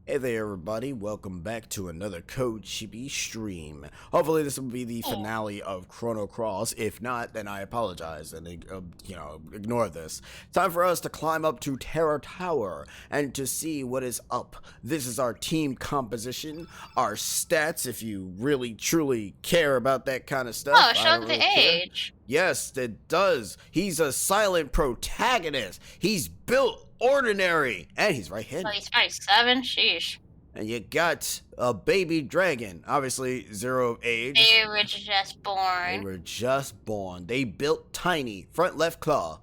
Hey there everybody, welcome back to another Code Chibi stream. Hopefully this will be the finale of Chrono Cross. If not, then I apologize and ignore this. Time for us to climb up to Terror Tower and to see what is up. This is our team composition, our stats if you really truly care about that kind of stuff. Oh, it I showed don't the really care. age. Yes, it does. He's a silent protagonist. He's built ordinary and he's Well, right-handed. he's probably 7. Sheesh. And you got a baby dragon, obviously 0 age. They were just They born. were just born. They built tiny, front left claw.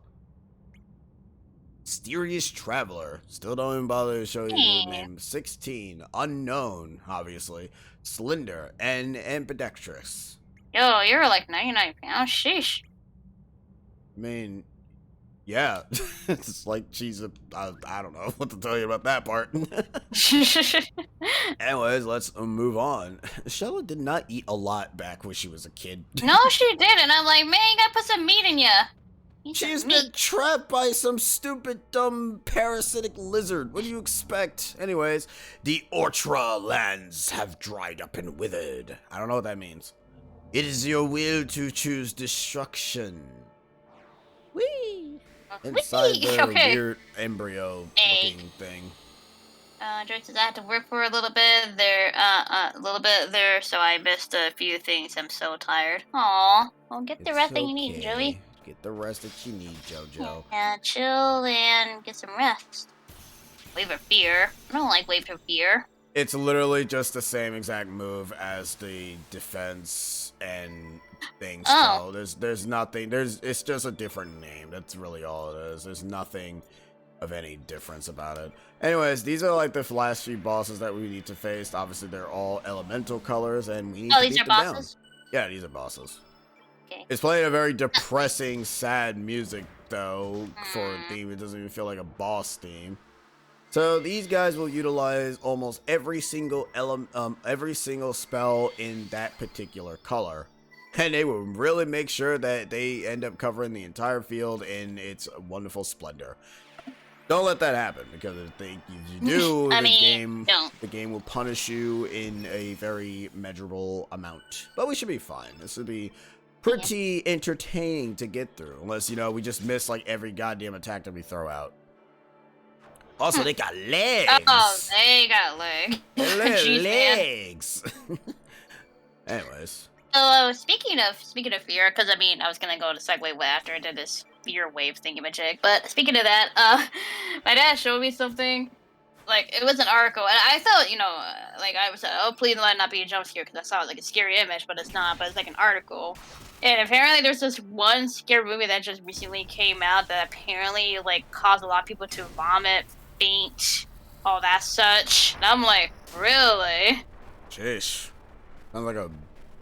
Mysterious Traveler, still don't even bother to show you the name. 16, unknown, obviously. Slender and ambidextrous. Yo, you're like 99 pounds. Sheesh. I mean, yeah, it's like she's I don't know what to tell you about that part. Anyways, let's move on. Shella did not eat a lot back when she was a kid. No, she didn't. I'm like, man, you gotta put some meat in ya. She's been trapped by some stupid, dumb, parasitic lizard. What do you expect? Anyways, the Ultra lands have dried up and withered. I don't know what that means. It is your will to choose destruction. Whee! Inside the weird embryo-looking thing. Joyce says I had to work for a little bit there, so I missed a few things. I'm so tired. Aw, well, get the rest that you need, Joey. Get the rest that you need, JoJo. Yeah, chill and get some rest. Wave of Fear. I don't like Wave of Fear. It's literally just the same exact move as the defense and things. Oh. So there's nothing. It's just a different name. That's really all it is. There's nothing of any difference about it. Anyways, these are like the last few bosses that we need to face. Obviously, they're all elemental colors, and we need to beat them down. Bosses? Yeah, these are bosses. Okay. It's playing a very depressing, sad music though for a theme. It doesn't even feel like a boss theme. So these guys will utilize almost every single spell in that particular color, and they will really make sure that they end up covering the entire field in its wonderful splendor. Don't let that happen, because if you do, the game will punish you in a very measurable amount. But we should be fine. This would be pretty entertaining to get through, unless we just miss like every goddamn attack that we throw out. Also, they got legs. Oh, they got legs. Legs. Anyways. So, speaking of fear, because I was gonna go to segue after I did this fear wave thingamajig. But speaking of that, my dad showed me something. Like, it was an article, and I thought, like I was, oh, please let it not be a jump scare, because I saw like a scary image, but it's not. But it's like an article, and apparently there's this one scary movie that just recently came out that apparently like caused a lot of people to vomit, faint, all that such. And I'm like, really? Jeez, sounds like a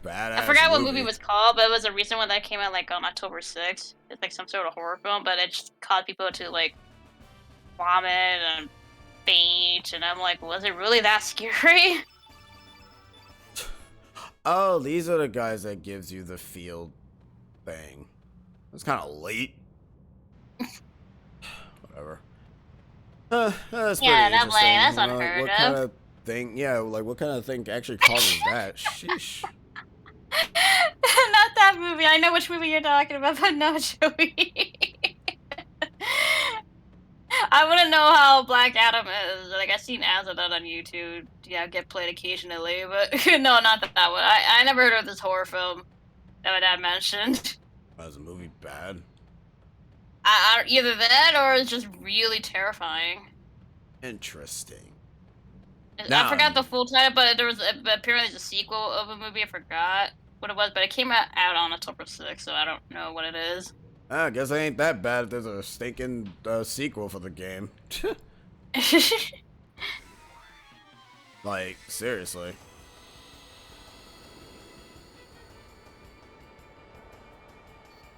badass. I forgot what movie was called, but it was a recent one that came out like on October 6th. It's like some sort of horror film, but it just caused people to like vomit and faint, and I'm like, was it really that scary? Oh, these are the guys that gives you the field thing. It's kind of late. Whatever. That's yeah, pretty that's unheard what of. kind of thing? Yeah, like what kind of thing actually causes that? Sheesh. Not that movie. I know which movie you're talking about, but no, Joey. I wouldn't know how Black Adam is. Like, I've seen ads of that on YouTube. Yeah, get played occasionally, but no, not that one. I never heard of this horror film that my dad mentioned. Was the movie bad? Either that or it's just really terrifying. Interesting. I forgot the full title, but there was apparently a sequel of a movie. I forgot what it was, but it came out on October 6th, so I don't know what it is. I guess it ain't that bad if there's a stinking sequel for the game. Like, seriously.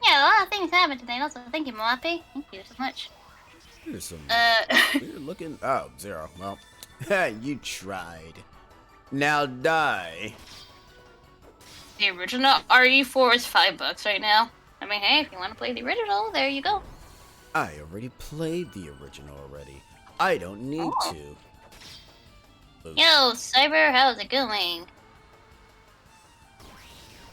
Yeah, a lot of things happened today. Also, thank you, Malapi. Thank you so much. Here's some weird looking. Oh, 0. Well, you tried. Now die. The original RE4 is $5 right now. I mean, hey, if you want to play the original, there you go. I already played the original already. I don't need to. Yo, Cyber, how's it going?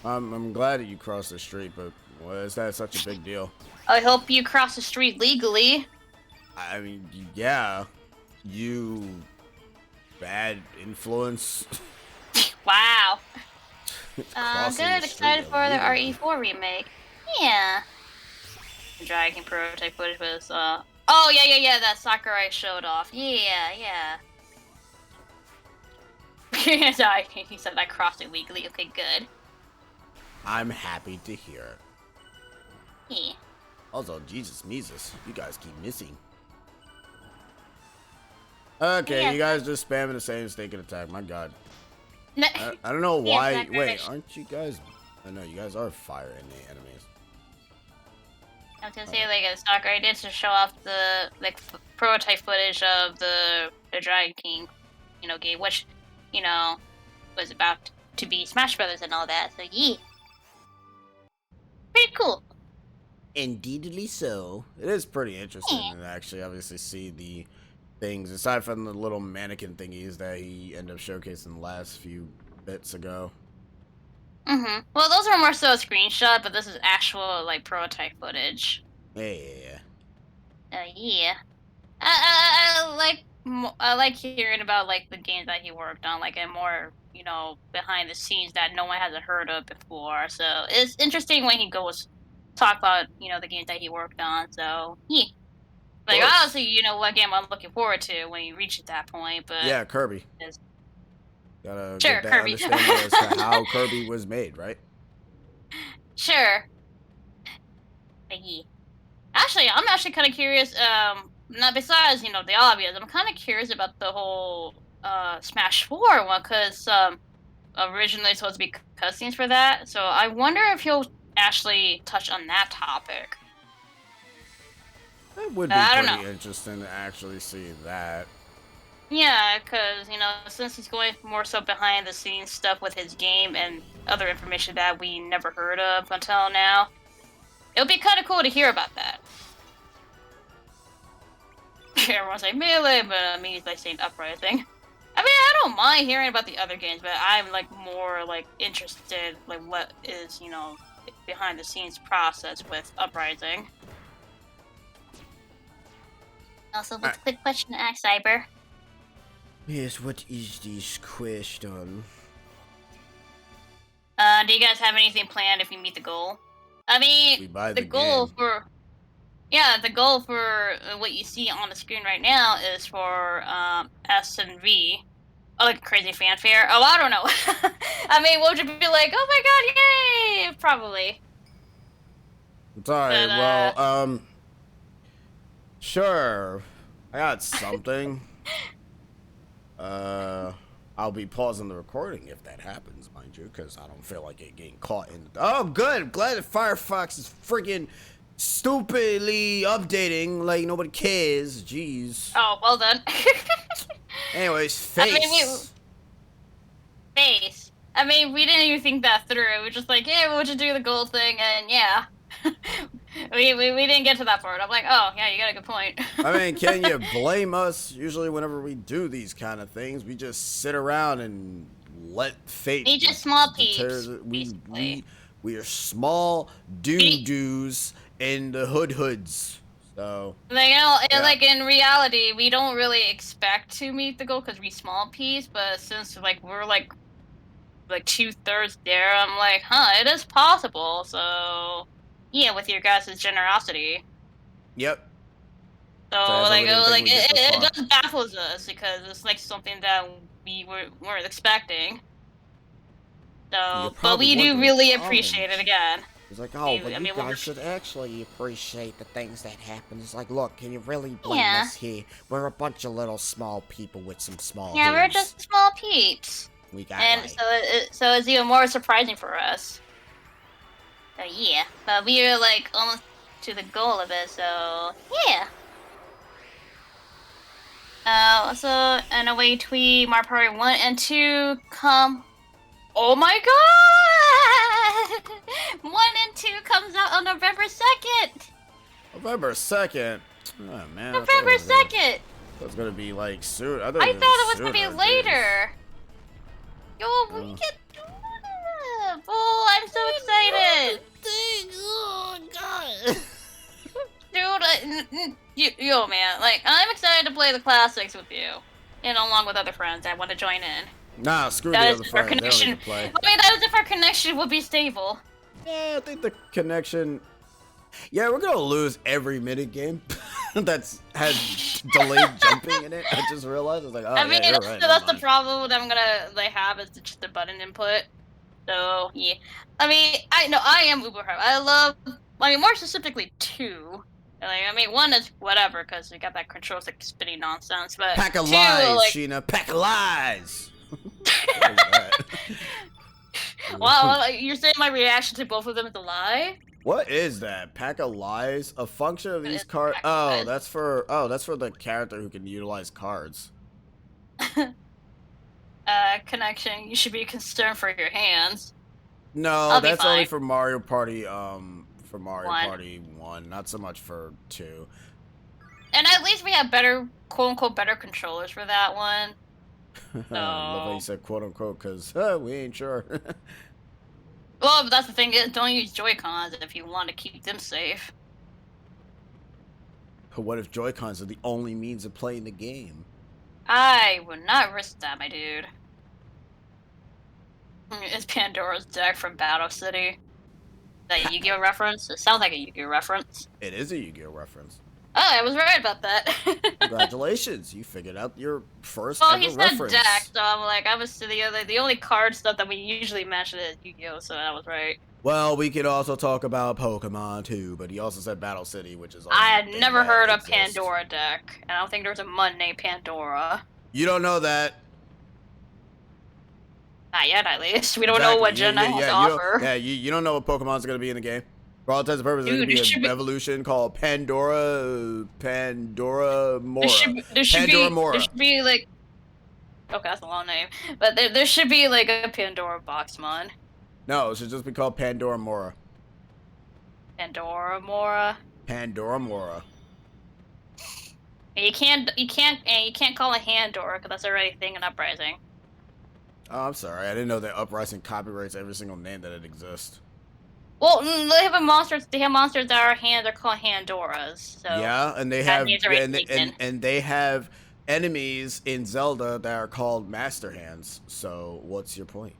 I'm glad that you crossed the street, but why is that such a big deal? I hope you cross the street legally. I mean, yeah, you bad influence. Wow. Crossing Good, the street excited for the illegally. RE4 remake. Yeah. The Dragon prototype footage was, Oh, yeah, that Sakurai showed off. Yeah. Sorry, he said I crossed it legally. Okay, good. I'm happy to hear it. Yeah. Also, Jesus Mesus, you guys keep missing. Okay, Yeah, you guys just spamming the same stinking attack. My God. No, I don't know yeah, why. Sakurai Wait, aren't you guys? I know you guys are fire in the enemies. I was gonna say, like, Sakurai did to show off the, like, prototype footage of the Dragon King, game, which, was about to be Smash Brothers and all that, so yeah. Pretty cool. Indeedly so. It is pretty interesting Yeah. to actually obviously see the things, aside from the little mannequin thingies that he ended up showcasing the last few bits ago. Mm-hmm. Well, those are more so a screenshot, but this is actual, like, prototype footage. Yeah. Yeah. I like hearing about, like, the games that he worked on, like, and more, behind the scenes that no one hasn't heard of before. So it's interesting when he goes talk about, the games that he worked on. So yeah. Like, Course. obviously, what game I'm looking forward to when he reaches that point, but Yeah, Kirby. it's- Gotta Sure, get that Kirby. understanding as to how Kirby was made, right? Sure. But yeah. Actually, I'm actually kind of curious. Now besides the obvious, I'm kind of curious about the whole Smash 4 one because originally supposed to be cutscenes for that. So I wonder if he'll actually touch on that topic. It would be I don't pretty know. interesting to actually see that. Yeah, because since he's going more so behind the scenes stuff with his game and other information that we never heard of until now, it would be kind of cool to hear about that. Everyone's like Melee, but me like saying Uprising. I mean, I don't mind hearing about the other games, but I'm like more like interested, like what is behind the scenes process with Uprising. Also, what's a quick question to ask Cyber? Yes, what is this question? Do you guys have anything planned if you meet the goal? I mean, We buy the the goal game. for what you see on the screen right now is for S and V. Oh, like crazy fanfare. Oh, I don't know. I mean, would you be like, oh my god, yay? Probably. It's alright, But, well, sure. I got something. I'll be pausing the recording if that happens, mind you, because I don't feel like it getting caught in. Oh, good. I'm glad that Firefox is freaking stupidly updating like nobody cares. Jeez. Oh, well done. Anyways, face. Face. I mean, we didn't even think that through. We were just like, yeah, we'll just do the gold thing, and yeah. we didn't get to that part. I'm like, oh, yeah, you got a good point. I mean, can you blame us? Usually whenever we do these kind of things, we just sit around and let fate... We just small peeps, we are small doo-doos in the hoods. So... Like, yeah. like in reality, we don't really expect to meet the goal because we small peeps, but since, like, we're, like 2/3 there, I'm like, huh, it is possible, so... Yeah, with your guys' generosity. Yep. So, it does baffles us because it's like something that we weren't expecting. So, but we do really appreciate it again. It's like, oh, but you guys should actually appreciate the things that happen. It's like, look, can you really blame us here? We're a bunch of little small people with some small Yeah, we're just small peeps. We got and so it's even more surprising for us. So yeah, but we are like almost to the goal of it. So yeah. Also, in a way, tweet Mario Party 1 and 2 come. Oh my god! 1 and 2 comes out on November 2nd! November 2nd? Oh man. November 2nd! It's gonna be like soon. I I thought it was gonna be sooner, later. Yo, we Oh. can do it. Oh, I'm so excited. Oh god. Dude, yo, man, like, I'm excited to play the classics with you. And along with other friends that want to join in. Nah, screw That the is other if our friends. They don't need connection. to play. I mean, that is if our connection would be stable. Yeah, I think the connection. Yeah, we're gonna lose every minute game that's has delayed jumping in it. I just realized. I was like, oh I mean, yeah, you're right. that's Never the mind. problem that I'm gonna have is just the button input. So yeah, I mean, I am uber hype. I mean, more specifically two. Like, I mean, one is whatever because we got that control stick spinning nonsense, but Pack of two, lies, like, Sheena. Pack of lies. What is that? wow, you're saying my reaction to both of them is a lie? What is that? Pack of lies? A function of It these is cards? Pack of Oh, Lies. that's for the character who can utilize cards. Connection. You should be concerned for your hands. No, I'll be that's only fine. for Mario Party. For Mario One. Party 1, not so much for 2. And at least we have better, quote unquote, better controllers for that one. Love how you So, said quote unquote because we ain't sure. well, but that's the thing is, don't use Joy-Cons if you want to keep them safe. What if Joy-Cons are the only means of playing the game? I would not risk that, my dude. It's Pandora's deck from Battle City. Is that a Yu-Gi-Oh reference? It sounds like a Yu-Gi-Oh reference. It is a Yu-Gi-Oh reference. Oh, I was right about that. Congratulations, you figured out your first Well, ever he said reference. deck, so I'm like, I was the only card stuff that we usually mention is Yu-Gi-Oh, so I was right. Well, we could also talk about Pokemon too, but he also said Battle City, which is I had only never heard of exists. Pandora deck. I don't think there's a mon named Pandora. You don't know that. Not yet, at least. We don't know what Gen has to offer. You don't know what Pokemon's gonna be in the game. For all intents and purposes, there's gonna be an evolution called Pandora Mora. There should be like. Okay, that's a long name, but there should be like a Pandora Boxmon. No, it should just be called Pandora Mora. Pandora Mora. Pandora Mora. And you can't call it Handora because that's already a thing in Uprising. Oh, I'm sorry. I didn't know that Uprising copyrights every single name that it exists. Well, they have monsters. They have monsters that are they're called Handoras. So yeah, and they have and they have enemies in Zelda that are called Master Hands. So what's your point?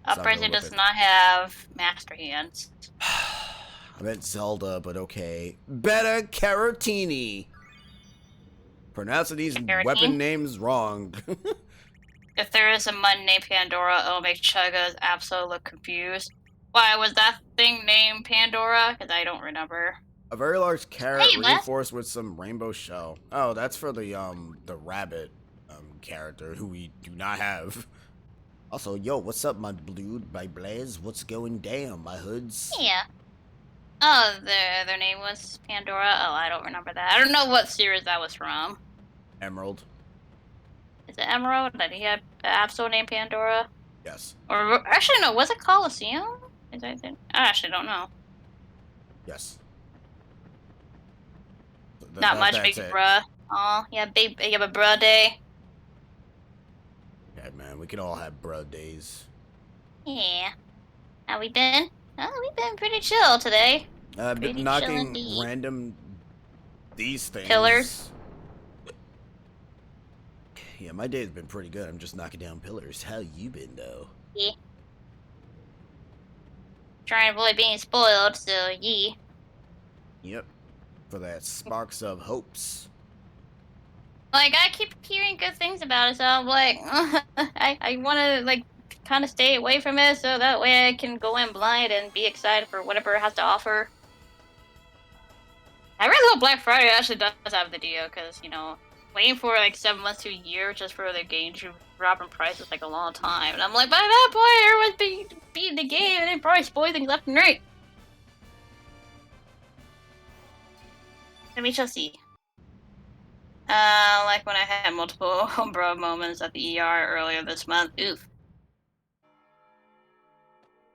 Uprising does not have Master Hands. I meant Zelda, but okay. Beta Carotini. Pronouncing these weapon names wrong. If there is a mon named Pandora, it'll make Chuggas absolutely look confused. Why was that thing named Pandora? Because I don't remember. A very large carrot reinforced with some rainbow shell. Oh, that's for the rabbit character who we do not have. Also, yo, what's up, my dude, my Blaze? What's going down, my hoods? Yeah. Oh, their name was Pandora? Oh, I don't remember that. I don't know what series that was from. Emerald. Is it Emerald? Did he have an absolute name Pandora? Yes. Or, actually, no, was it Colosseum? I actually don't know. Yes. Not much, big bruh. Aw, yeah, you have a bruh day. Yeah, man, we can all have bruh days. Yeah. How we been? Oh, we've been pretty chill today. I've been knocking random these things. Pillars. Yeah, my day's been pretty good. I'm just knocking down pillars. How you been, though? Yeah. Trying to avoid being spoiled, so yeah. Yep. For that sparks of hopes. Like, I keep hearing good things about it, so I'm like, I want to, like, kind of stay away from it, so that way I can go in blind and be excited for whatever it has to offer. I really hope Black Friday actually does have the deal, because, you know, waiting for, like, 7 months to a year just for the game to drop in price is, like, a long time. And I'm like, by that point, everyone's beating the game, and then probably spoil things left and right. And we shall see. Like when I had multiple homebrew moments at the ER earlier this month. Oof.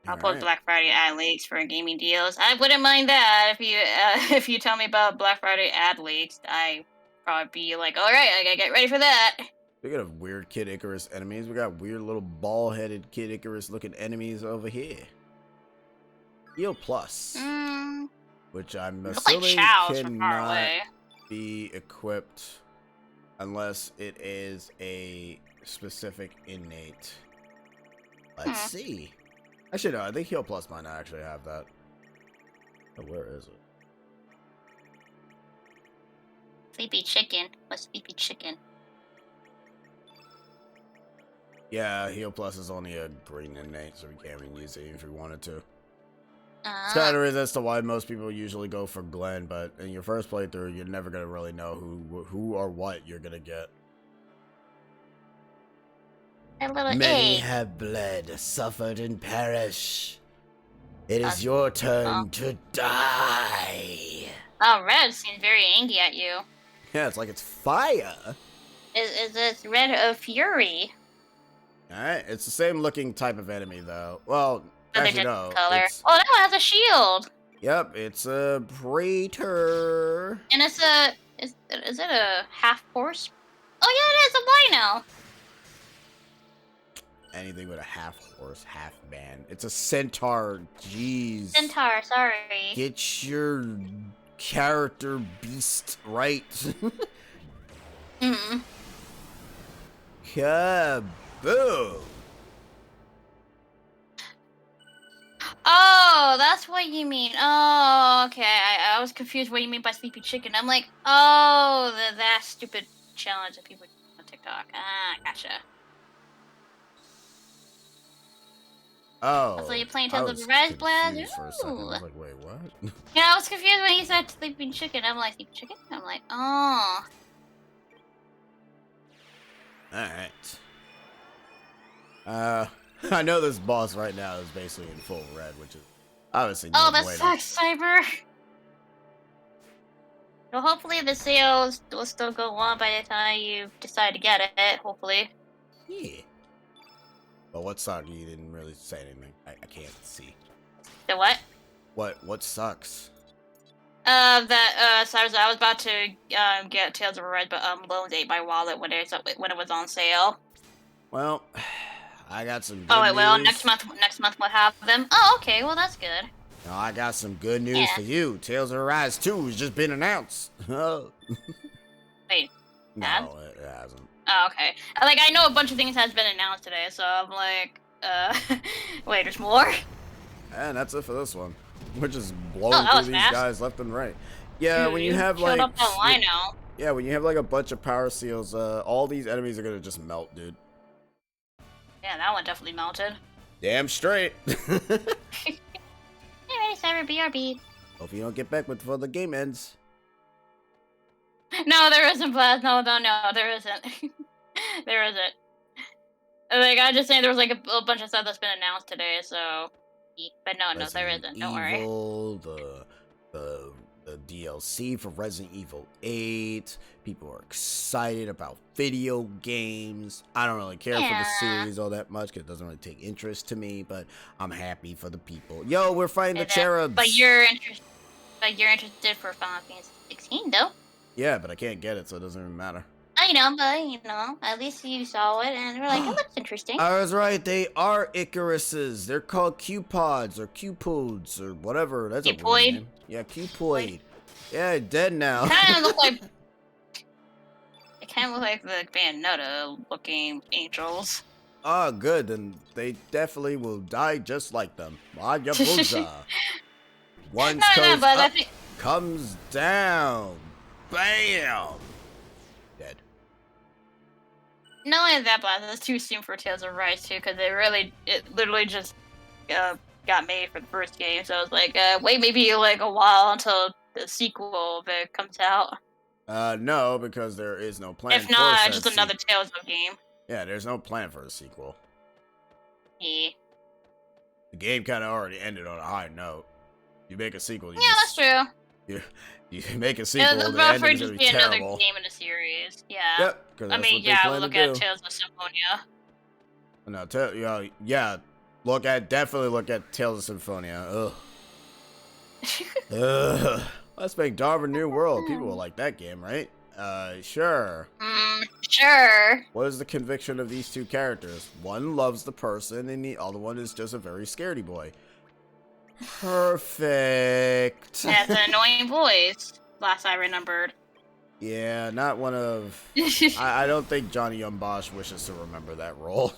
I'll put Black Friday ad leaks for gaming deals. I wouldn't mind that if you tell me about Black Friday ad leaks. I probably be like, all right, I gotta get ready for that. Speaking of weird Kid Icarus enemies, we got weird little ball-headed Kid Icarus looking enemies over here. Heal Plus, Mm, which I'm look like assuming chows from far cannot away. be equipped unless it is a specific innate. Let's see. Actually, no, I think Heal Plus might not actually have that. Oh, where is it? Sleepy chicken. What's sleepy chicken? Yeah, Heal Plus is only a green innate, so we can't even use it if we wanted to. It's kind of the reason as to why most people usually go for Glenn, but in your first playthrough, you're never gonna really know who or what you're gonna get. A little Many egg. have bled, suffered, and perished. It is That's your turn to die. Oh, Red seems very angry at you. Yeah, it's like it's fire. Is this Red of Fury? Alright, it's the same looking type of enemy, though. Well, But actually, they're no. different color. It's, Oh, that one has a shield. yep, it's a Praetor. And it's a... Is it a half horse? Oh, yeah, it is a Lino. Anything with a half horse, half man. It's a centaur. Jeez. Centaur, sorry. Get your character beast right. Mm. Kaboom. Oh, that's what you mean. Oh, okay. I was confused what you mean by sleepy chicken. I'm like, oh, that stupid challenge that people do on TikTok. Ah, gotcha. Oh. So you're playing I Tales of was the Rise Blast? confused for a second. I Ooh. was like, wait, what? Yeah, I was confused when he said sleeping chicken. I'm like, sleeping chicken? I'm like, oh. Alright. I know this boss right now is basically in full red, which is obviously Oh, no that bueno. sucks, Cyber. Well, hopefully the sales will still go on by the time you decide to get it, hopefully. Yeah. But what sucked? You didn't really say anything. I can't see. The what? What sucks? So I was about to get Tales of Red, but Loans ate my wallet when it was on sale. Well, I got some good Oh wait, well news. next month we'll have them. Oh, okay, well that's good. Now, I got some good news Yeah. for you. Tales of Arise 2 has just been announced. Oh. Wait, has? No, it hasn't. Oh, okay. Like I know a bunch of things has been announced today, so I'm like, wait, there's more. And that's it for this one. We're just blowing that through was these fast. guys left and right. Yeah, Dude, when you have showed like up that Lino. yeah, when you have like a bunch of power seals, all these enemies are gonna just melt, dude. Yeah, that one definitely melted. Damn straight. Hey, Cyber BRB. Hope you don't get back before the game ends. No, there isn't Blast. No, there isn't. There isn't. Like I just saying, there was like a bunch of stuff that's been announced today. So, but no, there isn't. Don't worry. Evil, the DLC for Resident Evil 8. People are excited about video games. I don't really care for the series all that much because it doesn't really take interest to me, but I'm happy for the people. Yo, we're fighting the cherubs. But you're interested for Final Fantasy 16, though. Yeah, but I can't get it, so it doesn't even matter. I know, but at least you saw it, and we're like, it looks interesting. I was right. They are Icaruses. They're called Cupods or Cupodes or whatever. That's a Cupoid? weird name. Yeah, Cupoid. Yeah, dead now. Kind of look like. It kind of look like the Bayonetta looking angels. Oh, good. Then they definitely will die just like them. Ayabusa. Once goes but I up, think. comes down. Bam. Dead. Not only that, but it's too soon for Tales of Rise 2 because it literally just got made for the first game. So I was like, wait, maybe like a while until the sequel of it comes out. No, because there is no plan. If not, for just said another Tales of game. Yeah, there's no plan for a sequel. Yeah. The game kind of already ended on a high note. You make a sequel. Yeah, that's true. You make a sequel. Yeah, the ending's just gonna be be another terrible. game in the series. Yeah. Yep. 'Cause I that's mean, what they yeah, plan look to at do. Tales of Symphonia. No, definitely look at Tales of Symphonia. Ugh. Ugh. Let's make Darwin New World. People will like that game, right? Sure. Sure. What is the conviction of these two characters? One loves the person, and the other one is just a very scaredy boy. Perfect. That's an annoying voice. Last I remembered. Yeah, not one of... I don't think Johnny Bosch wishes to remember that role.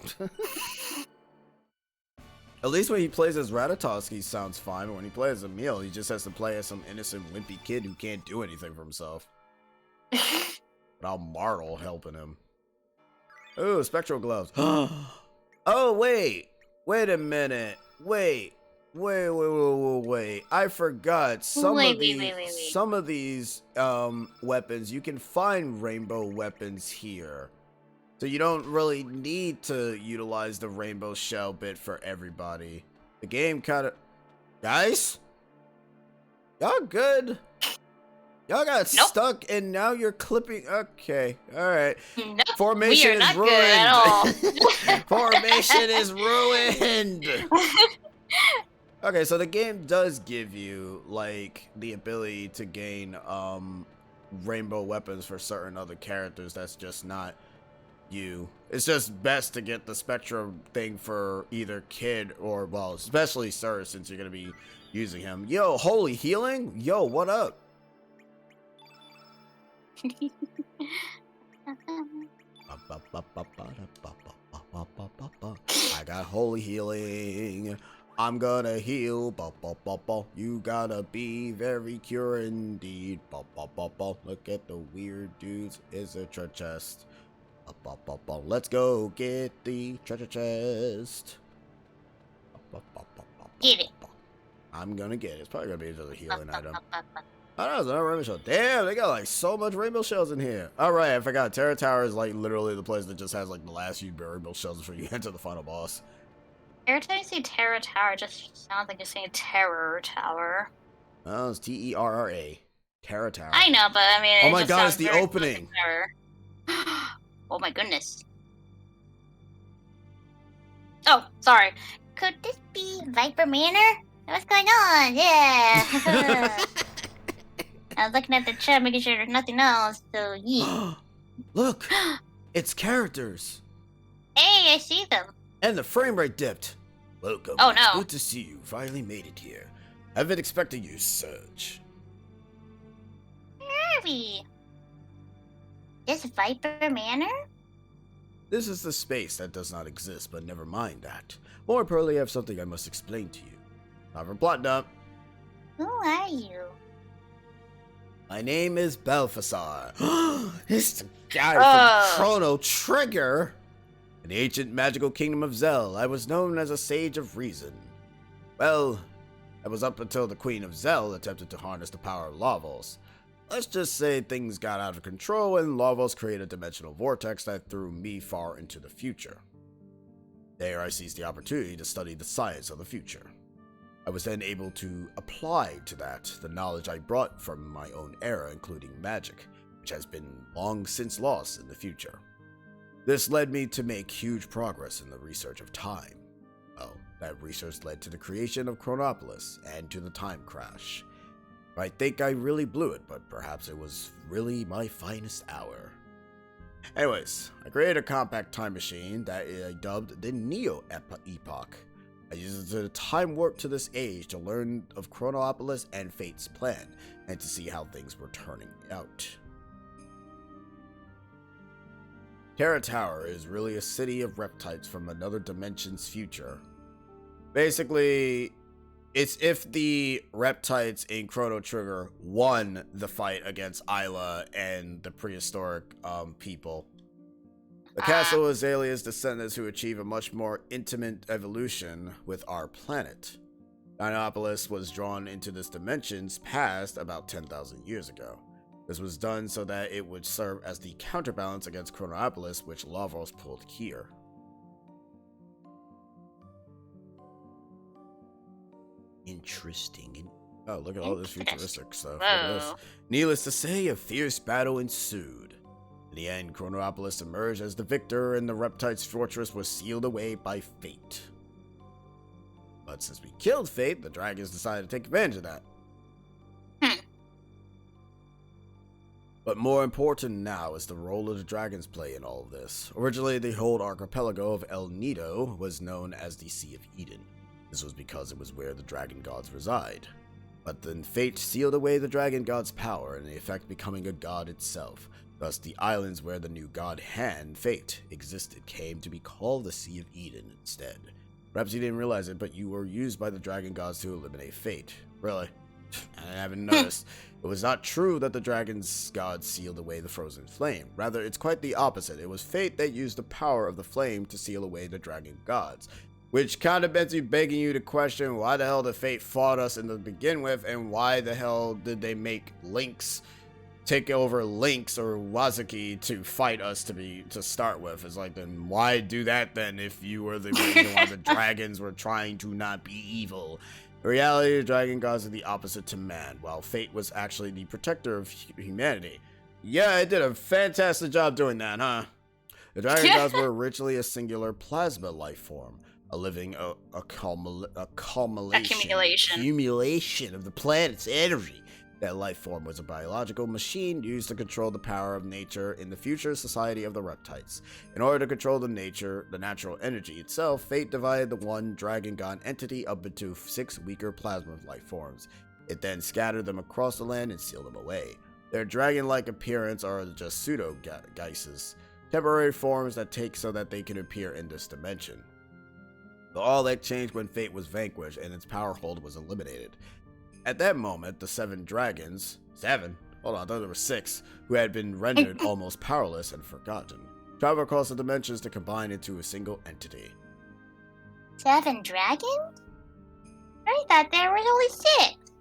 At least when he plays as Ratatosk, he sounds fine, but when he plays as Emil, he just has to play as some innocent, wimpy kid who can't do anything for himself. Without Martle helping him. Ooh, spectral gloves. Oh, wait. Wait a minute. Wait. I forgot. Some of these weapons, you can find rainbow weapons here. So you don't really need to utilize the rainbow shell bit for everybody. The game kind of... Guys? Y'all good? Y'all got stuck and now you're clipping... Okay, alright. Nope, Formation is ruined. Good at all. Formation is ruined. Okay, so the game does give you, like, the ability to gain rainbow weapons for certain other characters. That's just not... you. It's just best to get the Spectrum thing for either Kid or, well, especially Sir, since you're gonna be using him. Yo, holy healing? Yo, what up? I got holy healing. I'm gonna heal. You gotta be very cure indeed. Look at the weird dudes. Is a treasure chest. Let's go get the treasure chest. Get it. I'm gonna get it. It's probably gonna be another healing item. Oh, no, it's another rainbow shell. Damn, they got like so much rainbow shells in here. Alright, I forgot. Terra Tower is like literally the place that just has like the last few rainbow shells before you enter the final boss. Every time you say Terra Tower, it just sounds like you're saying Terror Tower. Oh, it's Terra. Terra Tower. I know, but I mean, oh my god, it's the opening. Oh my goodness. Oh, sorry. Could this be Viper Manor? What's going on? Yeah. I was looking at the chat, making sure there's nothing else, so yeah. Look, it's characters. Hey, I see them. And the frame rate dipped. Welcome. Oh no. Good to see you. Finally made it here. I've been expecting you, Surge. Where are we? This Viper Manor? This is the space that does not exist, but never mind that. More importantly, I have something I must explain to you. Not for plot dump. Who are you? My name is Belfasar. It's the guy from Chrono Trigger. In the ancient magical kingdom of Zell, I was known as a sage of reason. Well, that was up until the Queen of Zell attempted to harness the power of Lavos. Let's just say things got out of control and Lavos created a dimensional vortex that threw me far into the future. There I seized the opportunity to study the science of the future. I was then able to apply to that the knowledge I brought from my own era, including magic, which has been long since lost in the future. This led me to make huge progress in the research of time. Well, that research led to the creation of Chronopolis and to the time crash. I think I really blew it, but perhaps it was really my finest hour. Anyways, I created a compact time machine that I dubbed the Neo Epoch. I used it to time warp to this age to learn of Chronopolis and Fate's plan, and to see how things were turning out. Terra Tower is really a city of reptiles from another dimension's future. Basically, it's if the reptiles in Chrono Trigger won the fight against Isla and the prehistoric people. The castle is Alia's descendants who achieve a much more intimate evolution with our planet. Dinopolis was drawn into this dimension's past about 10,000 years ago. This was done so that it would serve as the counterbalance against Chronopolis, which Lavos pulled here. Interesting. Oh, look at all this futuristic stuff. Look at this. Needless to say, a fierce battle ensued. In the end, Chronopolis emerged as the victor, and the Reptile's fortress was sealed away by Fate. But since we killed Fate, the dragons decided to take advantage of that. But more important now is the role of the dragons play in all of this. Originally, the whole archipelago of El Nido was known as the Sea of Eden. This was because it was where the dragon gods reside. But then fate sealed away the dragon god's power, in effect becoming a god itself. Thus, the islands where the new god Han, Fate, existed came to be called the Sea of Eden instead. Perhaps you didn't realize it, but you were used by the dragon gods to eliminate Fate. Really? I haven't noticed. It was not true that the dragon's gods sealed away the frozen flame. Rather, it's quite the opposite. It was Fate that used the power of the flame to seal away the dragon gods. Which kind of begging you to question why the hell did Fate fought us in the begin with, and why the hell did they make Lynx take over Lynx or Wazuki to fight us to start with? It's like, then why do that then if you were the reason why the dragons were trying to not be evil? In reality, the dragon gods are the opposite to man, while Fate was actually the protector of humanity. Yeah, it did a fantastic job doing that, huh? The dragon gods were originally a singular plasma life form, a living accumulation of the planet's energy. That life form was a biological machine used to control the power of nature in the future society of the Reptites. In order to control the natural energy itself, Fate divided the one dragon god entity up into 6 weaker plasma life forms. It then scattered them across the land and sealed them away. Their dragon-like appearance are just pseudo-geises, temporary forms that take so that they can appear in this dimension. But all that changed when Fate was vanquished and its power hold was eliminated. At that moment, the 7 dragons... 7? Hold on, I thought there were 6, who had been rendered almost powerless and forgotten, travel across the dimensions to combine into a single entity. 7 dragons? I thought there was only 6.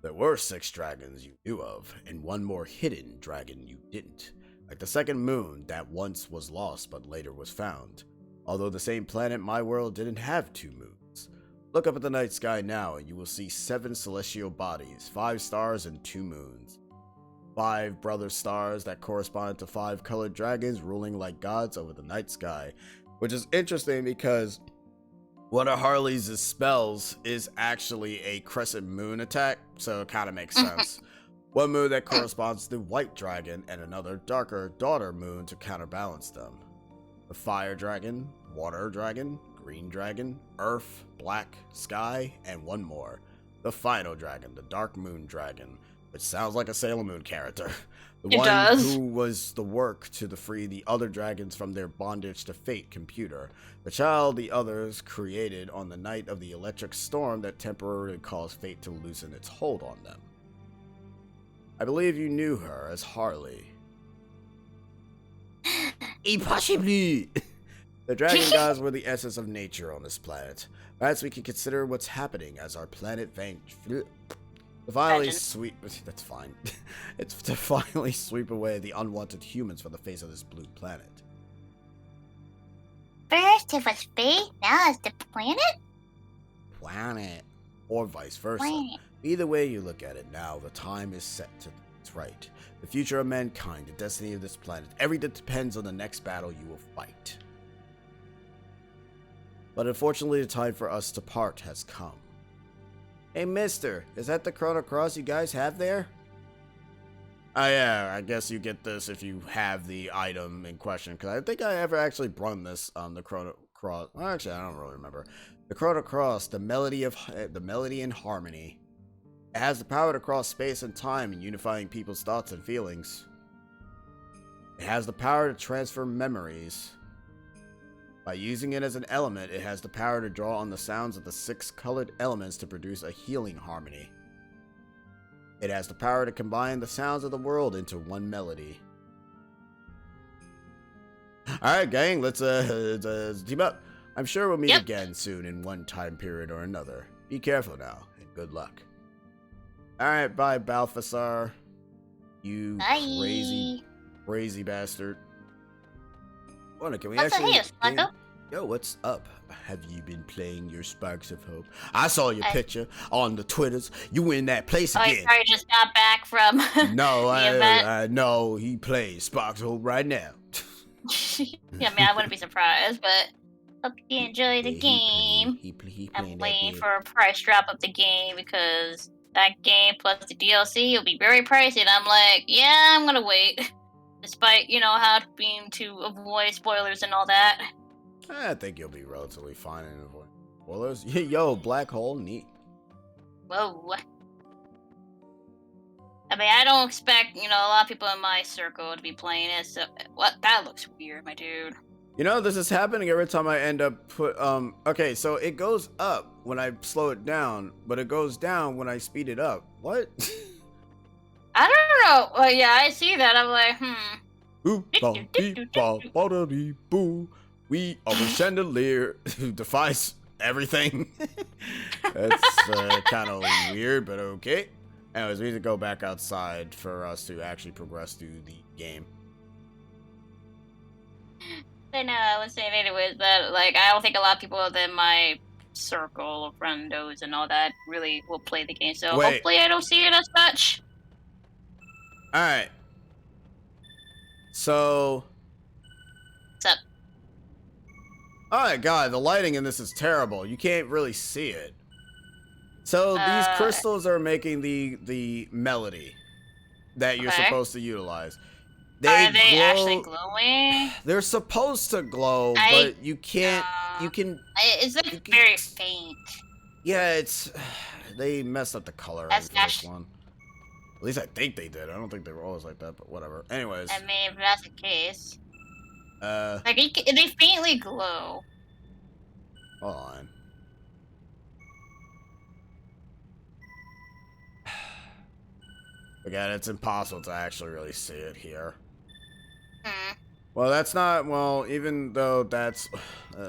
There were 6 dragons you knew of, and one more hidden dragon you didn't. Like the second moon that once was lost but later was found. Although the same planet, my world, didn't have 2 moons. Look up at the night sky now and you will see 7 celestial bodies, 5 stars and 2 moons. 5 brother stars that correspond to 5 colored dragons ruling like gods over the night sky. Which is interesting because one of Harley's spells is actually a crescent moon attack, so it kind of makes sense. One moon that corresponds to the white dragon and another darker daughter moon to counterbalance them. The fire dragon, water dragon, green dragon, earth, black, sky, and one more. The final dragon, the dark moon dragon, which sounds like a Sailor Moon character. The It one does. who was the work to free the other dragons from their bondage to Fate computer. The child the others created on the night of the electric storm that temporarily caused Fate to loosen its hold on them. I believe you knew her as Harley. Impossibly! The dragon gods were the essence of nature on this planet. Perhaps we can consider what's happening as our planet finally sweep. That's fine. It's to finally sweep away the unwanted humans from the face of this blue planet. First it was Fate, now it's the planet? Planet. Or vice versa. Planet. Either way you look at it now, the time is set to its right. The future of mankind, the destiny of this planet, everything depends on the next battle you will fight. But unfortunately, the time for us to part has come. Hey, mister, is that the Chrono Cross you guys have there? Oh yeah, I guess you get this if you have the item in question, because I think I ever actually brung this on the Chrono Cross. Well, actually, I don't really remember. The Chrono Cross, the melody and harmony. It has the power to cross space and time and unifying people's thoughts and feelings. It has the power to transfer memories. By using it as an element, it has the power to draw on the sounds of the 6 colored elements to produce a healing harmony. It has the power to combine the sounds of the world into one melody. Alright, gang, let's team up. I'm sure we'll meet again soon in one time period or another. Be careful now, and good luck. Alright, bye, Balthasar. You crazy bastard. Wonder, can we actually... Yo, what's up? Have you been playing your Sparks of Hope? I saw your picture on the Twitters. You in that place again. I probably just got back from No, the event. I know he plays Sparks of Hope right now. Yeah, I mean, I wouldn't be surprised, but hope you enjoy the game. He I'm waiting for a price drop of the game because that game plus the DLC will be very pricey. And I'm like, yeah, I'm gonna wait. Despite, having to avoid spoilers and all that. I think you'll be relatively fine in avoid spoilers. Yo, black hole, neat. Whoa. I mean, I don't expect, a lot of people in my circle to be playing it, so what? That looks weird, my dude. This is happening every time I end up okay, so it goes up when I slow it down, but it goes down when I speed it up. What? I don't know. Well, yeah, I see that. I'm like, Boo. We are a chandelier who defies everything. That's kind of weird, but okay. Anyways, we need to go back outside for us to actually progress through the game. I know, I was saying anyways that, I don't think a lot of people in my circle of friendos and all that really will play the game, so Wait. hopefully I don't see it as such. Alright. So... What's up? Oh my god, the lighting in this is terrible. You can't really see it. So these crystals are making the melody that you're supposed to utilize. Are they actually glowing? They're supposed to glow, but you can't. You can. It's very faint. Yeah, they messed up the color for this one. At least I think they did. I don't think they were always like that, but whatever. Anyways. I mean, if that's the case. They faintly glow. Hold on. Again, it's impossible to actually really see it here. Well, that's not, even though that's,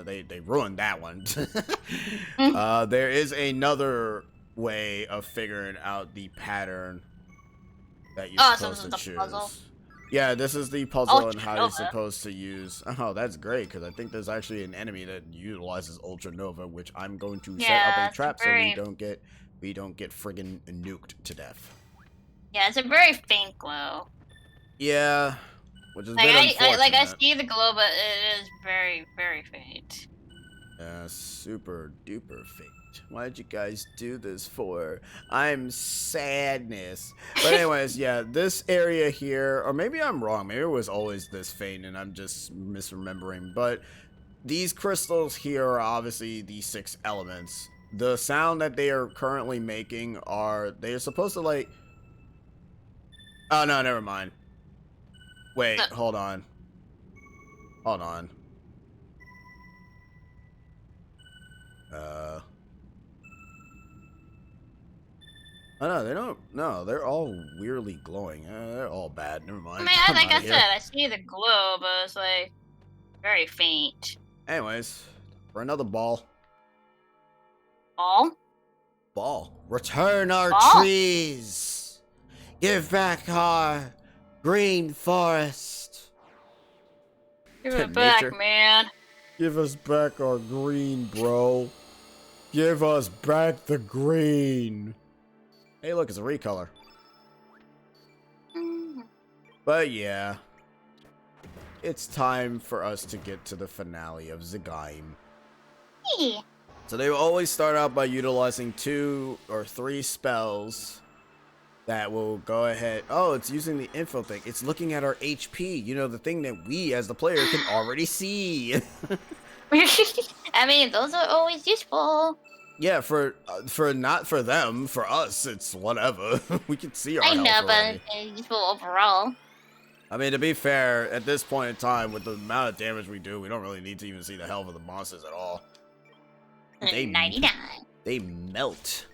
they ruined that one. There is another way of figuring out the pattern that you're supposed to choose. Puzzle? Yeah, this is the puzzle and how you're supposed to use. Oh, that's great, because I think there's actually an enemy that utilizes Ultra Nova, which I'm going to set up a trap so we don't get friggin' nuked to death. Yeah, it's a very faint glow. Yeah. Which is a bit unfortunate. I see the glow, but it is very, very faint. Yeah, super duper faint. Why did you guys do this for? I'm sadness. But anyways, yeah, this area here, or maybe I'm wrong. Maybe it was always this faint and I'm just misremembering. But these crystals here are obviously the 6 elements. The sound that they are currently making they're supposed to like... Oh, no, never mind. Wait, hold on. Hold on. Oh, no, they don't. No, they're all weirdly glowing. They're all bad. Never mind. I mean, like I said, I see the glow, but it's like very faint. Anyways, for another ball. Ball? Ball. Return our trees. Give back our green forest. Give it back, man. Give us back our green, bro. Give us back the green. Hey, look, it's a recolor. But yeah. It's time for us to get to the finale of Zegaim. Hey. So they will always start out by utilizing 2 or 3 spells that will go ahead. Oh, it's using the info thing. It's looking at our HP. You know, the thing that we as the player can already see. I mean, those are always useful. Yeah, for not for them, for us, it's whatever. We can see our health already. But it's useful overall. I mean, to be fair, at this point in time, with the amount of damage we do, we don't really need to even see the health of the monsters at all. 99. They melt.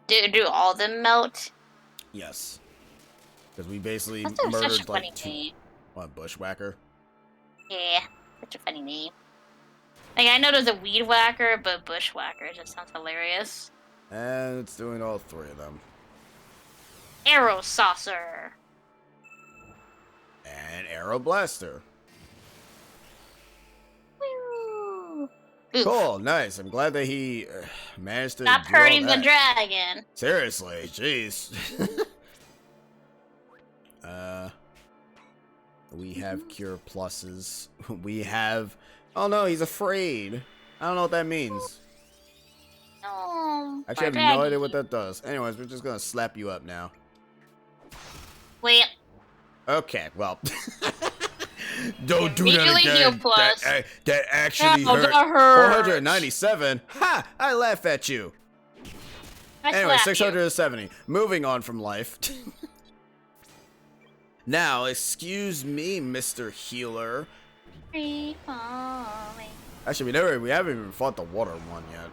Do all of them melt? Yes. Because we basically That's murdered such a funny like 2... name. What, Bushwhacker? Yeah, such a funny name. Like, I know there's a Weed Whacker, but Bushwhacker just sounds hilarious. And it's doing all 3 of them. Arrow Saucer. And Arrow Blaster. Woo. Cool, nice. I'm glad that he managed to Stop hurting the dragon. Seriously, jeez. We have cure pluses. We have... Oh no, he's afraid. I don't know what that means. No. Actually, I have no idea what that does. Anyways, we're just gonna slap you up now. Wait. Okay, well. Don't do that Immediately again. heal plus. That actually Oh, hurt. that hurts. 497? Ha! I laugh at you. Anyway, 670. Moving on from life. Now, excuse me, Mr. Healer. Free falling. Actually, we haven't even fought the water one yet.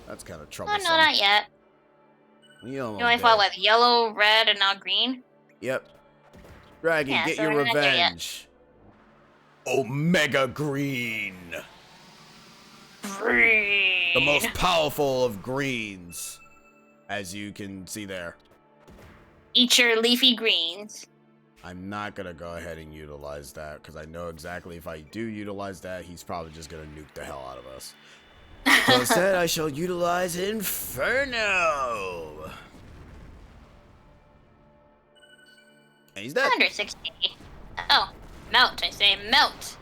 That's kind of Oh, troublesome. no, not yet. You only fought with yellow, red, and now green? Yep. Dragon, Yeah, get so your we're not there yet. revenge. Omega Green. Green. The most powerful of greens. As you can see there. Eat your leafy greens. I'm not gonna go ahead and utilize that, because I know exactly if I do utilize that, he's probably just gonna nuke the hell out of us. So instead, I shall utilize Inferno! And he's dead. 160. Oh, melt, I say melt.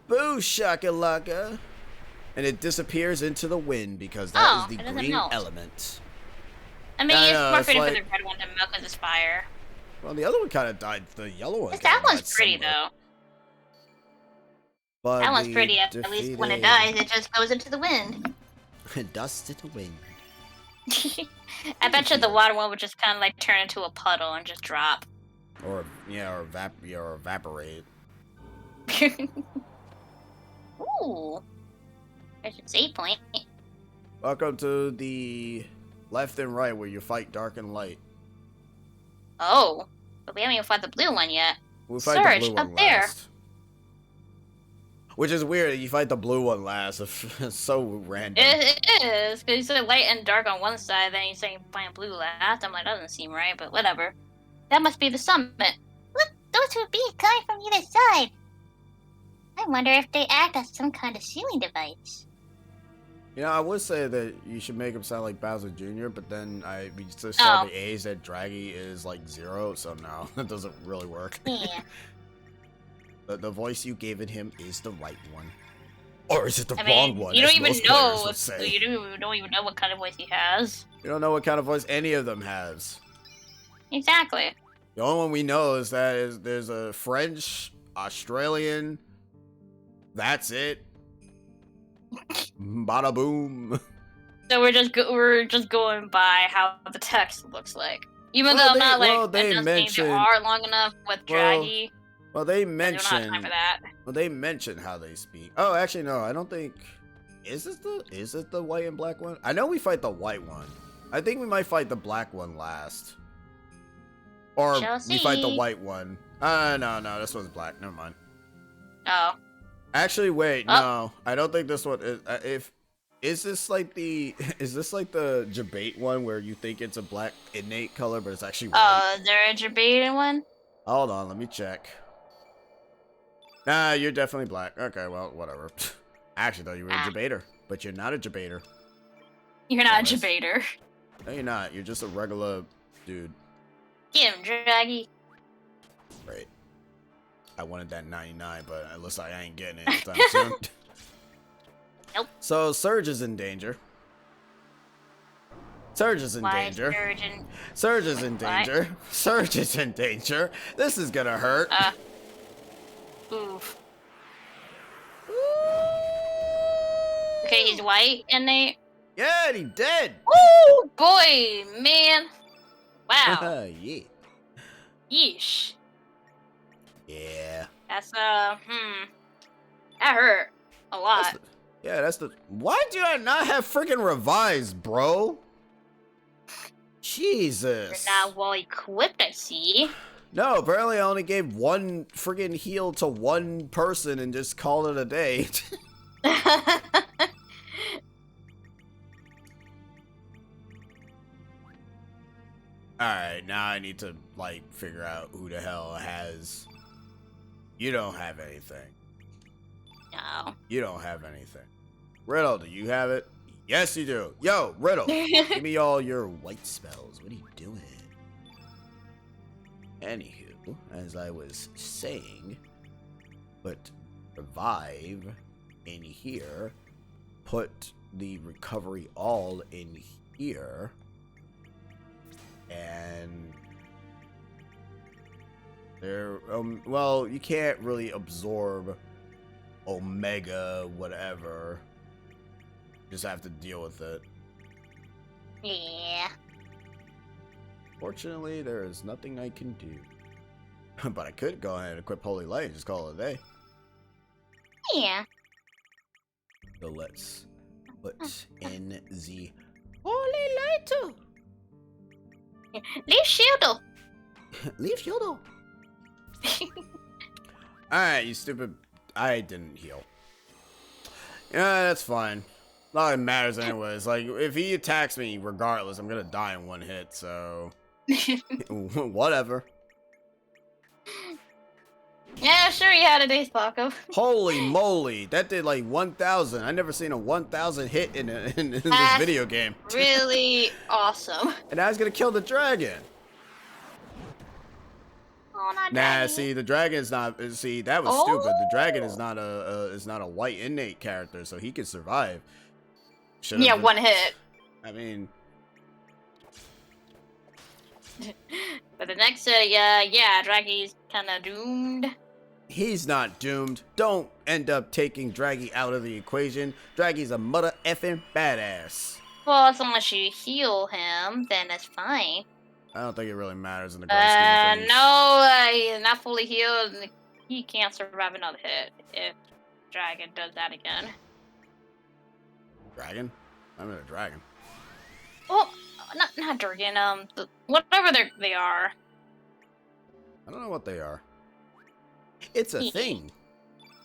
Boo shakalaka! And it disappears into the wind, because that is the green element. I mean, it's more fitting like, for the red one to melt because it's fire. Well, the other one kind of died. The yellow one. That one's pretty, though. But that one's pretty. At least when it dies, it just goes into the wind. Dust in the wind. I bet you the water one would just kind of like turn into a puddle and just drop. Or evaporate. Ooh. There's a save point. Welcome to the left and right where you fight dark and light. Oh. But we haven't even fought the blue one yet. We'll fight Surge, the blue one up there. last. Which is weird, you fight the blue one last. It's so random. It is, because you said light and dark on one side, then you say find blue last. I'm like, that doesn't seem right, but whatever. That must be the summit. Look, those would be coming from either side. I wonder if they act as some kind of sealing device. You know, I would say that you should make him sound like Bowser Jr., but then we just saw the A's that Draggy is like 0, so no, that doesn't really work. Yeah. The voice you gave him is the right one. Or is it the I wrong mean, one? You don't even know. You don't even know what kind of voice he has. You don't know what kind of voice any of them has. Exactly. The only one we know is that there's a French, Australian. That's it. Bada boom. So we're just going by how the text looks like. Even though I'm not like the art long enough with Draggy. Well, they mention. I don't have time for that. Well, they mention how they speak. Oh, actually, no. I don't think. Is it the white and black one? I know we fight the white one. I think we might fight the black one last. Or we fight the white one. No, this one's black. Never mind. Oh. Actually, wait. No, I don't think this one is. Is this like the Jabate one where you think it's a black innate color, but it's actually white? Oh, is there a Jabate one? Hold on, let me check. Nah, you're definitely black. Okay, well, whatever. I actually thought you were a Jabater, but you're not a Jabater. You're not a Jabater. No, you're not. You're just a regular dude. Get him, Draggy. Right. I wanted that 99, but it looks like I ain't getting it anytime soon. Nope. So, Surge is in danger. Surge is in danger. Surge is in danger. Surge is in danger. This is gonna hurt. Oof. Okay, he's white, and they... Yeah, and he dead. Oh, boy, man. Wow. Yeah. Yeesh. Yeah. That's, that hurt a lot. That's the... Why do I not have freaking revise, bro? Jesus. You're not well equipped, I see. No, apparently I only gave one freaking heal to one person and just called it a day. Alright, now I need to, like, figure out who the hell has... You don't have anything. No. You don't have anything. Riddle, do you have it? Yes, you do. Yo, Riddle, give me all your white spells. What are you doing? Anywho, as I was saying, put revive in here, put the recovery all in here. And there, well, you can't really absorb Omega, whatever. Just have to deal with it. Yeah. Fortunately, there is nothing I can do. But I could go ahead and equip Holy Light and just call it a day. Yeah. So let's put in the Holy Light. Leave Shieldo. Leave Shieldo. Alright, you stupid. I didn't heal. Yeah, that's fine. Not that it matters anyways. Like, if he attacks me regardless, I'm gonna die in one hit, so. Whatever. Yeah, sure, you had a day, Paco. Holy moly, that did like 1,000. I never seen a 1,000 hit in this video game. Really awesome. And I was gonna kill the dragon. Oh, not Nah, Daddy. see, the dragon is not. See, that was stupid. The dragon is not a white innate character, so he could survive. Should've Yeah, been- one hit. I mean, But the next, yeah, Draggy's kind of doomed. he's not doomed. Don't end up taking Draggy out of the equation. Draggy's a mother effing badass. Well, as long as you heal him, then it's fine. I don't think it really matters in the grand scheme of things. No, he's not fully healed. He can't survive another hit if Dragon does that again. Dragon? I'm in a dragon. Well, not Dragon. Whatever they are. I don't know what they are. It's a thing.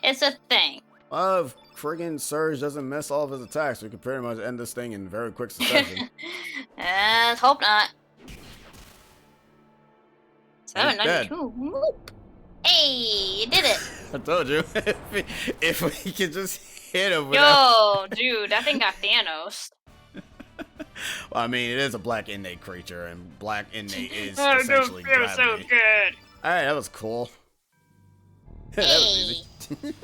It's a thing. Well, if friggin' Surge doesn't miss all of his attacks, we could pretty much end this thing in very quick succession. Let's hope not. He's dead. 792. Whoop. Hey, you did it. I told you. if we could just hit him without... Yo, dude, that thing got Thanos. Well, I mean, it is a black innate creature, and black innate is Oh, essentially dude, feels so gravity. good. Alright, that was cool. That was easy.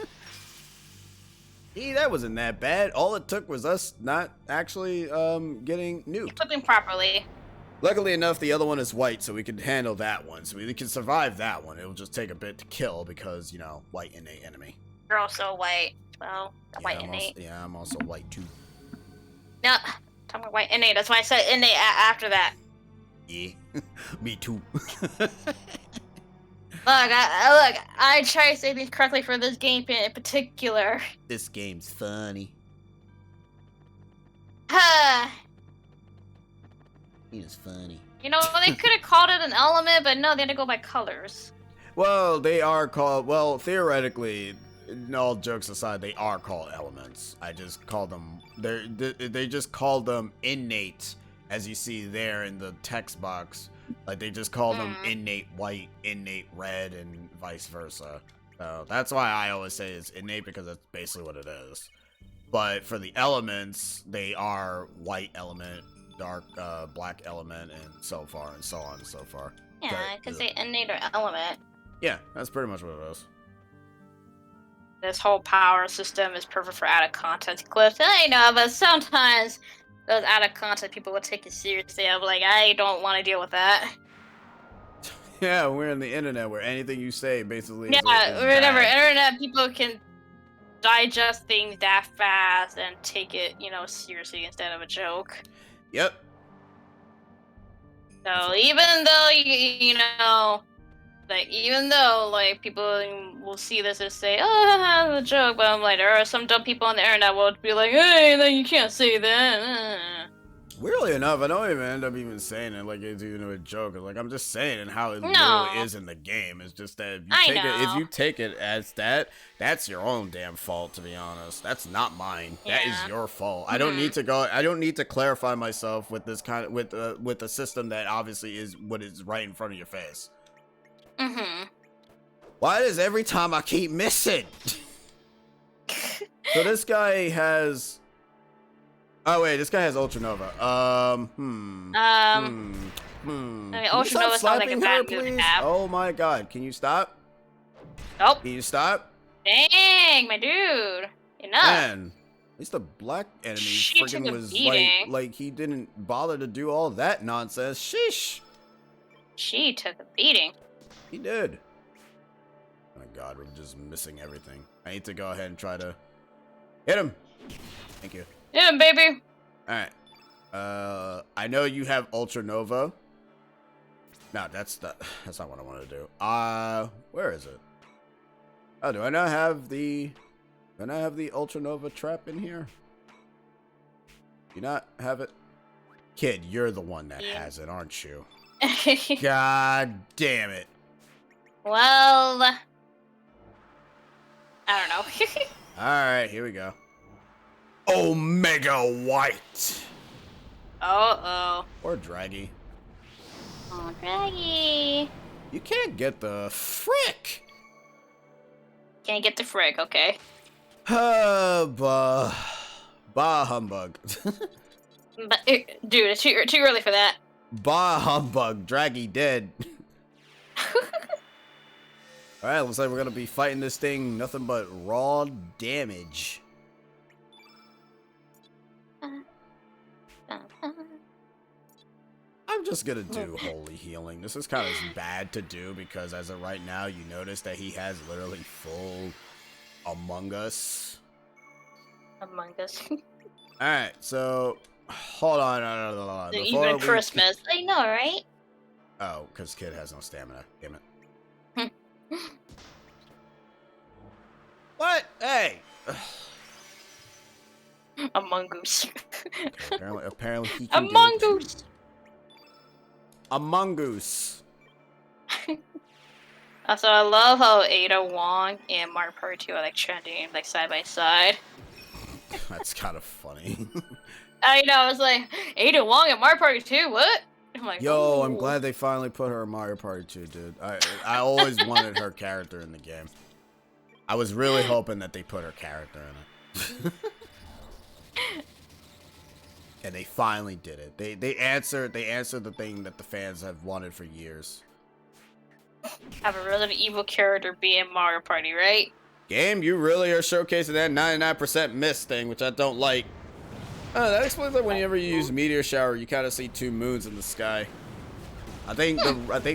See, that wasn't that bad. All it took was us not actually getting nuked. Equip him properly. Luckily enough, the other one is white, so we could handle that one. So we can survive that one. It'll just take a bit to kill because, you know, white innate enemy. You're also white. Well, white innate. I'm also white too. No, tell me white innate. That's why I said innate after that. Yeah, me too. Look, I try to say things correctly for this game in particular. This game's funny. It's funny. You know, they could have called it an element, but no, they had to go by colors. Well, they are called. Well, theoretically, all jokes aside, they are called elements. I just call them. They just call them innate, as you see there in the text box. Like they just call them innate white, innate red, and vice versa. So that's why I always say it's innate because that's basically what it is. But for the elements, they are white element, dark black element, and so far and so on and so far. Yeah, I could say innate or element. Yeah, that's pretty much what it is. This whole power system is perfect for out of context clips. I know, but sometimes those out of context people will take it seriously. I'm like, I don't want to deal with that. Yeah, we're in the internet where anything you say basically Yeah, is whatever. bad. Internet people can digest things that fast and take it, you know, seriously instead of a joke. Yep. So even though you know, like even though like people will see this and say, "Oh, that's a joke," but I'm like, there are some dumb people on the internet will be like, "Hey, then you can't say that." Weirdly enough, I don't even end up even saying it like it's even a joke. Like I'm just saying it how it No. literally is in the game. It's just that if you take it as that, that's your own damn fault. To be honest, that's not mine. That is Yeah. your fault. I don't need to go. I don't need to clarify myself with this kind of with a system that obviously is what is right in front of your face. Mm-hmm. Why does every time I keep missing? So this guy has. Oh wait, this guy has Ultra Nova. I mean, Ultra Nova sounds like a bad move to have. Oh my god, can you stop? Nope. Can you stop? Dang, my dude. Enough. Man, At least the black enemy She took freaking a was beating. like he didn't bother to do all that nonsense. Sheesh. She took a beating. He did. Oh my god, we're just missing everything. I need to go ahead and try to hit him. Thank you. Yeah, baby. Alright. I know you have Ultra Nova. No, that's not what I want to do. Where is it? Oh, do I not have the Ultra Nova trap in here? Do you not have it? Kid, you're the one that has it, aren't you? God damn it. Well, I don't know. Alright, here we go. Omega White. Uh-oh. Or Draggy. Oh, Draggy. You can't get the frick. Can't get the frick, okay. Bah humbug. But, dude, it's too early for that. Bah humbug. Draggy dead. Alright, looks like we're gonna be fighting this thing nothing but raw damage. I'm just gonna do Holy Healing. This is kind of bad to do because as of right now, you notice that he has literally full Among Us. Among Us. Alright, so hold on. Even Christmas. I know, right? Oh, because Kid has no stamina. Damn it. What? Hey! Among Us. Okay, apparently he can Among do it. Us. Among Us. Also, I love how Ada Wong and Mark Party 2 are like trending like side by side. That's kind of funny. I know, I was like, Ada Wong and Mark Party 2, what? I'm like, Yo, I'm ooh. glad they finally put her in Mario Party 2, dude. I always wanted her character in the game. I was really hoping that they put her character in it. And they finally did it. They answered the thing that the fans have wanted for years. Have a Resident Evil character be in Mario Party, right? Game, you really are showcasing that 99% miss thing, which I don't like. That explains that whenever you use Meteor Shower, you kind of see two moons in the sky. I think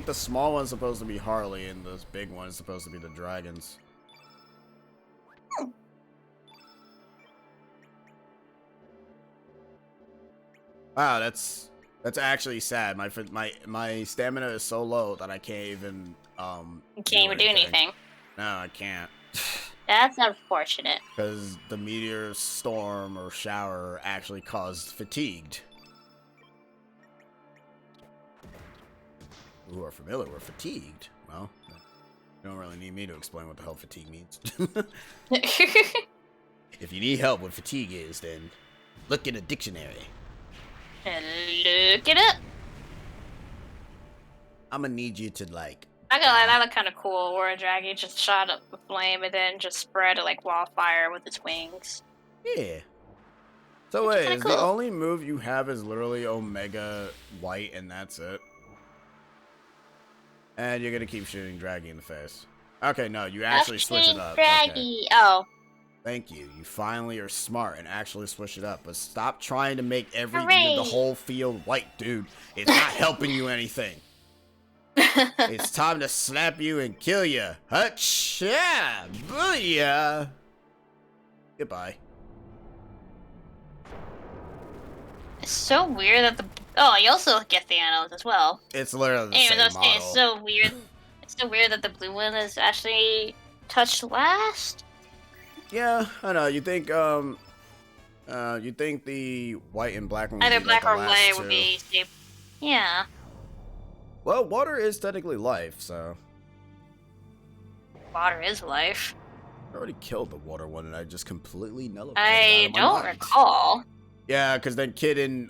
the small one's supposed to be Harley, and the big one is supposed to be the dragons. Wow, that's actually sad. My stamina is so low that I can't even You can't even do anything. No, I can't. That's unfortunate. Because the meteor storm or shower actually caused fatigued. Who are familiar with fatigued? Well, you don't really need me to explain what the hell fatigue means. If you need help with fatigue is, then look in a dictionary. Look it up. I'm gonna need you to like. I got that looked kind of cool, where a dragon just shot up the flame and then just spread it like wildfire with its wings. Yeah. So Which is wait, kinda is cool. the only move you have is literally Omega White and that's it? And you're gonna keep shooting Draggy in the face. Okay, no, you actually switch it up. Okay. Draggy. Oh. Thank you. You finally are smart and actually switch it up. But stop trying to make the Hooray. whole field white, dude. It's not helping you anything. It's time to slap you and kill you. Hutcha! Booyah! Goodbye. It's so weird that the... Oh, you also get Thanos as well. It's literally the Anyway, same model. it's so weird. It's so weird that the blue one is actually touched last. Yeah, I know. You think the white and black one would Either be black like or the last white two. would be safe. Yeah. Well, water is technically life, so Water is life. I already killed the water one, and I just completely nullified it I out of my don't mind. recall. Yeah, because then Kid and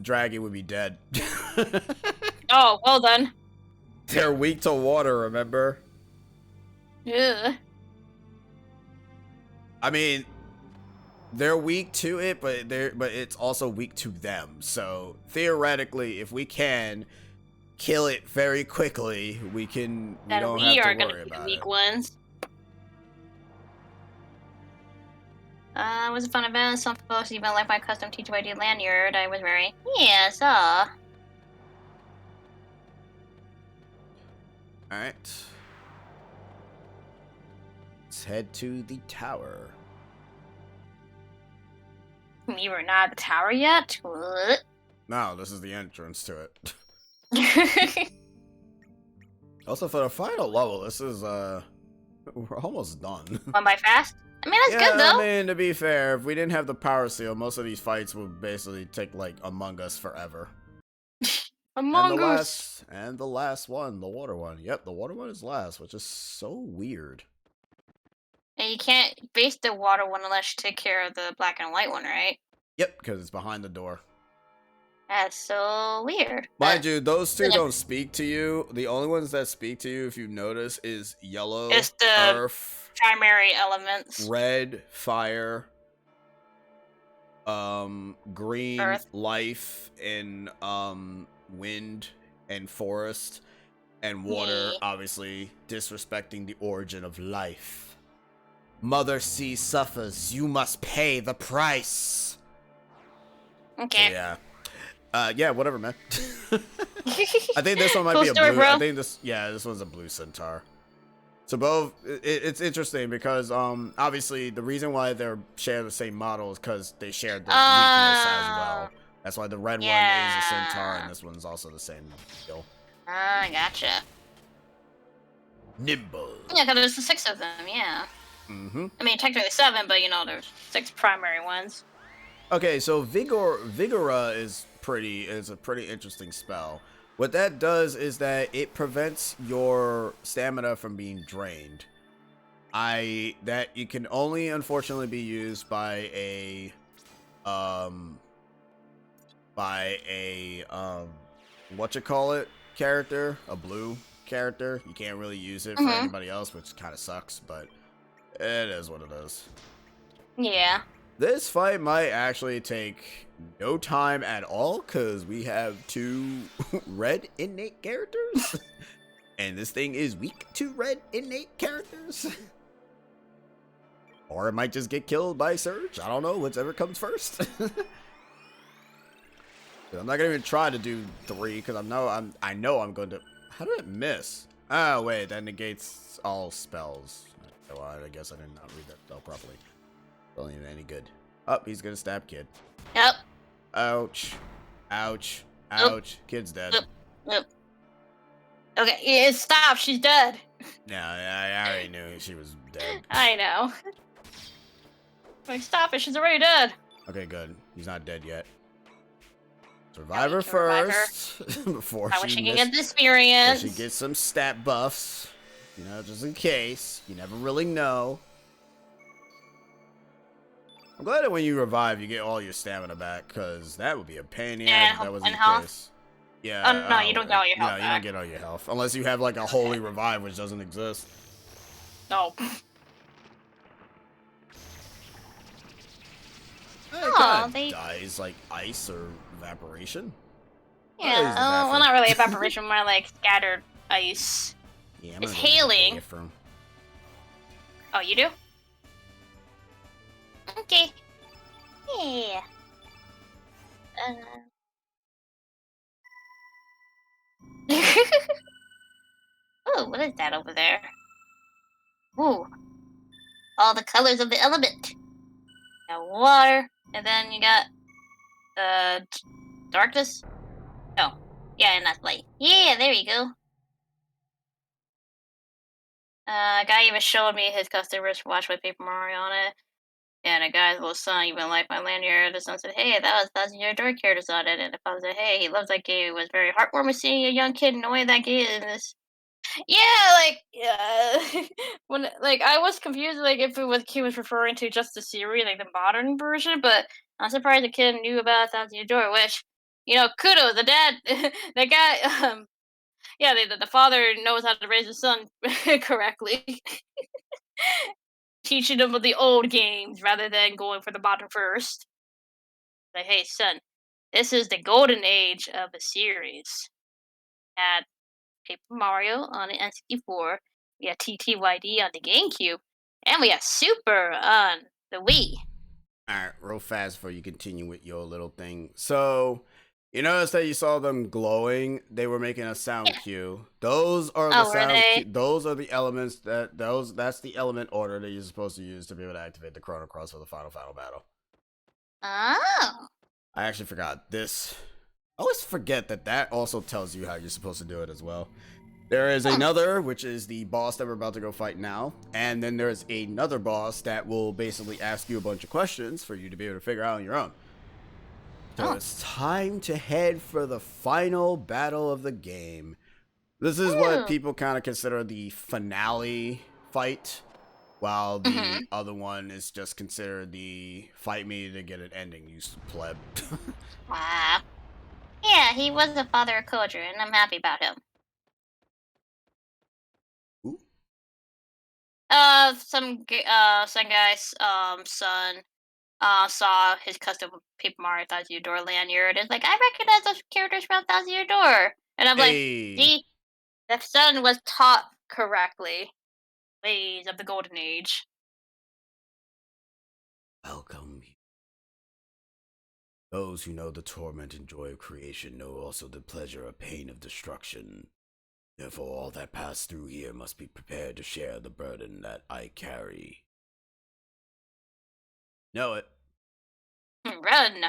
Draggy would be dead. Oh, well done. They're weak to water, remember? Ugh. I mean, they're weak to it, but it's also weak to them. So theoretically, if we can kill it very quickly, we don't Then we have are to gonna worry be the about weak it. ones. It was a fun event. Some folks even like my custom T2ID lanyard. I was wearing. Yeah, I saw. Alright. Let's head to the tower. You were not at the tower yet? What? No, this is the entrance to it. On Also, for the final level, this is, we're almost done. by fast? I mean, that's Yeah, good though. I mean, to be fair, if we didn't have the power seal, most of these fights would basically take, like, Among Us forever. Among Us. And the last one, the water one. Yep, the water one is last, which is so weird. And you can't base the water one unless you take care of the black and white one, right? Yep, because it's behind the door. That's so weird. Mind you, those two yeah. don't speak to you. The only ones that speak to you, if you notice, is yellow, It's the earth, primary elements. red, fire, green, Earth. life, and wind and forest, and water, Yeah. obviously disrespecting the origin of life. Mother Sea suffers, you must pay the price. Okay. So, yeah, whatever, man. I think this one might Cool be a story, blue. bro. I think this one's a blue centaur. So both, it's interesting because obviously the reason why they're share the same model is because they share the weakness as well. That's why the red one is a centaur and this one's also the same deal. Gotcha. Nimble. Yeah, because there's 6 of them. Yeah. Mm-hmm. I mean, technically 7, but you know, there's 6 primary ones. Okay, so Vigora is a pretty interesting spell. What that does is that it prevents your stamina from being drained. That it can only unfortunately be used by a character, a blue character. You can't really use it for anybody else, which kind of sucks, but it is what it is. Yeah. This fight might actually take no time at all, because we have 2 red innate characters. And this thing is weak to red innate characters. Or it might just get killed by Surge. I don't know, whichever comes first. I'm not gonna even try to do 3, because I know I'm going to... How did it miss? Oh, wait, that negates all spells. Oh, I guess I did not read that spell properly. Don't even any good. Oh, he's gonna stab kid. Yep. Ouch. Ouch. Ouch. Kid's dead. Yep. Okay, yeah, stop. She's dead. Yeah, I already knew she was dead. I know. Like, stop it. She's already dead. Okay, good. He's not dead yet. Revive her Revive her. first. Before I wish she can get the experience. she gets some stat buffs. You know, just in case. You never really know. I'm glad that when you revive, you get all your stamina back, because that would be a pain in the ass if that wasn't the case. Yeah. Oh, no, you don't get all your health No, you back. don't get all your health. Unless you have, like, a holy revive, which doesn't exist. No. It Aw, kinda they- dies like ice or evaporation. Yeah, well, not really evaporation, more like scattered ice. Yeah, It's hailing. Oh, you do? Okay. Yeah. Oh, what is that over there? Ooh. All the colors of the element. You got water, and then you got darkness. No. Yeah, and that's light. Yeah, there you go. A guy even showed me his custom wristwatch with Paper Mario on it. And a guy's little son even liked my lanyard. The son said, "Hey, that was 1,000-Year Door characters on it." And the father said, "Hey, he loves that game. It was very heartwarming seeing a young kid enjoy that game." Yeah, like when like I was confused like if it was he was referring to just the series, like the modern version, but I'm surprised the kid knew about 1,000-Year Door, which, you know, kudos, the dad that guy yeah, the father knows how to raise his son correctly. Teaching them the old games rather than going for the modern first. Like, hey son, this is the golden age of the series. Had Paper Mario on the N64, we had TTYD on the GameCube, and we had Super on the Wii. Alright, real fast before you continue with your little thing. So, you notice that you saw them glowing? They were making a sound Yeah. cue. Those are the Oh, were sound they? those are the elements that's the element order that you're supposed to use to be able to activate the Chrono Cross for the final battle. Oh. I actually forgot this. I always forget that also tells you how you're supposed to do it as well. There is another, which is the boss that we're about to go fight now. And then there's another boss that will basically ask you a bunch of questions for you to be able to figure out on your own. So it's time to head for the final battle of the game. This is what people kind of consider the finale fight, while the other one is just considered the fight me to get an ending, you pleb. Wow. Yeah, he was the father of Kodra, and I'm happy about him. Ooh. Some guy's son saw his custom Paper Mario Thousand Year Door lanyard. It's like, I recognize those characters from Thousand Year Door, and I'm like, Hey. see, the son was taught correctly. Ways of the Golden Age. Welcome. Those who know the torment and joy of creation know also the pleasure or pain of destruction. Therefore, all that pass through here must be prepared to share the burden that I carry. Know it. Run.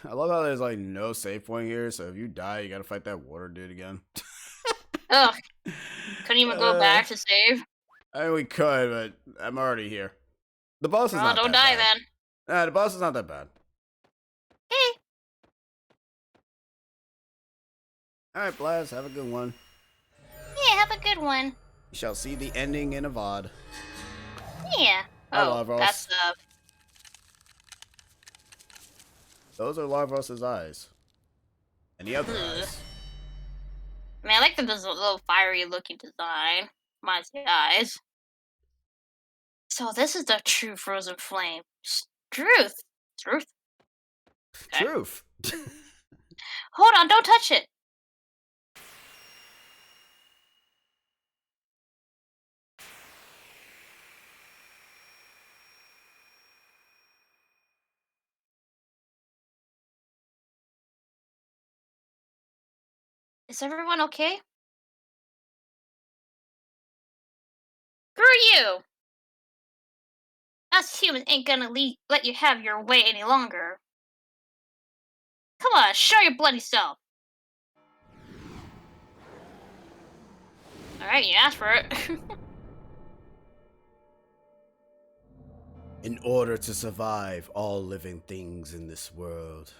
I love how there's like no save point here, so if you die, you gotta fight that water dude again. Ugh. Couldn't even go back to save. I mean, we could, but I'm already here. The boss is Well, not don't that die bad. then. Nah, the boss is not that bad. Hey. Alright, Blaz, have a good one. Yeah, have a good one. You shall see the ending in a VOD. Yeah. Hi, Oh, Larvos. that's Those are Larvos' eyes. And the other Ugh. eyes. I mean, I like this little fiery looking design. Reminds me of eyes. So this is the true frozen flame. Truth. Truth. Okay. Truth. Hold on, don't touch it. Is everyone okay? Screw you! Us humans ain't gonna let you have your way any longer. Come on, show your bloody self. Alright, you asked for it. In order to survive all living things in this world,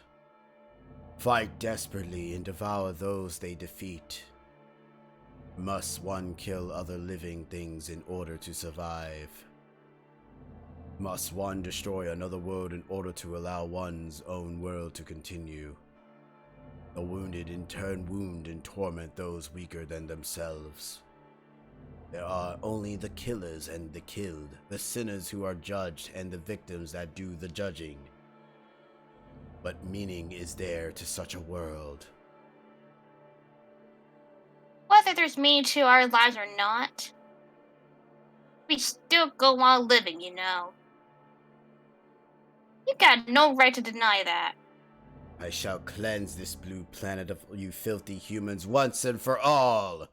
fight desperately and devour those they defeat. Must one kill other living things in order to survive? Must one destroy another world in order to allow one's own world to continue? The wounded in turn wound and torment those weaker than themselves. There are only the killers and the killed, the sinners who are judged and the victims that do the judging. But meaning is there to such a world? Whether there's meaning to our lives or not, we still go on living, you know. You got no right to deny that. I shall cleanse this blue planet of you filthy humans once and for all.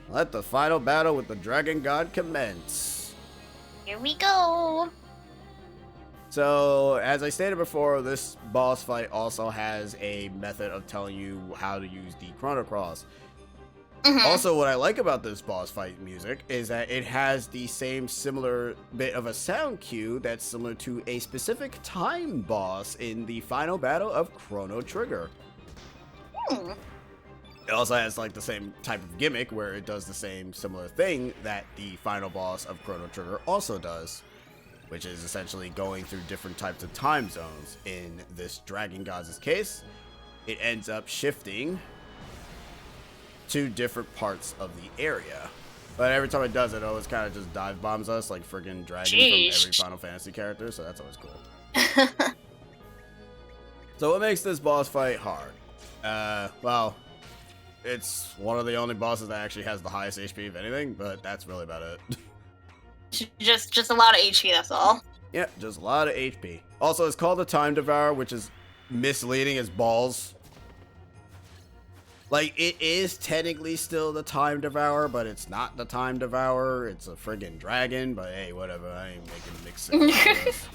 Let the final battle with the Dragon God commence. Here we go. So, as I stated before, this boss fight also has a method of telling you how to use the Chrono Cross. Also, what I like about this boss fight music is that it has the same similar bit of a sound cue that's similar to a specific time boss in the final battle of Chrono Trigger. It also has like the same type of gimmick where it does the same similar thing that the final boss of Chrono Trigger also does, which is essentially going through different types of time zones. In this Dragon God's case, it ends up shifting to different parts of the area. But every time it does it, always kind of just dive bombs us like friggin' Dragon from every Final Fantasy character, so that's always cool. So what makes this boss fight hard? Well, it's one of the only bosses that actually has the highest HP of anything, but that's really about it. Just a lot of HP, that's all. Yeah, just a lot of HP. Also, it's called the Time Devourer, which is misleading as balls. Like, it is technically still the Time Devourer, but it's not the Time Devourer. It's a friggin' dragon, but hey, whatever. I ain't making mixed signals.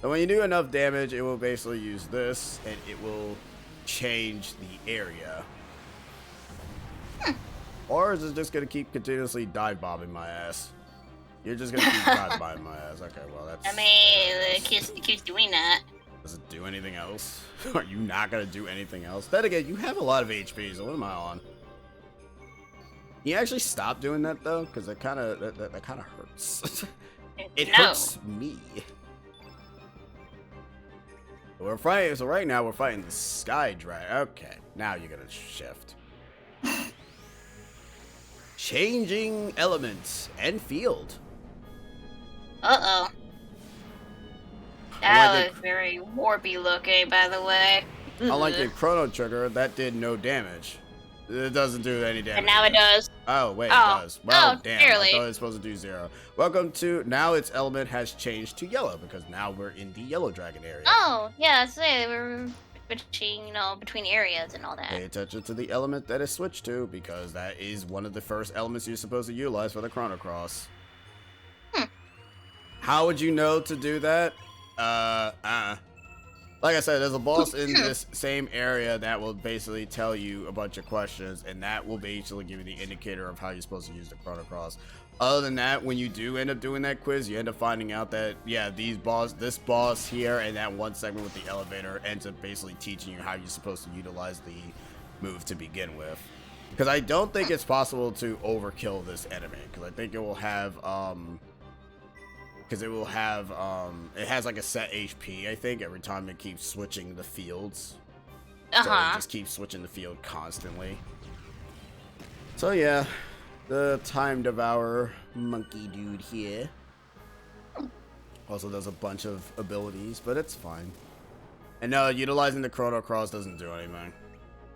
So when you do enough damage, it will basically use this, and it will change the area. Or is it just gonna keep continuously dive bombing my ass? You're just gonna keep dive bombing my ass. Okay, well that's. I mean, it keeps doing that. Does it do anything else? Are you not gonna do anything else? Then again, you have a lot of HP, so what am I on? Can you actually stop doing that though? Because that kind of that kind of hurts. It hurts me. We're fighting. So right now we're fighting the Sky Dragon. Okay, now you're gonna shift. Changing elements and field. Uh-oh. That was very warpy looking, by the way. Unlike the Chrono trigger, that did no damage. It doesn't do any damage. And now it does. Oh, wait, it does. Well, damn, barely. I thought it was supposed to do 0. Welcome to, now its element has changed to yellow, because now we're in the Yellow Dragon area. Oh, yeah, that's it. We're between areas and all that. Pay attention to the element that is switched to, because that is one of the first elements you're supposed to utilize for the Chrono Cross. How would you know to do that? Like I said, there's a boss in this same area that will basically tell you a bunch of questions, and that will basically give you the indicator of how you're supposed to use the Chrono Cross. Other than that, when you do end up doing that quiz, you end up finding out that, yeah, this boss here and that one segment with the elevator ends up basically teaching you how you're supposed to utilize the move to begin with. Because I don't think it's possible to overkill this enemy, because I think it will have, it has like a set HP, I think, every time it keeps switching the fields. So it just keeps switching the field constantly. So yeah, the Time Devourer monkey dude here. Also does a bunch of abilities, but it's fine. And no, utilizing the Chrono Cross doesn't do anything.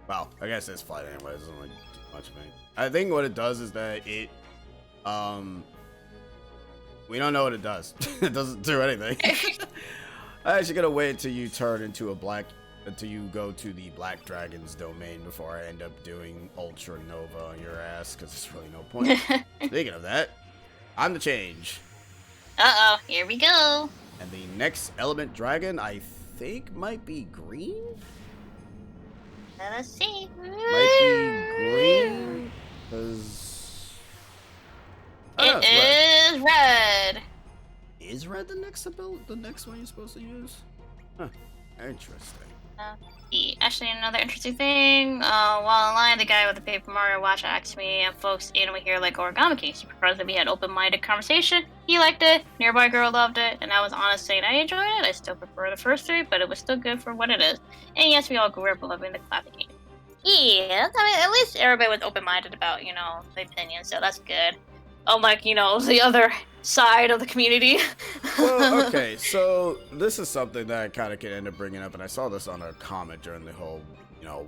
Well, I guess it's flight anyway, it doesn't really do much of anything. I think what it does is that it, we don't know what it does. It doesn't do anything. I'm actually gonna wait until you turn into until you go to the Black Dragon's domain before I end up doing Ultra Nova on your ass, because there's really no point. Speaking of that, I'm the change. Uh-oh, here we go. And the next element dragon, I think, might be green? Let's see. Might be green? Because... It is red. Is red the next one you're supposed to use? Huh. Interesting. Actually, another interesting thing. While in line, the guy with the Paper Mario watch asked me, and folks anime here like Origami King. He prefers that we had open-minded conversation. He liked it. Nearby girl loved it, and I was honest saying I enjoyed it. I still prefer the first 3, but it was still good for what it is. And yes, we all grew up loving the classic game. Yeah, I mean, at least everybody was open-minded about, the opinion, so that's good. Unlike, the other side of the community. Well, okay, so this is something that I kind of can end up bringing up, and I saw this on a comment during the whole,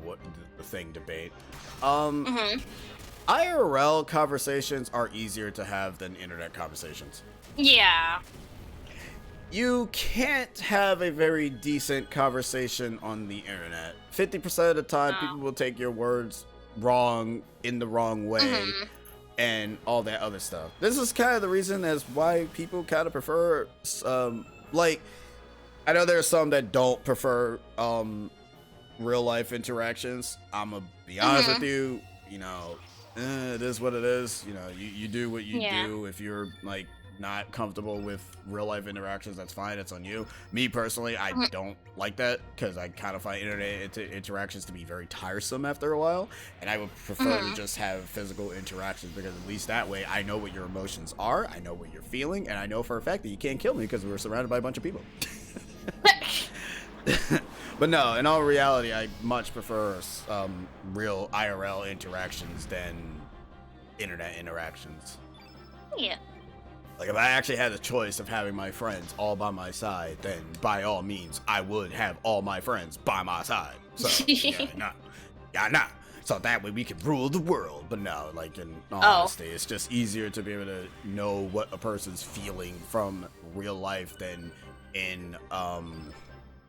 what the thing debate. IRL conversations are easier to have than internet conversations. Yeah. You can't have a very decent conversation on the internet. 50% of the time, people will take your words wrong in the wrong way. And all that other stuff. This is kind of the reason as why people kind of prefer, like, I know there's some that don't prefer, real life interactions. I'm gonna be honest with you, it is what it is. You do what you do. If you're, like, not comfortable with real life interactions, that's fine, it's on you. Me personally, I don't like that, because I kind of find internet interactions to be very tiresome after a while, and I would prefer to just have physical interactions, because at least that way I know what your emotions are, I know what you're feeling, and I know for a fact that you can't kill me because we're surrounded by a bunch of people. But no, in all reality, I much prefer real IRL interactions than internet interactions. Yeah. Like, if I actually had the choice of having my friends all by my side, then by all means, I would have all my friends by my side. So, yeah, nah. so that way we can rule the world. But no, like in all honesty, it's just easier to be able to know what a person's feeling from real life than in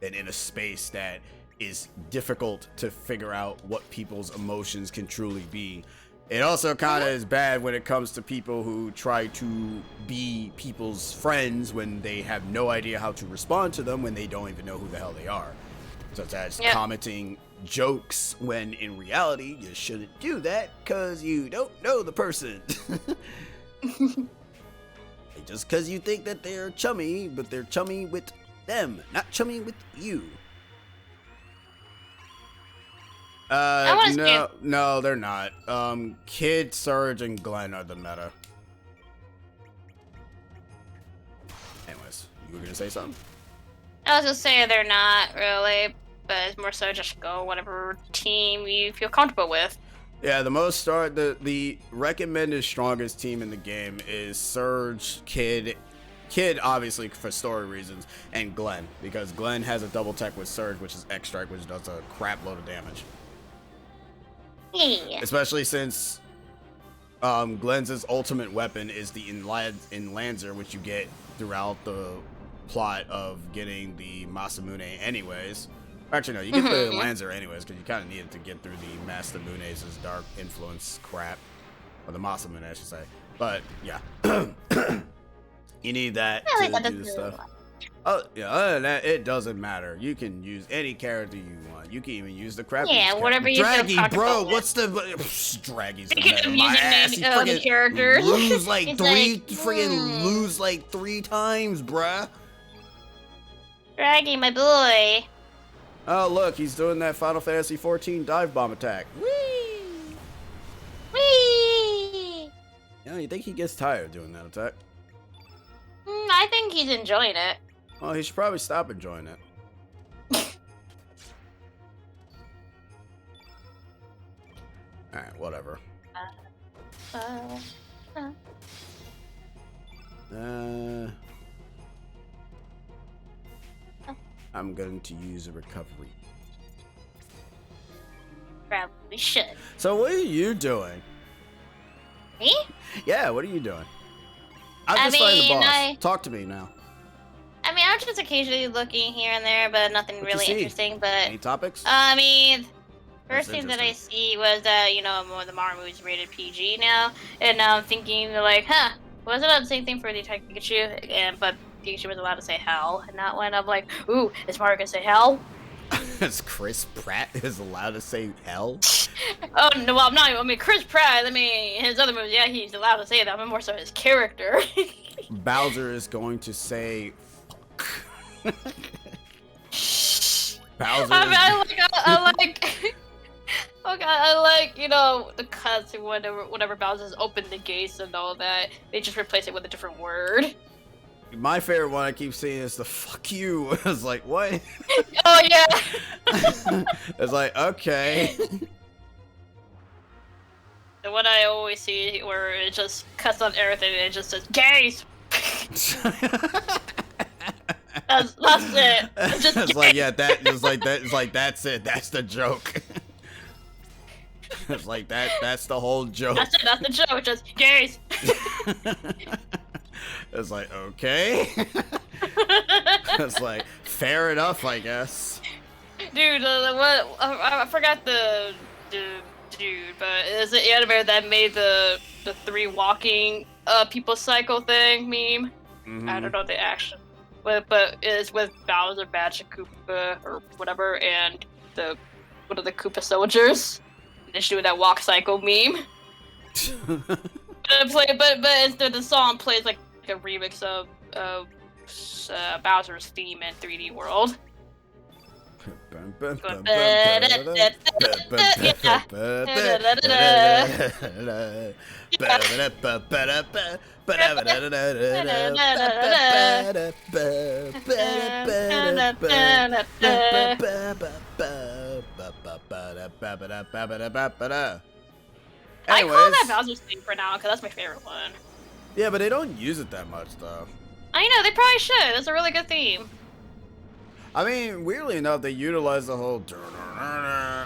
a space that is difficult to figure out what people's emotions can truly be. It also kind of is bad when it comes to people who try to be people's friends when they have no idea how to respond to them when they don't even know who the hell they are. Such as commenting jokes when in reality you shouldn't do that because you don't know the person. Just because you think that they're chummy, but they're chummy with them, not chummy with you. No, they're not. Kid, Surge, and Glenn are the meta. Anyways, you were gonna say something? I was just saying they're not really, but it's more so just go whatever team you feel comfortable with. Yeah, the recommended strongest team in the game is Surge, Kid obviously for story reasons, and Glenn, because Glenn has a double tech with Surge, which is X Strike, which does a crap load of damage. Yeah. Especially since Glenn's ultimate weapon is the Enlancer, which you get throughout the plot of getting the Masamune anyways. Actually, no, you get the Enlancer anyways, because you kind of need it to get through the Masamune's dark influence crap. Or the Masamune, I should say. But, yeah. You need that to do the stuff. Oh, yeah, other than that, it doesn't matter. You can use any character you want. You can even use the crap. Yeah, whatever you Draggy, feel bro, with. what's the... Draggy's the Speaking man of of my ass. He using the characters. lose like It's three... like, Friggin' lose like 3 times, bruh. Draggy, my boy. Oh, look, he's doing that Final Fantasy 14 dive bomb attack. Whee! Whee! Yeah, you think he gets tired doing that attack? I think he's enjoying it. Oh, he should probably stop enjoying it. Alright, whatever. I'm going to use a recovery. Probably should. So what are you doing? Me? Yeah, what are you doing? I'm just fighting the boss. Talk to me now. I mean, I'm just occasionally looking here and there, but nothing What'd you really see? interesting. But Any topics? I mean, That's first thing that I see was that the Mario is rated PG now, and now I'm thinking like, wasn't that the same thing for the Attack Pikachu? But Pikachu was allowed to say hell, and that one I'm like, ooh, is Mario gonna say hell? Is Chris Pratt is allowed to say hell? Oh no, well I'm not. I mean, Chris Pratt. I mean, his other movies, yeah, he's allowed to say that, but more so his character. Bowser is going to say fuck. Bowser. I like. Oh god, I like, the cuts and whenever Bowser's opened the gates and all that, they just replace it with a different word. My favorite one I keep seeing is the fuck you. I was like, what? Oh yeah. It's like, okay. The one I always see where it just cuts on everything and it just says gays. That's it. It's just it's like, yeah, it's like that's it. That's the joke. It's like that's the whole joke. That's it, that's the joke, just gays. It's like, okay. It's like, fair enough, I guess. Dude, what? I forgot the dude, but it's the animator that made the 3 walking people cycle thing meme. Mm-hmm. I don't know the action, but it's with Bowser, Badge, Koopa, or whatever, and one of the Koopa soldiers. Just doing that walk cycle meme. But instead the song plays like a remix of Bowser's theme in 3D World. I call that Bowser's theme for now because that's my favorite one. Yeah, but they don't use it that much though. I know, they probably should. It's a really good theme. I mean, weirdly enough, they utilize the whole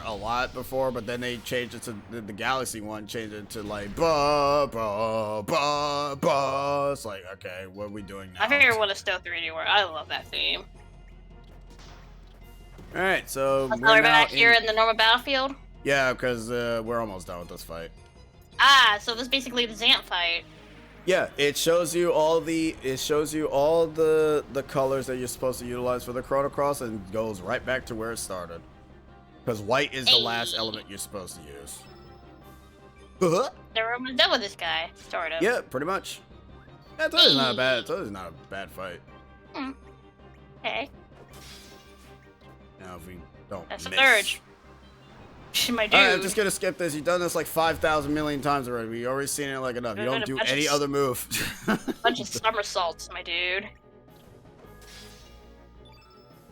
a lot before, but then they changed it to the Galaxy one, changed it to like ba ba ba ba. It's like, okay, what are we doing now? I figured what a still 3D were. I love that theme. All right, so we're back here in the normal battlefield. Yeah, because we're almost done with this fight. Ah, so this is basically the Zant fight. Yeah, it shows you all the colors that you're supposed to utilize for the Chrono Cross and goes right back to where it started. Because white is the last element you're supposed to use. They're almost done with this guy, sort of. Yeah, pretty much. That's always not bad. It's always not a bad fight. Okay. Now if we don't That's miss. a surge. My dude. Alright, I'm just gonna skip this. You've done this like 5,000 million times already. We already seen it like enough. You don't do any other move. Bunch of somersaults, my dude.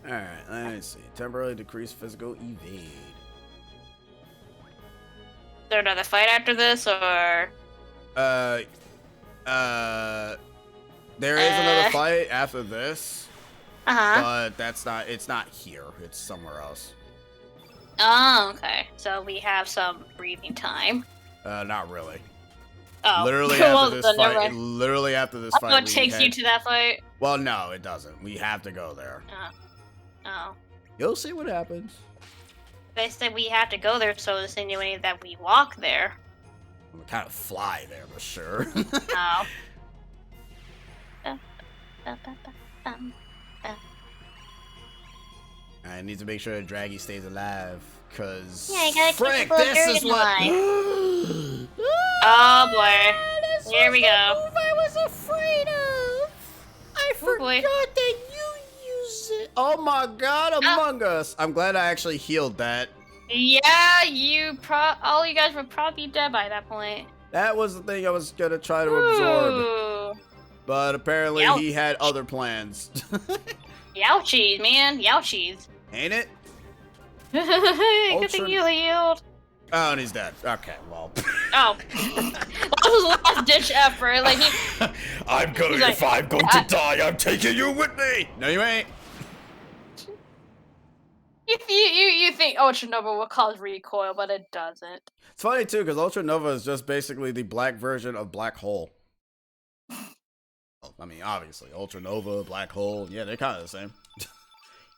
Alright, let's see. Temporarily decrease physical evade. Is there another fight after this, or? There is another fight after this. But it's not here. It's somewhere else. Oh, okay. So we have some breathing time. Not really. Oh. Literally after this fight. Literally after this fight. What takes you to that fight? Well, no, it doesn't. We have to go there. Oh. You'll see what happens. They said we have to go there, so insinuating that we walk there. We kind of fly there, for sure. Oh. I need to make sure that Draggy stays alive, cause yeah, you gotta frick, keep this is what. Oh boy, here we go. I was afraid of. I forgot that you use it. Oh my God, Among Us! I'm glad I actually healed that. Yeah, all you guys were probably dead by that point. That was the thing I was gonna try to absorb, but apparently he had other plans. Youchies, man, youchies. Ain't it? Good thing you healed. Oh, and he's dead. Okay, well. Oh. That was his last ditch effort. Like if I'm going to die, I'm taking you with me. No, you ain't. You think Ultra Nova will cause recoil, but it doesn't. It's funny too, because Ultra Nova is just basically the black version of Black Hole. I mean, obviously, Ultra Nova, Black Hole, yeah, they're kind of the same.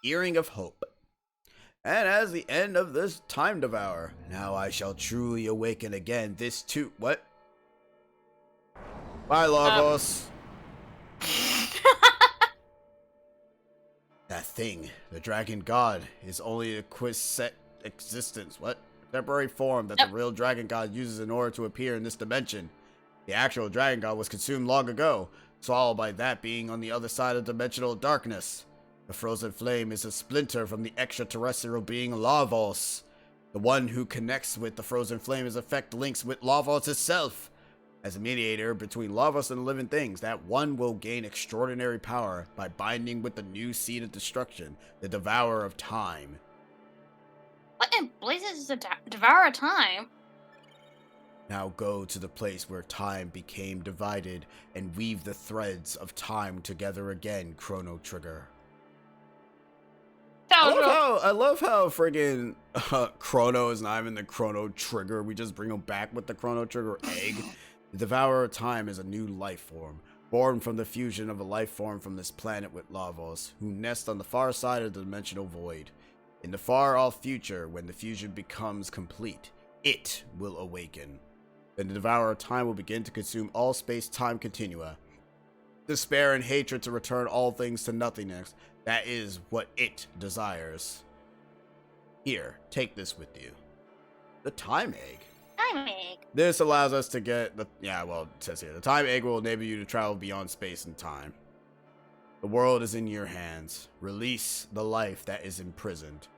Earring of Hope. And as the end of this time devour, now I shall truly awaken again. This too. What? Bye, Lagos. That thing, the Dragon God, is only a quiset existence. What? Temporary form that the real Dragon God uses in order to appear in this dimension. The actual Dragon God was consumed long ago, swallowed by that being on the other side of dimensional darkness. The frozen flame is a splinter from the extraterrestrial being Lavos. The one who connects with the frozen flame is effect links with Lavos itself. As a mediator between Lavos and the living things, that one will gain extraordinary power by binding with the new seed of destruction, the Devourer of Time. What in blazes is the Devourer of Time? Now go to the place where time became divided and weave the threads of time together again, Chrono Trigger. I love how friggin' Chrono is not even the Chrono Trigger. We just bring him back with the Chrono Trigger egg. The Devourer of Time is a new life form, born from the fusion of a life form from this planet with Lavos, who nest on the far side of the dimensional void. In the far-off future, when the fusion becomes complete, it will awaken. Then the Devourer of Time will begin to consume all space-time continua. Despair and hatred to return all things to nothingness. That is what it desires. Here, take this with you. The Time Egg. Time Egg. This allows us to get the... Yeah, well, it says here. The Time Egg will enable you to travel beyond space and time. The world is in your hands. Release the life that is imprisoned.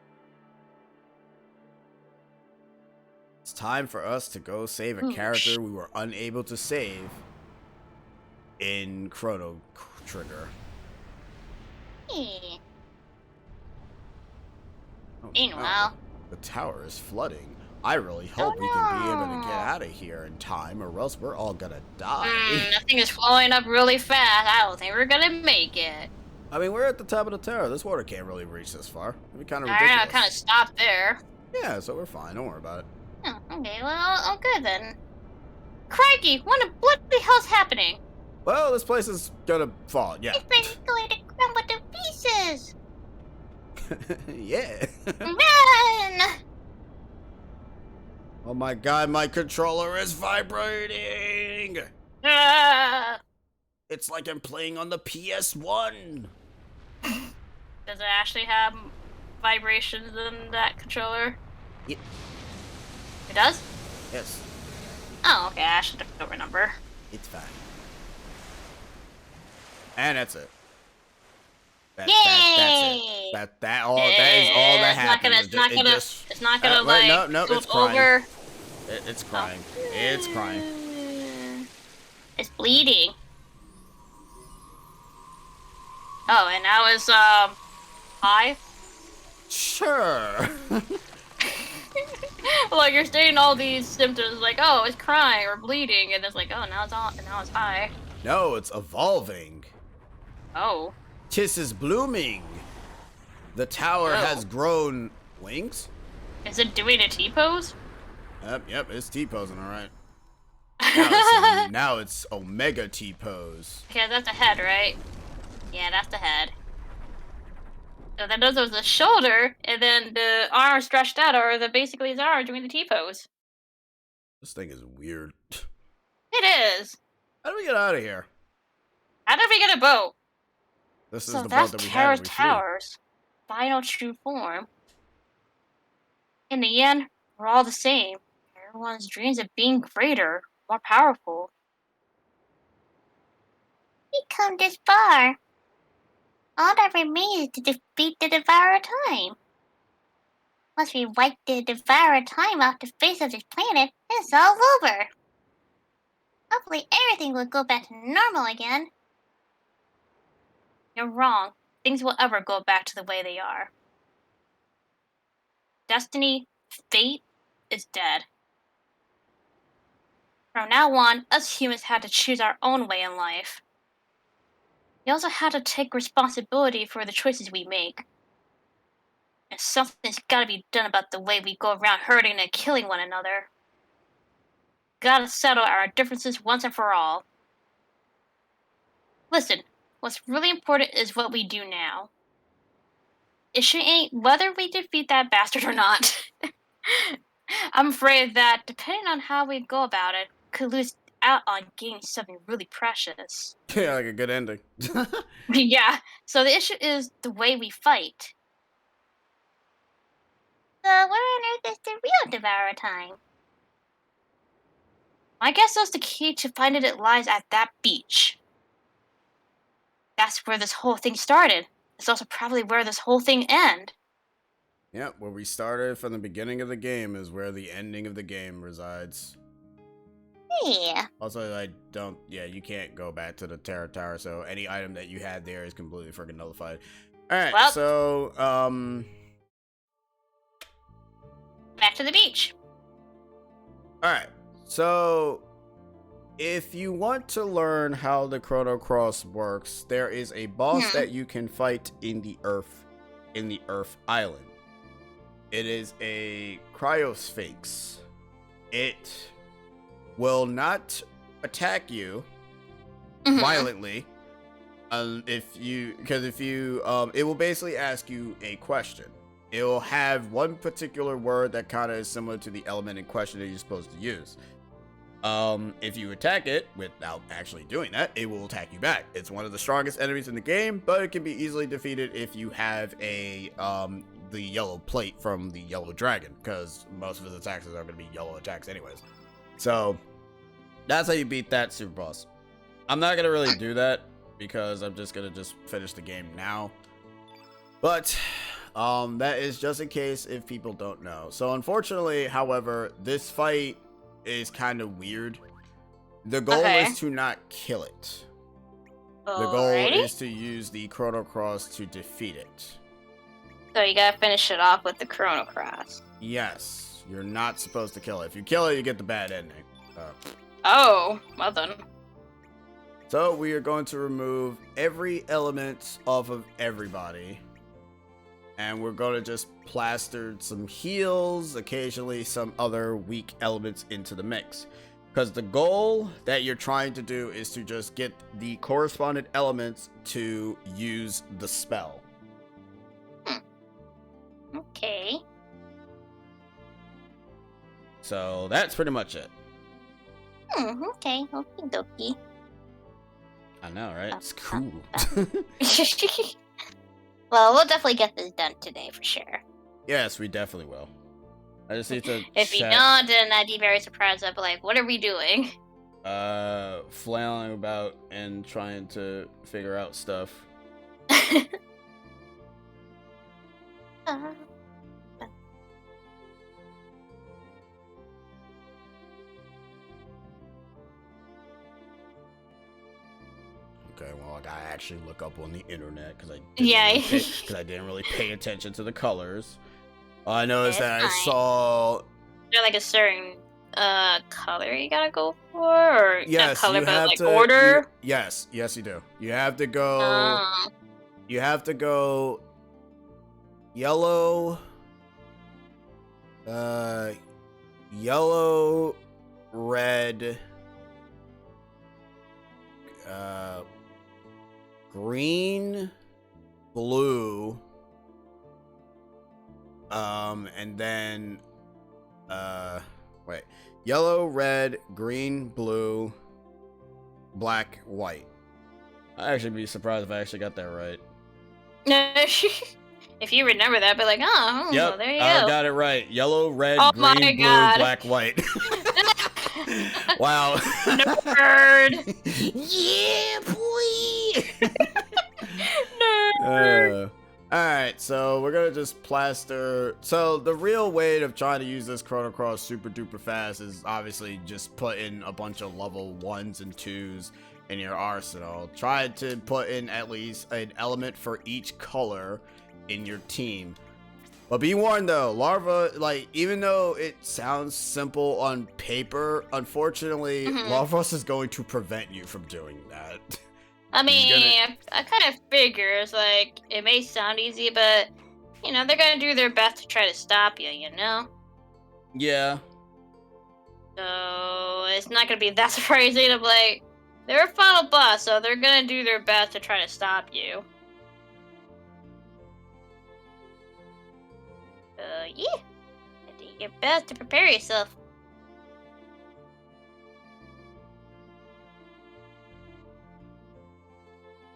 It's time for us to go save a character we were unable to save in Chrono Trigger. Hey. Oh, Meanwhile, the tower is flooding. I really hope we can be able to get out of here in time, or else we're all gonna die. Nothing is flowing up really fast. I don't think we're gonna make it. I mean, we're at the top of the tower. This water can't really reach this far. It'd be kind of I ridiculous. know, kind of stopped there. Yeah, so we're fine. Don't worry about it. Oh, okay, well, I'm good then. Crikey, what the bloody hell's happening? Well, this place is gonna fall, yeah. It's going to crumble to pieces. Yeah. Run! Oh my god, my controller is vibrating! Ah! It's like I'm playing on the PS1! Does it actually have vibrations in that controller? Yeah. It does? Yes, Oh, okay, I should don't remember. it's fine. And that's it. That's Yay! it. That is all that happened. It's not gonna like no, flip it's crying. over. It's crying. It's crying. It's bleeding. Oh, and now it's high. Sure. Like you're stating all these symptoms, like oh, it's crying or bleeding, and it's like oh, now it's high. No, it's evolving. Oh. Tis is blooming. The tower Oh. has grown wings. Is it doing a T-pose? Yep, it's T-posing, all right. Okay, Now it's Omega T-pose. that's the head, right? Yeah, that's the head. So then those was the shoulder, and then the arm stretched out, or basically his arm doing the T-pose. This thing is weird. It is. How do we get out of here? How did we get a boat? This is So the that's boat that we Terra had when we flew. Tower's final true form. In the end, we're all the same. Everyone's dreams of being greater, more powerful. We come this far. All that remains is to defeat the Devourer of Time. Once we wipe the Devourer of Time off the face of this planet, it's all over. Hopefully everything will go back to normal again. You're wrong. Things will ever go back to the way they are. Destiny, fate, is dead. From now on, us humans had to choose our own way in life. We also had to take responsibility for the choices we make. And something's gotta be done about the way we go around hurting and killing one another. Gotta settle our differences once and for all. Listen, what's really important is what we do now. Issue ain't whether we defeat that bastard or not. I'm afraid that, depending on how we go about it, could lose out on gaining something really precious. Yeah, like a good ending. Yeah, so the issue is the way we fight. So where on earth is the real Devourer of Time? My guess is the key to finding it lies at that beach. That's where this whole thing started. It's also probably where this whole thing ends. Yeah, where we started from the beginning of the game is where the ending of the game resides. Yeah. Also, you can't go back to the Terra Tower, so any item that you had there is completely freaking nullified. Alright, Well. so, Back to the beach. alright, so, if you want to learn how the Chrono Cross works, there is a boss that you can fight in the Earth Island. It is a Cryosphinx. It will not attack you violently, it will basically ask you a question. It will have one particular word that kind of is similar to the element in question that you're supposed to use. If you attack it without actually doing that, it will attack you back. It's one of the strongest enemies in the game, but it can be easily defeated if you have the yellow plate from the yellow dragon, because most of his attacks are going to be yellow attacks anyways. So that's how you beat that super boss. I'm not going to really do that because I'm just going to finish the game now. But that is just in case if people don't know. So unfortunately, however, this fight is kind of weird. The goal is to not kill it. The goal is to use the Chrono Cross to defeat it. So you gotta finish it off with the Chrono Cross. Yes, you're not supposed to kill it. If you kill it, you get the bad ending. Oh, well then. So we are going to remove every element off of everybody. And we're going to just plaster some heals, occasionally some other weak elements into the mix. Because the goal that you're trying to do is to just get the correspondent elements to use the spell. Okay. So that's pretty much it. Okay. Okie dokie. I know, right? It's cool. Well, we'll definitely get this done today for sure. Yes, we definitely will. I just need to If you check. don't, then I'd be very surprised. I'd be like, what are we doing? Flailing about and trying to figure out stuff. Okay, well, I gotta actually look up on the internet because I didn't really pay attention to the colors. I noticed that I saw. Is there like a certain color you gotta go for, or not color, but like order? Yes, you do. You have to go. You have to go. Yellow. Yellow, red. Green, blue, and then, wait, yellow, red, green, blue, black, white. I'd actually be surprised if I actually got that right. If you remember that, be like, Yep, there you I go. got it right. Yellow, red, Oh green, blue, black, white. Wow. Nerd. Yeah, boy. Nerd. Alright, so we're gonna just plaster. So the real way of trying to use this Chrono Cross super duper fast is obviously just put in a bunch of level 1s and 2s in your arsenal. Try to put in at least an element for each color in your team. But be warned though, Larva, like, even though it sounds simple on paper, unfortunately, Larvos is going to prevent you from doing that. I mean, I kind of figure it's like, it may sound easy, but, you know, they're gonna do their best to try to stop you, you know? Yeah. So, it's not gonna be that surprising to, like, they're a final boss, so they're gonna do their best to try to stop you. Yeah. Do your best to prepare yourself.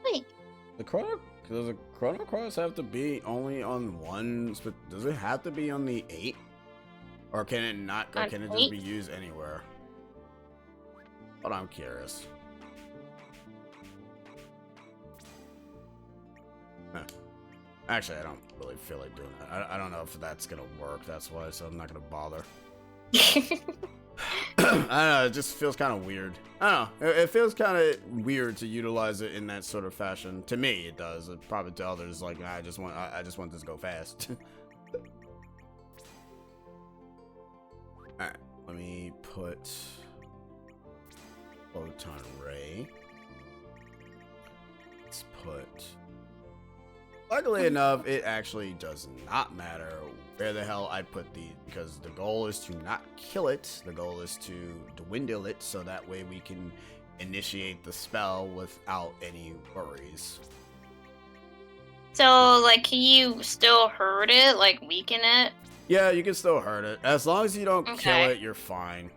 Wait. Does the Chrono Cross have to be only on one? Does it have to be on the 8? Or can it not? Or can it just be used anywhere? But I'm curious. Huh. Actually, I don't really feel like doing that. I don't know if that's gonna work. That's why, so I'm not gonna bother. I don't know. It just feels kind of weird. I don't know. It feels kind of weird to utilize it in that sort of fashion. To me, it does. Probably to others, like I just want this to go fast. All right. Let me put photon ray. Let's put. Luckily enough, it actually does not matter where the hell I put these, because the goal is to not kill it. The goal is to dwindle it, so that way we can initiate the spell without any worries. So, like, can you still hurt it, like, weaken it? Yeah, you can still hurt it. As long as you don't kill it, you're fine.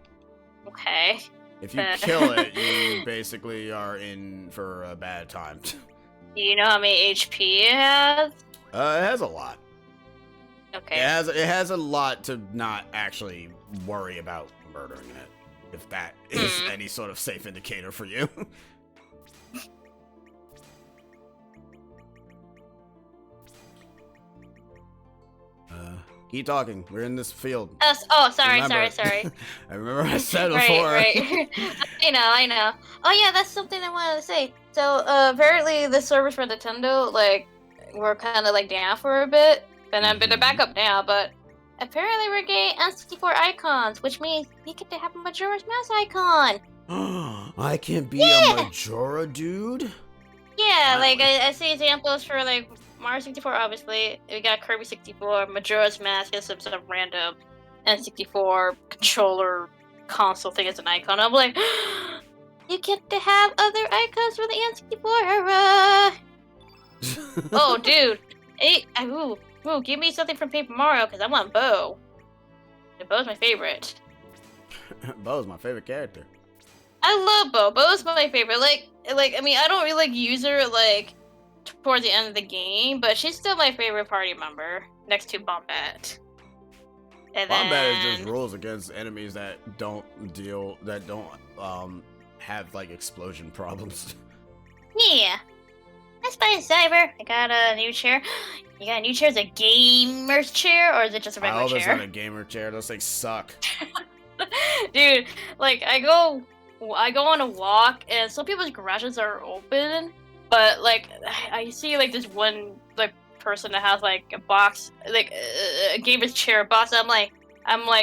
Okay. If you kill it, you basically are in for a bad time. Do you know how many HP it has? It has a lot. Okay. It has a lot to not actually worry about murdering it, if that is any sort of safe indicator for you. Keep talking. We're in this field. Sorry. I remember I said before. Right. I know. Oh yeah, that's something I wanted to say. So apparently the servers for Nintendo, like, were kind of like down for a bit, and then they're back up now. But apparently we're getting N64 icons, which means we get to have a Majora's Mask icon. I can be a Majora dude. Yeah, like I see examples for like Mario 64, obviously. We got Kirby 64, Majora's Mask, and some random N64 controller console thing as an icon. I'm like, you get to have other icons for the N64 era. Oh, dude. Hey, ooh, give me something from Paper Mario, because I want Bo. And Bo's my favorite. Bo's my favorite character. I love Bo. Bo's my favorite. Like, I mean, I don't really use her, like, towards the end of the game, but she's still my favorite party member, next to Bombette. And Wombat then... just rules against enemies that don't have like explosion problems. Yeah. That's by Cyber. I got a new chair. You got a new chair? Is it a gamer's chair or is it just a I regular hope it's chair? not a gamer chair. Those things suck. Dude, like I go on a walk and some people's garages are open, but like I see like this one like person that has like a box, like a gamer's chair box. I'm like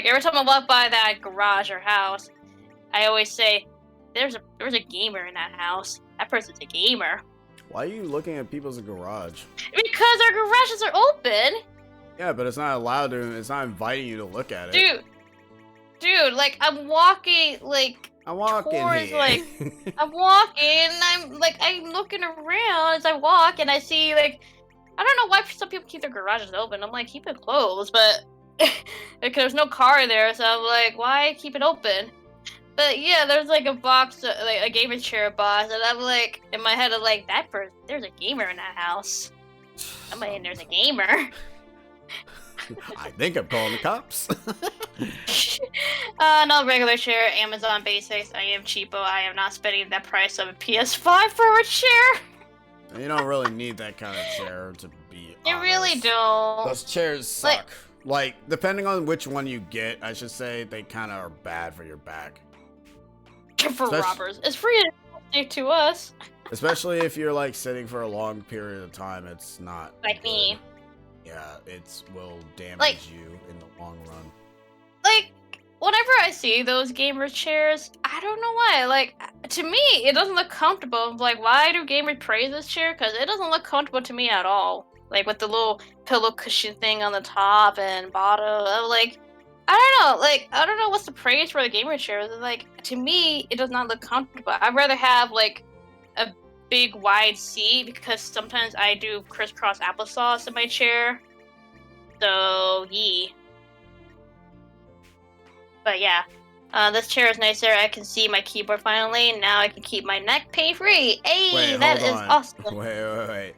every time I walk by that garage or house, I always say, there's a gamer in that house. That person's a gamer. Why are you looking at people's garage? Because our garages are open. Yeah, but it's not allowed to. It's not inviting you to look at it. Dude, like I'm walking like I'm walking towards here. like I'm walking and I'm looking around as I walk and I see like I don't know why some people keep their garages open. I'm like, keep it closed, but like there's no car there, so I'm like, why keep it open? But yeah, there's like a box, like a gamer chair box, and I'm like in my head, I'm like, there's a gamer in that house. Somebody in there's a gamer. I think I'm calling the cops. No regular chair, Amazon Basics. I am cheapo. I am not spending the price of a PS5 for a chair. You don't really need that kind of chair to be honest. You really don't. Those chairs suck. Like, depending on which one you get, I should say, they kind of are bad for your back. For robbers. It's free to us. Especially if you're, like, sitting for a long period of time, it's not Like good. me. Yeah, it will damage Like- you in the long run. Like, whenever I see those gamer chairs, I don't know why. Like, to me, it doesn't look comfortable. Like, why do gamers praise this chair? Because it doesn't look comfortable to me at all. Like, with the little pillow cushion thing on the top and bottom. I'm like, I don't know. Like, I don't know what's the praise for the gamer chair. Like, to me, it does not look comfortable. I'd rather have, like, a big, wide seat because sometimes I do crisscross applesauce in my chair. So, yeah. But yeah, this chair is nicer. I can see my keyboard finally. Now I can keep my neck pain-free. Hey, Wait, that hold is on. awesome. Wait.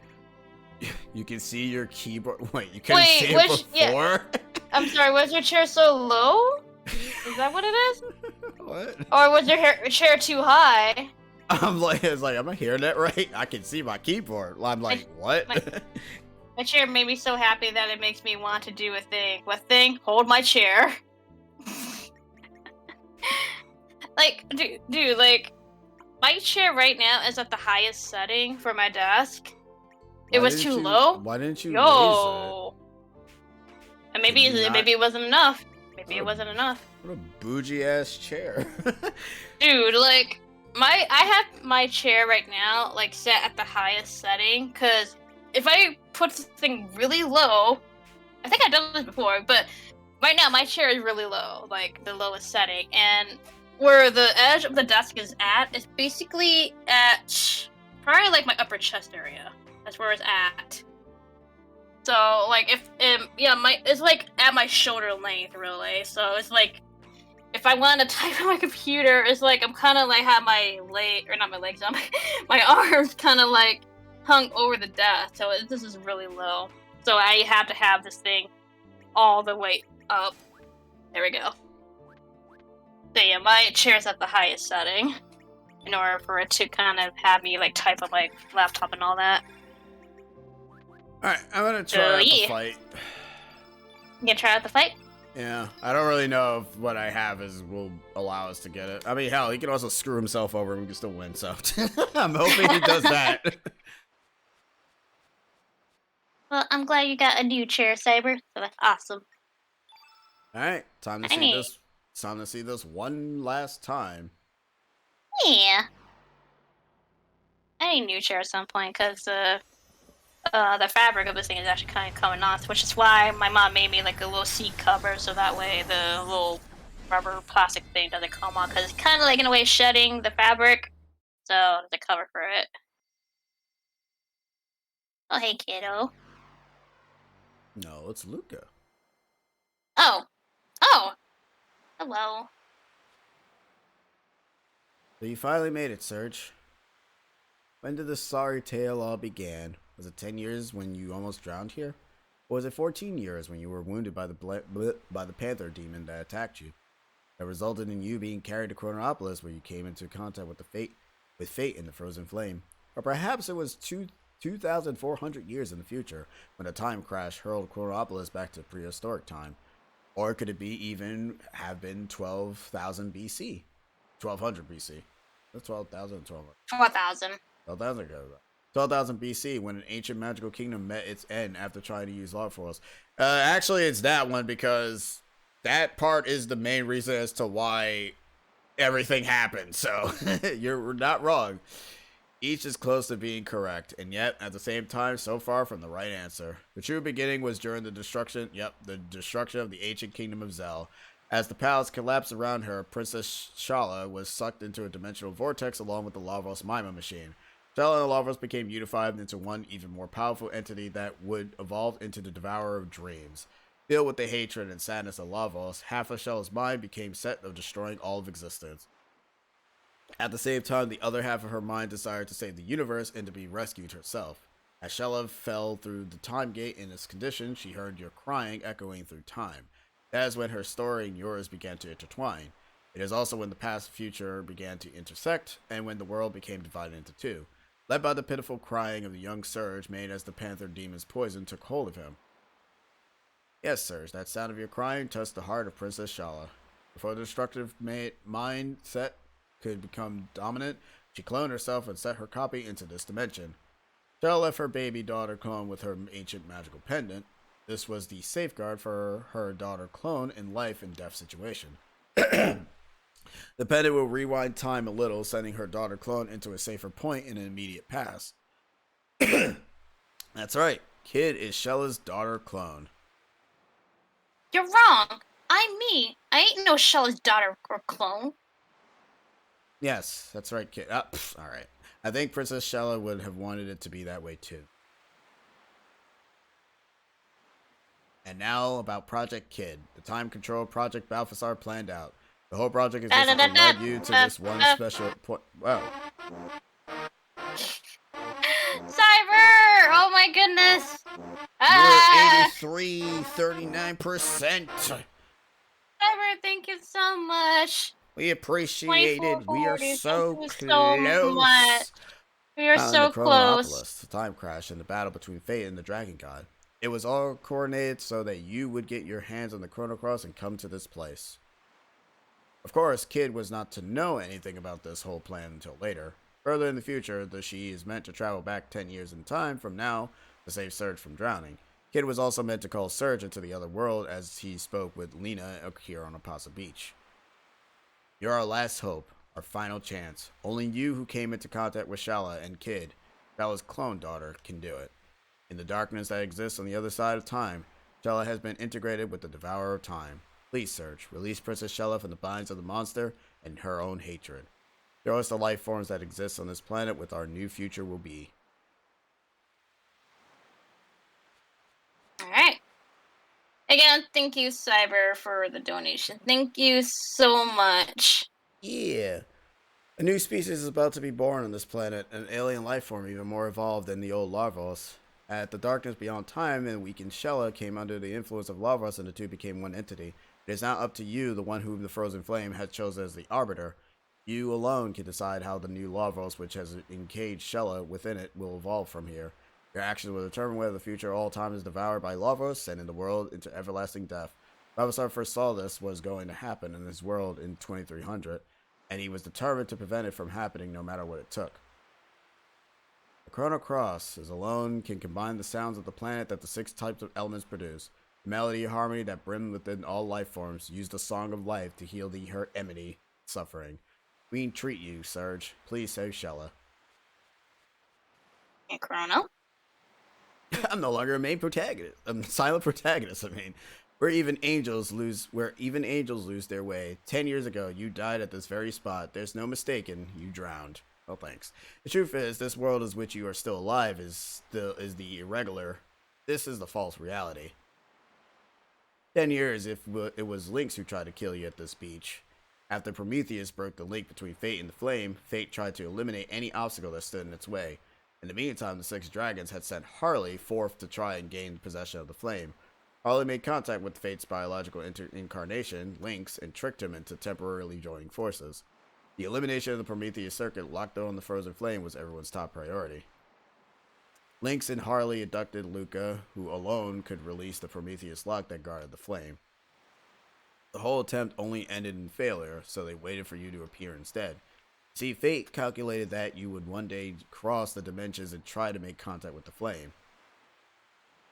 You can see your keyboard. Wait, you couldn't Wait, see it before? I'm sorry, was your chair so low? Is that what it is? What? Or was your chair too high? I'm like, am I hearing that right? I can see my keyboard. I'm like, what? My chair made me so happy that it makes me want to do a thing. What thing? Hold my chair. Like, dude, like, my chair right now is at the highest setting for my desk. It was too low. Why didn't you Yo. And maybe Did you not- maybe it wasn't enough. Maybe it wasn't enough. raise it? What a bougie ass chair. Dude, like I have my chair right now like set at the highest setting because if I put this thing really low, I think I've done this before, but right now my chair is really low, like the lowest setting, and where the edge of the desk is at is basically at probably like my upper chest area. That's where it's at. So like if it's like at my shoulder length really. So it's like if I want to type on my computer, it's like I'm kind of like have my my arms kind of like hung over the desk. So this is really low. So I have to have this thing all the way up. There we go. So yeah, my chair's at the highest setting in order for it to kind of have me like type on my laptop and all that. Alright, I'm gonna try out the fight. You gonna try out the fight? Yeah, I don't really know if what I have will allow us to get it. I mean, hell, he can also screw himself over and we can still win, so I'm hoping he does that. Well, I'm glad you got a new chair, Saber. So that's awesome. Alright, time to see this. It's time to see this one last time. Yeah. I need a new chair at some point because the fabric of this thing is actually kind of coming off, which is why my mom made me like a little seat cover, so that way the little rubber plastic thing doesn't come off, because it's kind of like in a way shedding the fabric, so there's a cover for it. Oh, hey, kiddo. No, it's Luca. Oh, oh, hello. So you finally made it, Serge. When did this sorry tale all began? Was it 10 years when you almost drowned here? Or was it 14 years when you were wounded by the panther demon that attacked you? That resulted in you being carried to Chronopolis, where you came into contact with fate in the frozen flame. Or perhaps it was 2,400 years in the future, when a time crash hurled Chronopolis back to prehistoric time. Or could it be even have been 12,000 BC? 1200 BC. That's 12,000 4,000. 12,000 ago. 12,000 BC, when an ancient magical kingdom met its end after trying to use love force. Actually, it's that one, because that part is the main reason as to why everything happened. So you're not wrong. Each is close to being correct, and yet at the same time, so far from the right answer. The true beginning was during the destruction of the ancient kingdom of Zel. As the palace collapsed around her, Princess Shala was sucked into a dimensional vortex along with the Lavos Mima machine. Shala and the Lavos became unified into one even more powerful entity that would evolve into the Devourer of Dreams. Filled with the hatred and sadness of Lavos, half of Shala's mind became set of destroying all of existence. At the same time, the other half of her mind desired to save the universe and to be rescued herself. As Shella fell through the time gate in this condition, she heard your crying echoing through time. That is when her story and yours began to intertwine. It is also when the past and future began to intersect, and when the world became divided into two. Led by the pitiful crying of the young Surge, made as the panther demon's poison took hold of him. Yes, Surge, that sound of your crying touched the heart of Princess Shala. Before the destructive mindset could become dominant, she cloned herself and set her copy into this dimension. Shala left her baby daughter clone with her ancient magical pendant. This was the safeguard for her daughter clone in life and death situation. The pendant will rewind time a little, sending her daughter clone into a safer point in an immediate past. That's right, Kid is Shella's daughter clone. You're wrong. I'm me. I ain't no Shella's daughter or clone. Yes, that's right, Kid. Alright. I think Princess Shella would have wanted it to be that way too. And now about Project Kid, the time control Project Balthasar planned out. The whole project is just to lead you to this one special point. Wow. Cyber! Oh my goodness! You're 39%. Cyber, thank you so much. We appreciate it. We are so close. So much. We are so close. The time crash and the battle between Fate and the Dragon God. It was all coordinated so that you would get your hands on the Chrono Cross and come to this place. Of course, Kid was not to know anything about this whole plan until later. Further in the future, the She is meant to travel back 10 years in time from now to save Surge from drowning. Kid was also meant to call Surge into the other world as he spoke with Lena here on Apasa Beach. You're our last hope, our final chance. Only you who came into contact with Shala and Kid, Shala's clone daughter, can do it. In the darkness that exists on the other side of time, Shala has been integrated with the Devourer of Time. Please, Surge, release Princess Shala from the binds of the monster and her own hatred. Show us the life forms that exist on this planet with our new future will be. Alright. Again, thank you, Cyber, for the donation. Thank you so much. Yeah. A new species is about to be born on this planet, an alien life form even more evolved than the old Larvos. At the darkness beyond time and weakened Shella came under the influence of Larvos and the two became one entity. It is now up to you, the one whom the frozen flame has chosen as the arbiter. You alone can decide how the new Larvos, which has encaged Shella within it, will evolve from here. Your actions will determine whether the future of all time is devoured by Larvos, sending the world into everlasting death. Larvos first saw this was going to happen in this world in 2300, and he was determined to prevent it from happening no matter what it took. The Chrono Cross is alone can combine the sounds of the planet that the 6 types of elements produce. The melody and harmony that brim within all life forms. Use the song of life to heal the hurt enemy suffering. We entreat you, Surge. Please save Shella. Hey, Chrono. I'm no longer a main protagonist. I'm a silent protagonist. I mean, where even angels lose their way. 10 years ago, you died at this very spot. There's no mistaking. You drowned. Oh, thanks. The truth is, this world is which you are still alive is the irregular. This is the false reality. 10 years if it was Lynx who tried to kill you at this beach. After Prometheus broke the link between fate and the flame, fate tried to eliminate any obstacle that stood in its way. In the meantime, the six dragons had sent Harley forth to try and gain possession of the flame. Harley made contact with Fate's biological incarnation, Lynx, and tricked him into temporarily joining forces. The elimination of the Prometheus circuit locked on the frozen flame was everyone's top priority. Lynx and Harley abducted Luca, who alone could release the Prometheus lock that guarded the flame. The whole attempt only ended in failure, so they waited for you to appear instead. See, Fate calculated that you would one day cross the dimensions and try to make contact with the flame.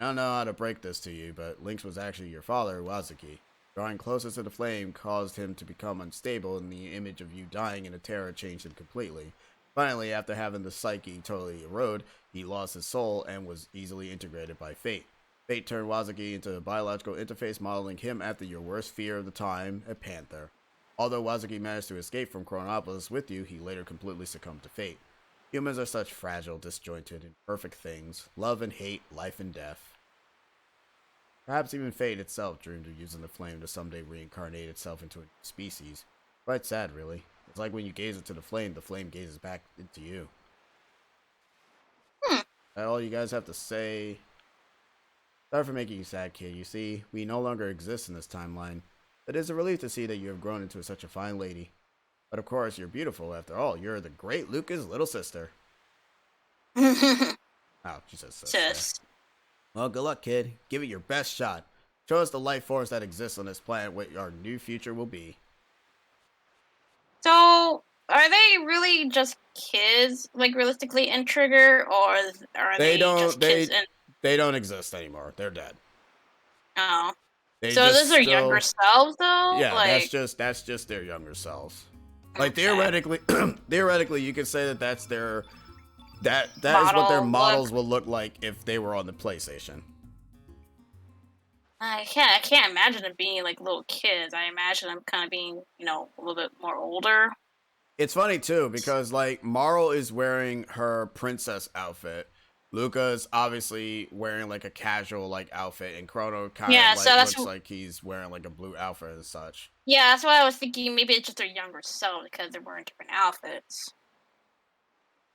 I don't know how to break this to you, but Lynx was actually your father, Wazuki. Drawing closer to the flame caused him to become unstable, and the image of you dying in a terror changed him completely. Finally, after having the psyche totally erode, he lost his soul and was easily integrated by Fate. Fate turned Wazuki into a biological interface, modeling him after your worst fear of the time, a panther. Although Wazuki managed to escape from Chronopolis with you, he later completely succumbed to fate. Humans are such fragile, disjointed, imperfect things. Love and hate, life and death. Perhaps even fate itself dreamed of using the flame to someday reincarnate itself into a species. Quite sad, really. It's like when you gaze into the flame gazes back into you. That's all you guys have to say. Sorry for making you sad, kid. You see, we no longer exist in this timeline. It is a relief to see that you have grown into such a fine lady. But of course, you're beautiful after all. You're the great Luca's little sister. Oh, she says sister. Sis. Well, good luck, kid. Give it your best shot. Show us the life force that exists on this planet what our new future will be. So, are they really just kids, like realistically in Trigger, or are they just kids in? They don't exist anymore. They're dead. Oh. They So just those are younger selves, though. Yeah, like, that's just their younger selves. okay. Like theoretically, you could say that that's their that is what their models will look like if they were on the PlayStation. I can't imagine them being like little kids. I imagine them kind of being, a little bit more older. It's funny too because like Marl is wearing her princess outfit. Luca's obviously wearing like a casual like outfit, and Chrono kind of looks like he's wearing like a blue outfit and such. Yeah, that's why I was thinking maybe it's just their younger self because they're wearing different outfits.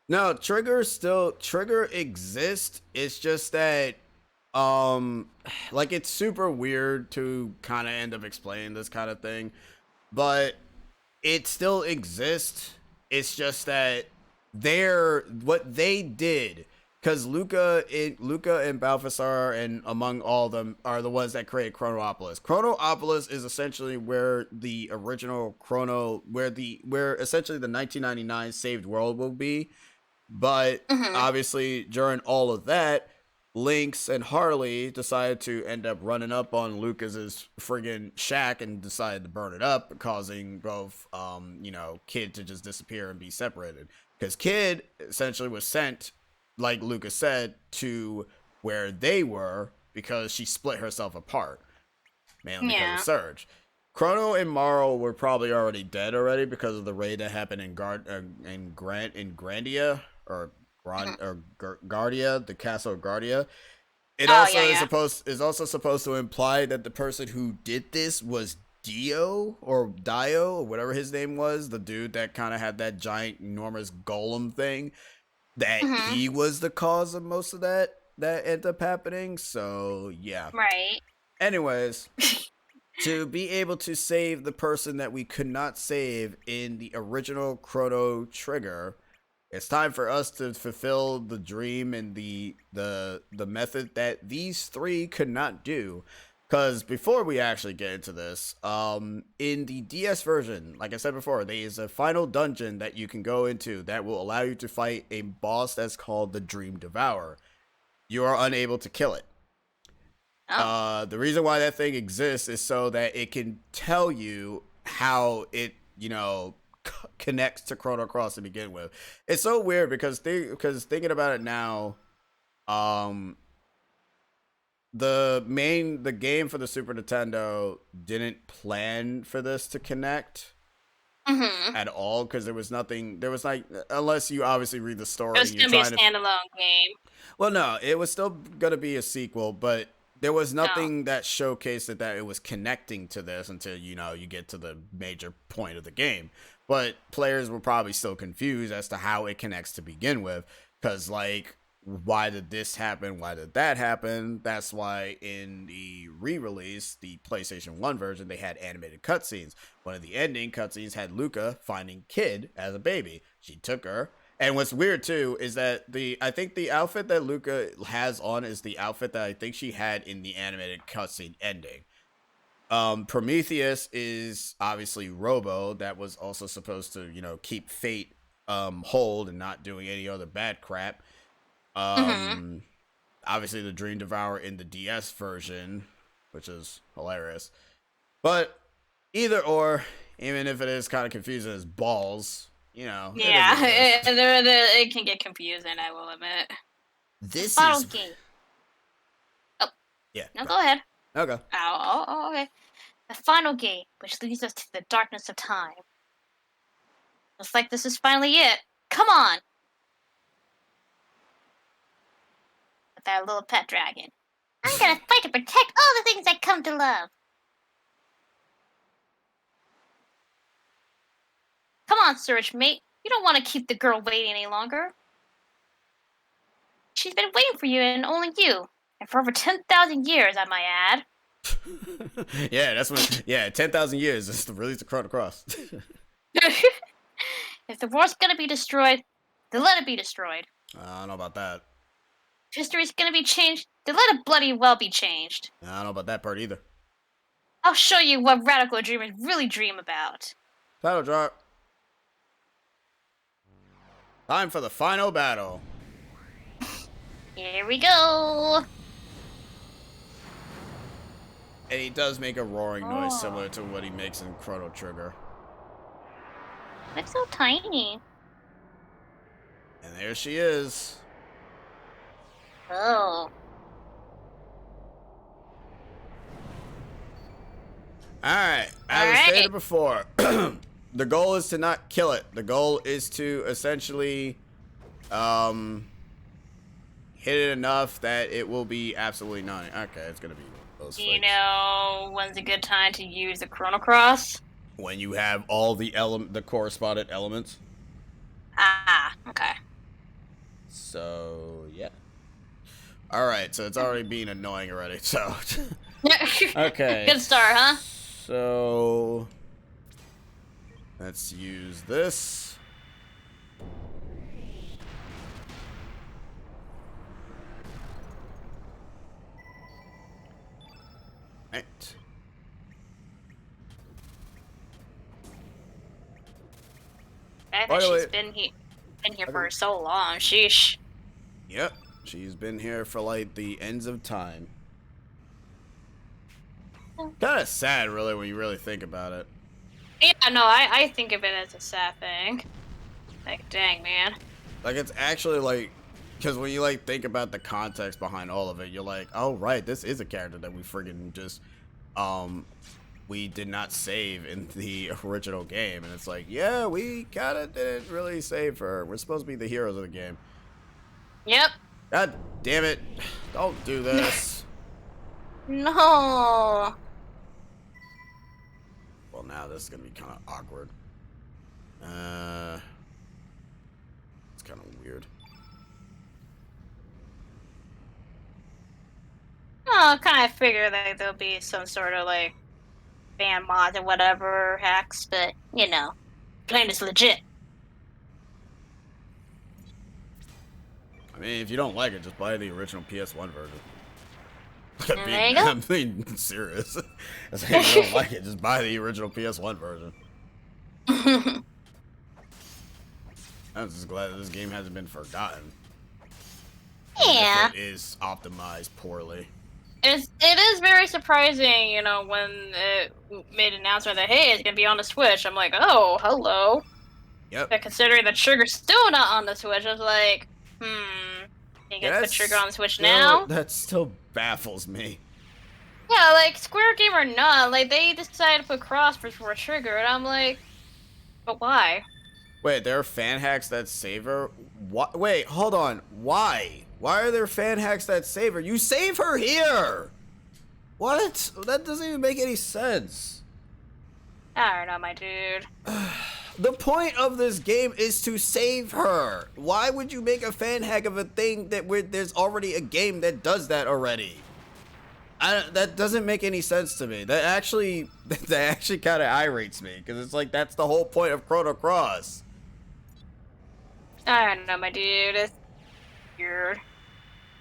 No, Trigger exists. It's just that like it's super weird to kind of end up explaining this kind of thing, but it still exists. It's just that what they did, because Luca and Balthasar and among all of them are the ones that created Chronopolis. Chronopolis is essentially where the original Chrono, where essentially the 1999 saved world will be. But obviously during all of that, Lynx and Harley decided to end up running up on Lucas's friggin' shack and decided to burn it up, causing both, Kid to just disappear and be separated. Because Kid essentially was sent, like Lucas said, to where they were because she split herself apart, mainly because of Surge. Chrono and Marl were probably already dead already because of the raid that happened in Grandia or Guardia, the castle of Guardia. It is also supposed to imply that the person who did this was Dio or whatever his name was, the dude that kind of had that giant enormous golem thing, that he was the cause of most of that ended up happening. So yeah. Right. Anyways, to be able to save the person that we could not save in the original Chrono Trigger, it's time for us to fulfill the dream and the method that these three could not do. Because before we actually get into this, in the DS version, like I said before, there is a final dungeon that you can go into that will allow you to fight a boss that's called the Dream Devourer. You are unable to kill it. The reason why that thing exists is so that it can tell you how it, connects to Chrono Cross to begin with. It's so weird because thinking about it now, the game for the Super Nintendo didn't plan for this to connect Mm-hmm. at all, because there was nothing. There was like, unless you obviously read the story, It was and you're gonna be a trying to. standalone game. Well, no, it was still gonna be a sequel, but there was No. nothing that showcased that it was connecting to this until you get to the major point of the game. But players were probably still confused as to how it connects to begin with, because like, why did this happen? Why did that happen? That's why in the re-release, the PlayStation 1 version, they had animated cutscenes. One of the ending cutscenes had Luca finding Kid as a baby. She took her. And what's weird too is that I think the outfit that Luca has on is the outfit that I think she had in the animated cutscene ending. Prometheus is obviously Robo, that was also supposed to, keep Fate hold and not doing any other bad crap. Mm-hmm. Obviously the Dream Devourer in the DS version, which is hilarious. But either or, even if it is kind of confusing as balls, Yeah, it is what it is. it can get confusing, I will admit. This Final is game. Oh, yeah. no, go ahead. Okay. Okay. The final game, which leads us to the darkness of time. Looks like this is finally it. Come on! With our little pet dragon. I'm gonna fight to protect all the things I come to love. Come on, Surge Mate. You don't want to keep the girl waiting any longer. She's been waiting for you and only you. And for over 10,000 years, I might add. Yeah, that's what. Yeah, 10,000 years is the release of Chrono Cross. If the world's gonna be destroyed, then let it be destroyed. I don't know about that. If history's gonna be changed, then let it bloody well be changed. I don't know about that part either. I'll show you what radical dreamers really dream about. Battle drop. Time for the final battle. Here we go. And he does make a roaring noise Oh. similar to what he makes in Chrono Trigger. It's so tiny. And there she is. Oh. Alright, as I Alright. stated before, the goal is to not kill it. The goal is to essentially hit it enough that it will be absolutely non. Okay, it's gonna be those Do you fights. know when's a good time to use the Chrono Cross? When you have all the correspondent elements. Ah, okay. So yeah. Alright, so it's already being annoying already, so okay. Good start, huh? So let's use this. Right. I By think the she's way- been here for so long. Sheesh. Yep. She's been here for like the ends of time. Kind of sad, really, when you really think about it. Yeah, no, I think of it as a sad thing. Like, dang, man. Like, it's actually like, because when you like think about the context behind all of it, you're like, oh right, this is a character that we friggin' just, we did not save in the original game, and it's like, yeah, we kind of didn't really save her. We're supposed to be the heroes of the game. Yep. God damn it! Don't do this. No. Well, now this is gonna be kind of awkward. It's kind of weird. Oh, kind of figure that there'll be some sort of like fan mods or whatever hacks, but you know, playing is legit. I mean, if you don't like it, just buy the original PS1 version. There you go. I'm being serious. I say if you don't like it, just buy the original PS1 version. I'm just glad that this game hasn't been forgotten. Even Yeah. if it is optimized poorly. It is very surprising, you know, when it made an announcement that, hey, it's gonna be on the Switch. I'm like, oh, hello. Yep. But considering the trigger's still not on the Switch, I was like, You can put trigger on the Switch still, now. that still baffles me. Yeah, like Square Game or not, like they decided to put cross for trigger, and I'm like, but why? Wait, there are fan hacks that save her? What? Wait, hold on. Why? Why are there fan hacks that save her? You save her here! What? That doesn't even make any sense. I don't know, my dude. The point of this game is to save her. Why would you make a fan hack of a thing that there's already a game that does that already? That doesn't make any sense to me. That actually kind of irates me because it's like that's the whole point of Chrono Cross. I don't know, my dude. It's weird.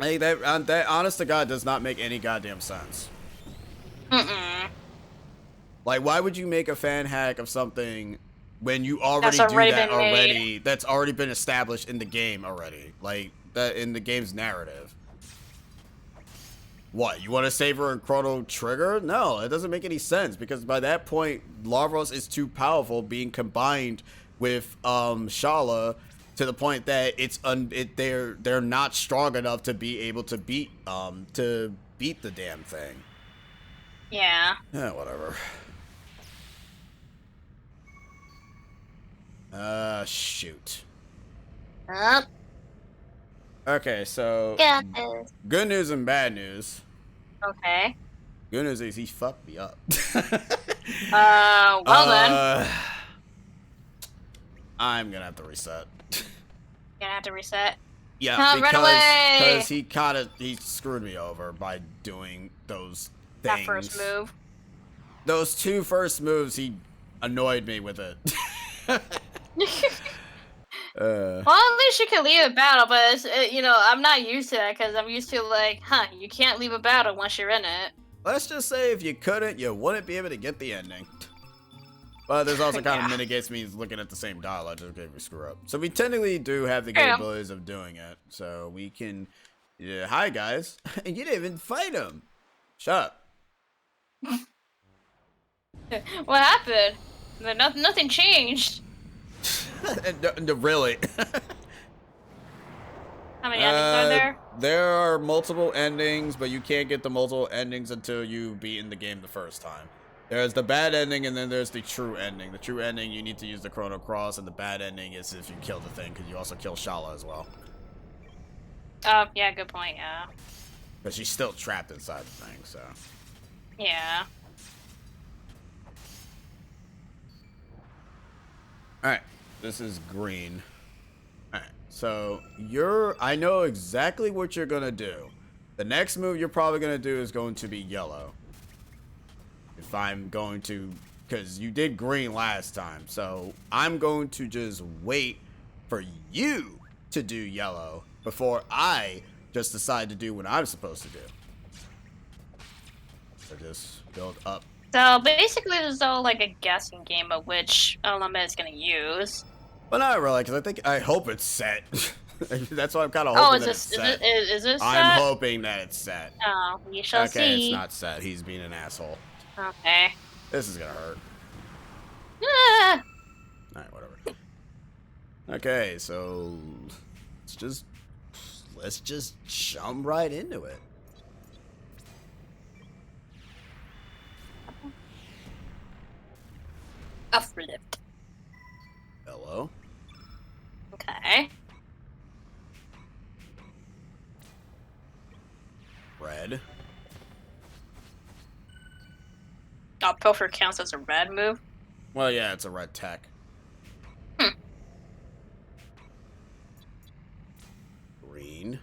Like that honest to God does not make any goddamn sense. Like, why would you make a fan hack of something when you already do that already? That's already been established in the game already. Like, that in the game's narrative. What, you want to save her in Chrono Trigger? No, it doesn't make any sense, because by that point, Lavros is too powerful being combined with Shala to the point that they're not strong enough to be able to beat the damn thing. Yeah. Yeah, whatever. Shoot. Up. Okay, so Got this. good news and bad news. Okay. Good news is he fucked me up. Well then. I'm gonna have to reset. You're gonna have to reset. Yeah, Run away! because he screwed me over by doing those things. That first move. Those two first moves, he annoyed me with it. Well, at least you can leave a battle, but it's, I'm not used to that because I'm used to like, you can't leave a battle once you're in it. Let's just say if you couldn't, you wouldn't be able to get the ending. But there's also kind of mitigates me looking at the same dialogue just in case we screw up. So we technically do have the capabilities of doing it. So we can... Yeah, hi, guys. And you didn't even fight him. Shut up. What happened? Nothing changed. No, really. How many endings are there? There are multiple endings, but you can't get the multiple endings until you beat in the game the first time. There's the bad ending, and then there's the true ending. The true ending, you need to use the Chrono Cross, and the bad ending is if you kill the thing, because you also kill Shala as well. Oh, yeah, good point, yeah. But she's still trapped inside the thing, so... Yeah. Alright, this is green. Alright, so I know exactly what you're gonna do. The next move you're probably gonna do is going to be yellow. If I'm going to, because you did green last time, so I'm going to just wait for you to do yellow before I just decide to do what I'm supposed to do. So just build up. So basically, this is all like a guessing game of which element it's gonna use. But not really, because I hope it's set. That's why I'm kind of hoping that it's set. Is this set? I'm hoping that it's set. Oh, we shall see. Okay, it's not set. He's being an asshole. Okay. This is gonna hurt. Ah! Alright, whatever. Okay, so let's just jump right into it. Uplift. Hello. Okay. Red. Oh, Pilfer counts as a red move? Well, yeah, it's a red tech. Green.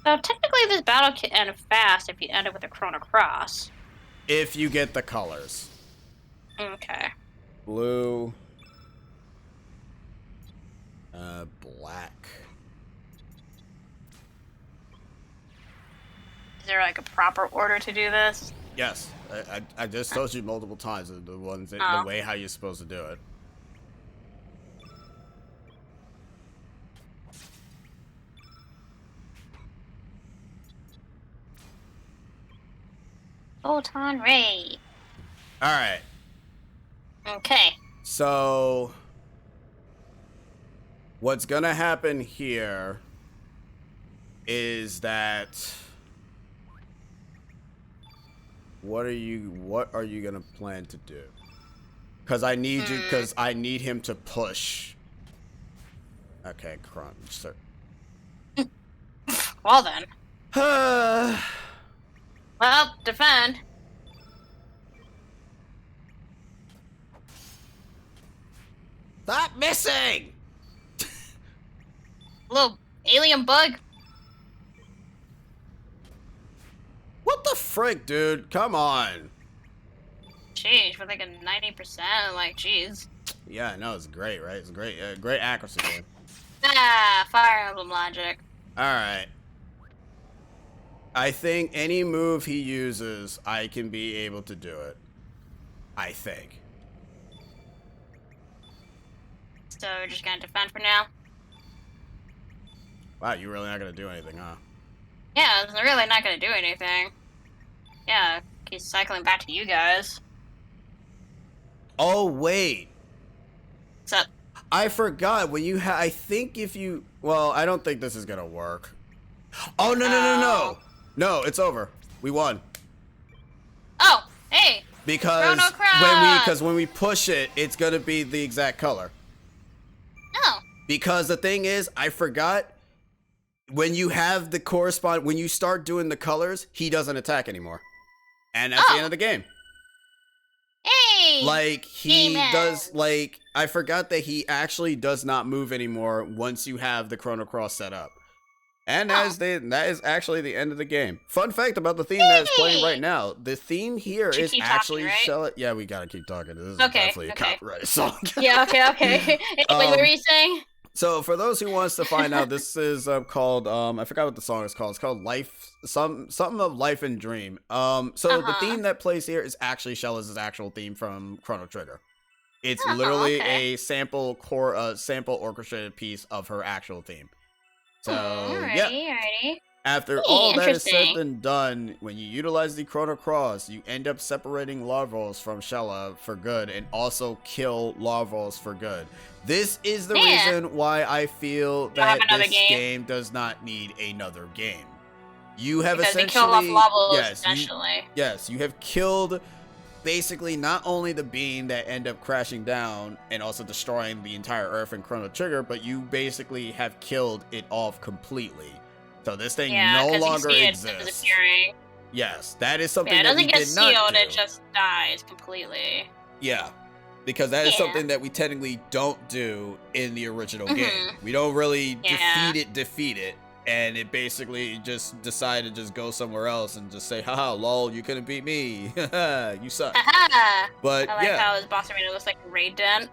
So technically this battle can end fast if you end it with a Chrono Cross. If you get the colors. Okay. Blue. Black. Is there like a proper order to do this? Yes, I just told you multiple times the ones that, the way how you're supposed to do it. Photon ray. All right. Okay. So What's gonna happen here is that what are you gonna plan to do? Because I need I need him to push. Okay, Chrono, sir. Well then. Well, defend. Stop missing! Little alien bug. What the frick, dude? Come on. Jeez, we're like a 90%. Like, jeez. Yeah, no, it's great, right? It's great, great accuracy, man. Ah, Fire Emblem logic. All right. I think any move he uses, I can be able to do it. I think. So we're just gonna defend for now. Wow, you're really not gonna do anything, huh? Yeah, it's really not gonna do anything. Yeah, keep cycling back to you guys. Oh wait, What's up? I forgot when you I think if you. Well, I don't think this is gonna work. Oh no! No, it's over. We won. Oh, hey! Because Chrono when we push it, it's gonna be the exact color. Oh. Because the thing is, I forgot when you have the when you start doing the colors, he doesn't attack anymore. And that's the end of the game. Hey! Like, he Game does, like, I forgot that he actually does not move anymore once you have the Chrono Cross set up. And that is actually the end of the game. Fun fact about the theme that is playing right now. The theme here is actually right? Yeah, we gotta keep talking. This is definitely a copyright song. Yeah, okay. Anyway, what were you saying? So for those who wants to find out, this is called I forgot what the song is called. It's called Life, something of Life and Dream. So the theme that plays here is actually Shella's actual theme from Chrono Trigger. It's literally a sample orchestrated piece of her actual theme. So Alrighty. After all that is said and done, when you utilize the Chrono Cross, you end up separating Larvos from Shella for good and also kill Larvos for good. This is the reason why I feel that this game does not need another game. You have essentially kill off Larvos, yes, you have killed basically not only the being that end up crashing down and also destroying the entire Earth in Chrono Trigger, but you basically have killed it off completely. So this thing no longer exists. Yes, that is something that we did not do. It doesn't get sealed, it just dies completely. Yeah, because that is something that we technically don't do in the original game. We don't really defeat it, and it basically just decided to just go somewhere else and just say, haha, lol, you couldn't beat me. You suck. But I like how his boss arena looks like Raid Den.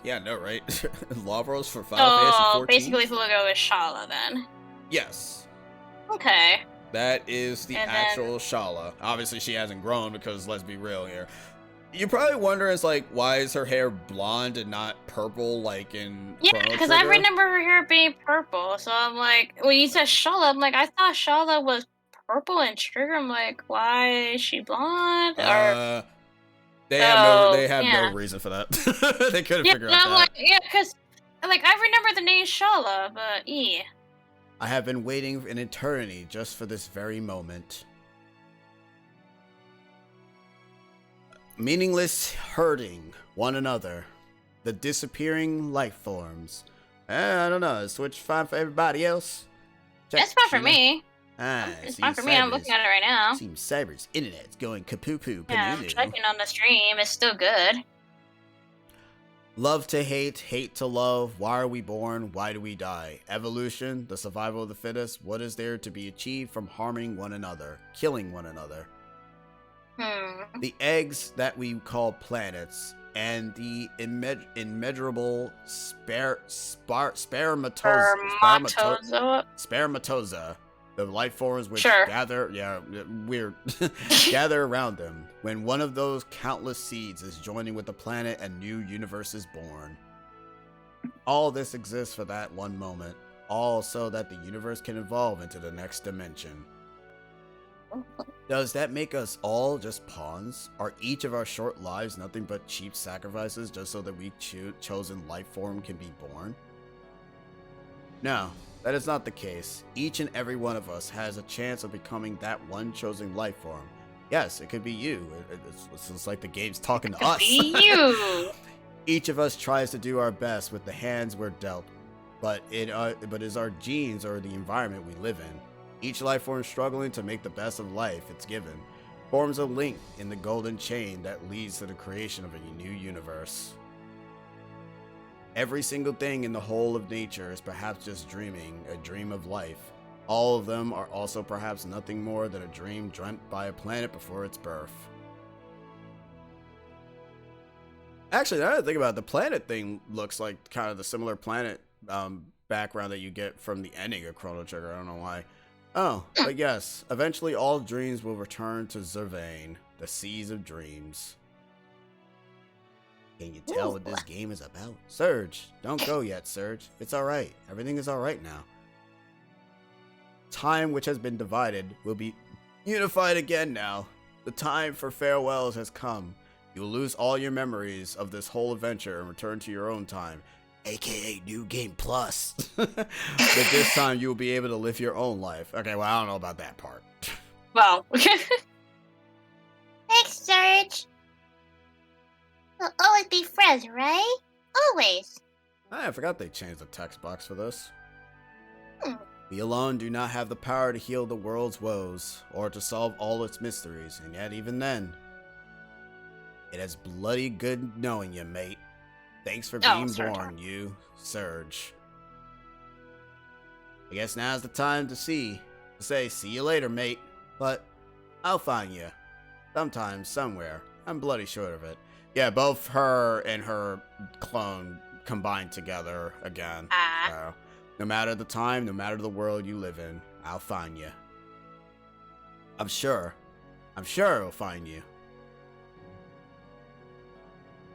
Yeah, no, right? Lavros for Final Fantasy 14? Basically his logo is Shala then. Yes. Okay. That is the actual Shala. Obviously she hasn't grown because let's be real here. You're probably wondering, it's like, why is her hair blonde and not purple like in Chrono Trigger? Because I remember her hair being purple, so I'm like, when you said Shala, I'm like, I thought Shala was purple and Trigger. I'm like, why is she blonde? They have no reason for that. They couldn't figure out that. Like, because like I remember the name Shala, but I have been waiting an eternity just for this very moment. Meaningless hurting one another. The disappearing life forms. I don't know. Is Switch fine for everybody else? It's fine for me. It's fine for me. I'm looking at it right now. Seems Cyber's internet's going kapoo-poo. Yeah, I'm checking on the stream. It's still good. Love to hate, hate to love. Why are we born? Why do we die? Evolution, the survival of the fittest. What is there to be achieved from harming one another, killing one another? The eggs that we call planets and the immeasurable spermatozoa, the life forms which gather around them. When one of those countless seeds is joining with the planet, a new universe is born. All this exists for that one moment, all so that the universe can evolve into the next dimension. Does that make us all just pawns? Are each of our short lives nothing but cheap sacrifices just so that we chosen life form can be born? No, that is not the case. Each and every one of us has a chance of becoming that one chosen life form. Yes, it could be you. It's like the game's talking to us. Be you. Each of us tries to do our best with the hands we're dealt, but it's our genes or the environment we live in. Each life form struggling to make the best of life it's given forms a link in the golden chain that leads to the creation of a new universe. Every single thing in the whole of nature is perhaps just dreaming a dream of life. All of them are also perhaps nothing more than a dream dreamt by a planet before its birth. Actually, now that I think about it, the planet thing looks like kind of the similar planet background that you get from the ending of Chrono Trigger. I don't know why. Oh, but yes, eventually all dreams will return to Zervain, the seas of dreams. Can you tell what this game is about? Surge, don't go yet, Surge. It's alright. Everything is alright now. Time which has been divided will be unified again now. The time for farewells has come. You will lose all your memories of this whole adventure and return to your own time, aka New Game Plus. But this time you will be able to live your own life. Okay, well, I don't know about that part. Well. Thanks, Surge. We'll always be friends, right? Always. I forgot they changed the text box for this. Hmm. We alone do not have the power to heal the world's woes, or to solve all its mysteries, and yet even then, it is bloody good knowing you, mate. Thanks for being born, you, Surge. I guess now's the time to say see you later, mate. But I'll find you. Sometime, somewhere. I'm bloody sure of it. Yeah, both her and her clone combined together again. So, no matter the time, no matter the world you live in, I'll find you. I'm sure I'll find you.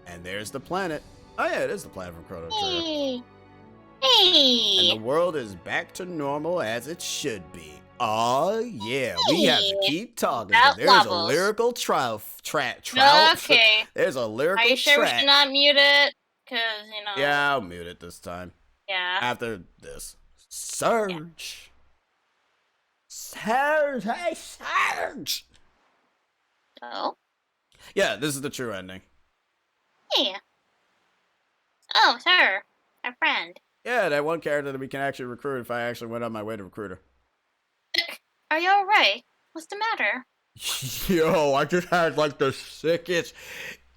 And there's the planet. Oh yeah, it is the planet from Chrono Trigger. Hey. And Hey. the world is back to normal as it should be. Oh yeah, we have to keep talking. That There's levels. a lyrical trial. Okay. There's a lyrical Are you sure we track. should not mute it? Because, you know. Yeah, I'll mute it this time. Yeah. After this. Surge. Surge. Hey, Surge. Oh. Yeah, this is the true ending. Hey. Oh, sir. Our friend. Yeah, that one character that we can actually recruit if I actually went on my way to recruit her. Are you alright? What's the matter? Yo, I just had like the sickest.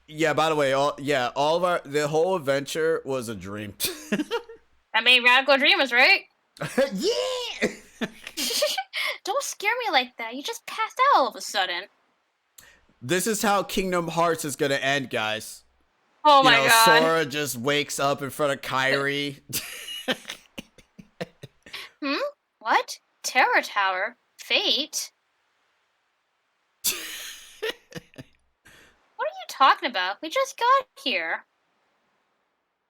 Yeah, by the way, the whole adventure was a dream. I mean, Radical Dreamers, right? Yeah. Don't scare me like that. You just passed out all of a sudden. This is how Kingdom Hearts is gonna end, guys. Oh my god. Sora just wakes up in front of Kairi. What? Terror Tower? Fate? What are you talking about? We just got here.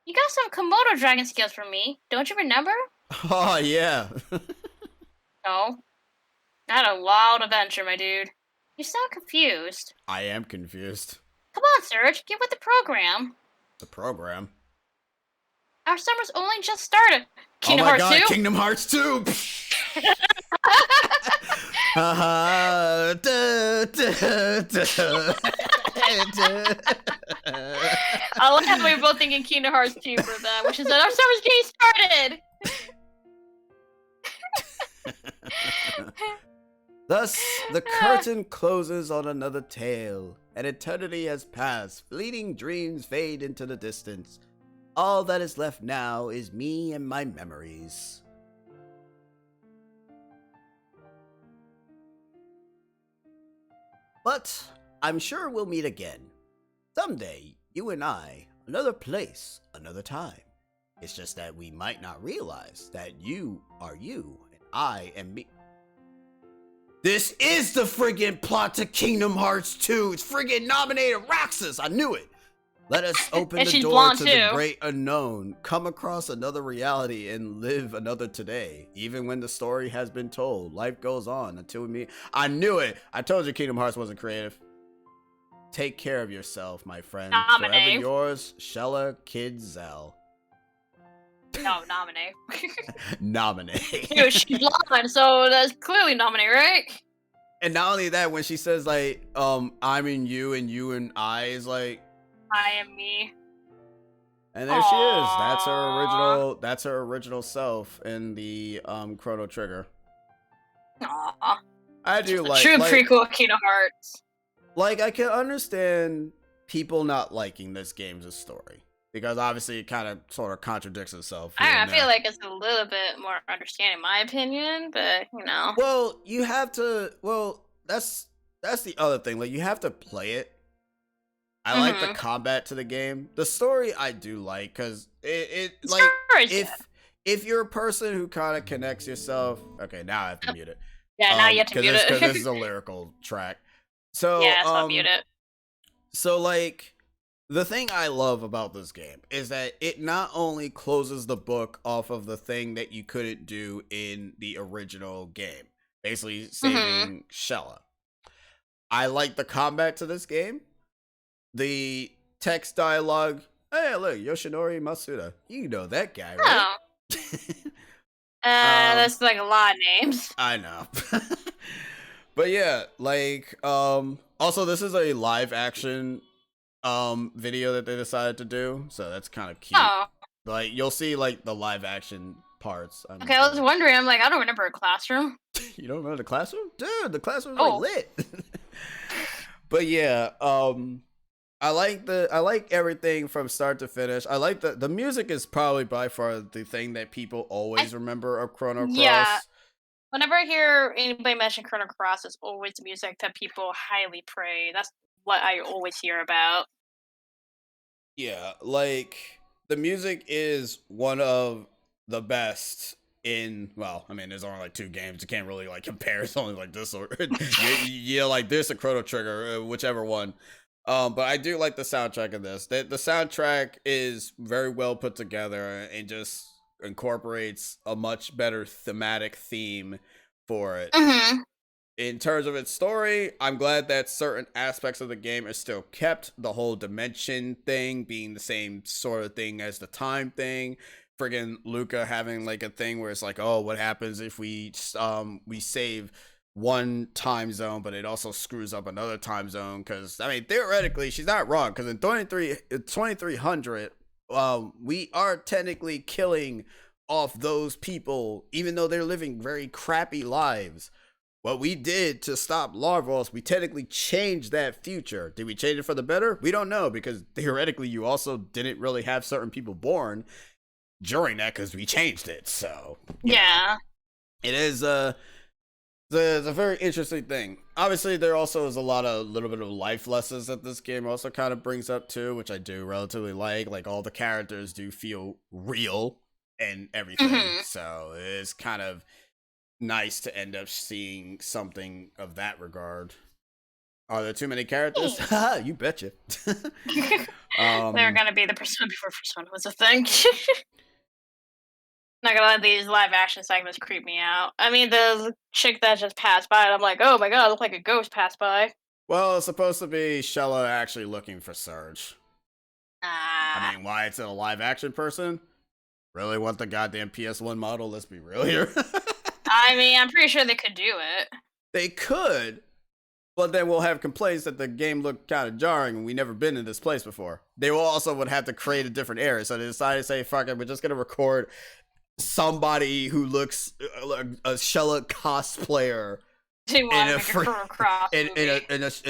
You got some Komodo dragon skills from me. Don't you remember? Oh yeah. No. Not a wild adventure, my dude. You sound confused. I am confused. Come on, Serge. Get with the program. The program. Our summer's only just started. Kingdom oh my Hearts god, 2? Kingdom Hearts 2! I love how we were both thinking Kingdom Hearts 2 for that, which is that our summer's getting started! Thus, the curtain closes on another tale. An eternity has passed. Fleeting dreams fade into the distance. All that is left now is me and my memories. But I'm sure we'll meet again. Someday, you and I, another place, another time. It's just that we might not realize that you are you, and I am me. This is the friggin' plot to Kingdom Hearts 2. It's friggin' nominated Roxas. I knew it. Let us open And the she's door blonde to too. the great unknown, come across another reality, and live another today. Even when the story has been told, life goes on until we meet. I knew it. I told you Kingdom Hearts wasn't creative. Take care of yourself, my friend. Forever Nominate. yours, Shella Kid Zell. No, nominate. Nominate. Dude, she's blonde, so that's clearly nominate, right? And not only that, when she says like, I'm in you and you and I is like, I am me. and there she is. Aww. That's her original self in the Chrono Trigger. Aww. I do Just a like true prequel of Kingdom Hearts. like I can understand people not liking this game's story. Because obviously it kind of sort of contradicts itself. I feel like it's a little bit more understanding, in my opinion, but you know. Well, you have to. Well, that's the other thing. Like you have to play it. I like the combat to the game. The story I do like because it like if you're a person who kind of connects yourself. Okay, now I have to mute it. Yeah, now you have to mute it because this is a lyrical track. So yeah, so I'll mute it. So like. The thing I love about this game is that it not only closes the book off of the thing that you couldn't do in the original game, basically saving Shella. I like the combat to this game. The text dialogue. Hey, look, Yoshinori Masuda. You know that guy, right? Oh. That's like a lot of names. I know. But yeah, like, also this is a live action video that they decided to do, so that's kind of cute. Oh. Like you'll see like the live action parts. Okay, I was wondering. I'm like, I don't remember a classroom. You don't remember the classroom, dude? The classroom's like lit. But yeah, I like everything from start to finish. I like the music is probably by far the thing that people always remember of Chrono Cross. Yeah. Whenever I hear anybody mention Chrono Cross, it's always music that people highly praise. That's what I always hear about. Yeah, like the music is one of the best in. Well, I mean, there's only like 2 games. You can't really like compare. It's only like this or yeah, like this or Chrono Trigger, whichever one. But I do like the soundtrack of this. The soundtrack is very well put together and just incorporates a much better thematic theme for it. In terms of its story, I'm glad that certain aspects of the game are still kept. The whole dimension thing being the same sort of thing as the time thing. Friggin' Luca having like a thing where it's like, oh, what happens if we save one time zone, but it also screws up another time zone? Because I mean, theoretically, she's not wrong. Because in 2300, we are technically killing off those people, even though they're living very crappy lives. What we did to stop Larvos, we technically changed that future. Did we change it for the better? We don't know, because theoretically you also didn't really have certain people born during that because we changed it. So yeah, it is a very interesting thing. Obviously, there also is a little bit of life lessons that this game also kind of brings up too, which I do relatively like. Like all the characters do feel real and everything. So it's kind of nice to end up seeing something of that regard. Are there too many characters? You betcha. They're gonna be the Persona before Persona was a thing. Not gonna let these live action segments creep me out. I mean, the chick that just passed by, and I'm like, oh my god, it looked like a ghost passed by. Well, it's supposed to be Shella actually looking for Surge. I mean, why it's a live action person? Really want the goddamn PS1 model? Let's be real here. I mean, I'm pretty sure they could do it. They could, but then we'll have complaints that the game looked kind of jarring and we never been in this place before. They will also would have to create a different area, so they decided to say, fuck it, we're just gonna record somebody who looks like a Shella cosplayer in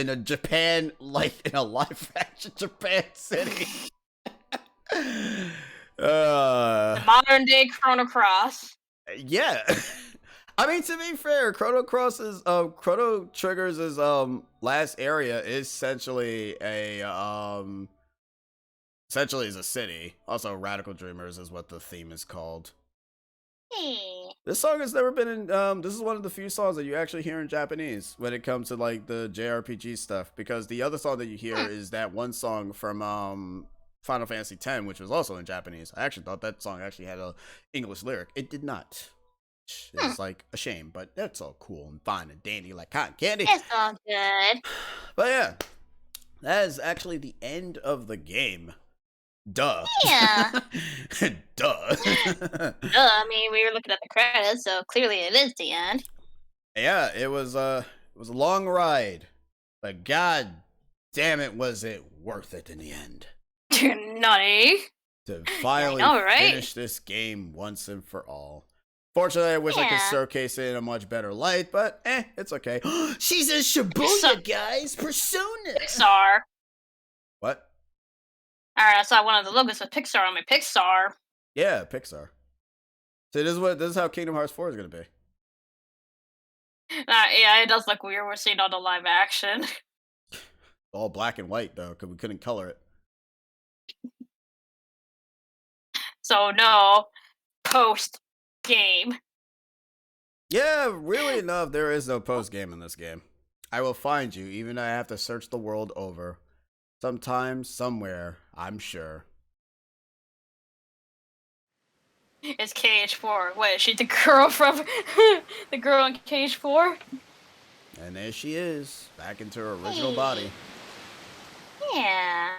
a Japan, like in a live action Japan city. The modern day Chrono Cross. Yeah. I mean, to be fair, Chrono Trigger's last area is essentially is a city. Also, Radical Dreamers is what the theme is called. Hey. This song has never been in, this is one of the few songs that you actually hear in Japanese when it comes to, like, the JRPG stuff, because the other song that you hear is that one song from, Final Fantasy X, which was also in Japanese. I actually thought that song actually had a English lyric. It did not. It's, like, a shame, but that's all cool and fine and dandy like cotton candy. It's all good. But yeah, that is actually the end of the game. Duh. Yeah. Duh. I mean, we were looking at the credits, so clearly it is the end. Yeah, it was a long ride, but god damn it, was it worth it in the end. Nutty. To finally know, right? finish this game once and for all. Fortunately, I wish I could Yeah. showcase it in a much better light, but it's okay. She's a Shibuya, guys! Persona! Pixar. What? Alright, I saw one of the logos with Pixar on my Pixar. Yeah, Pixar. So this is how Kingdom Hearts 4 is gonna be. Yeah, it does look weird. We're seeing all the live action. All black and white though, because we couldn't color it. So no post game. Yeah, really enough, there is no post game in this game. I will find you, even though I have to search the world over. Sometime, somewhere, I'm sure. It's KH4. What is she, the girl from the girl in KH4? And there she is, back into her original body. Yeah.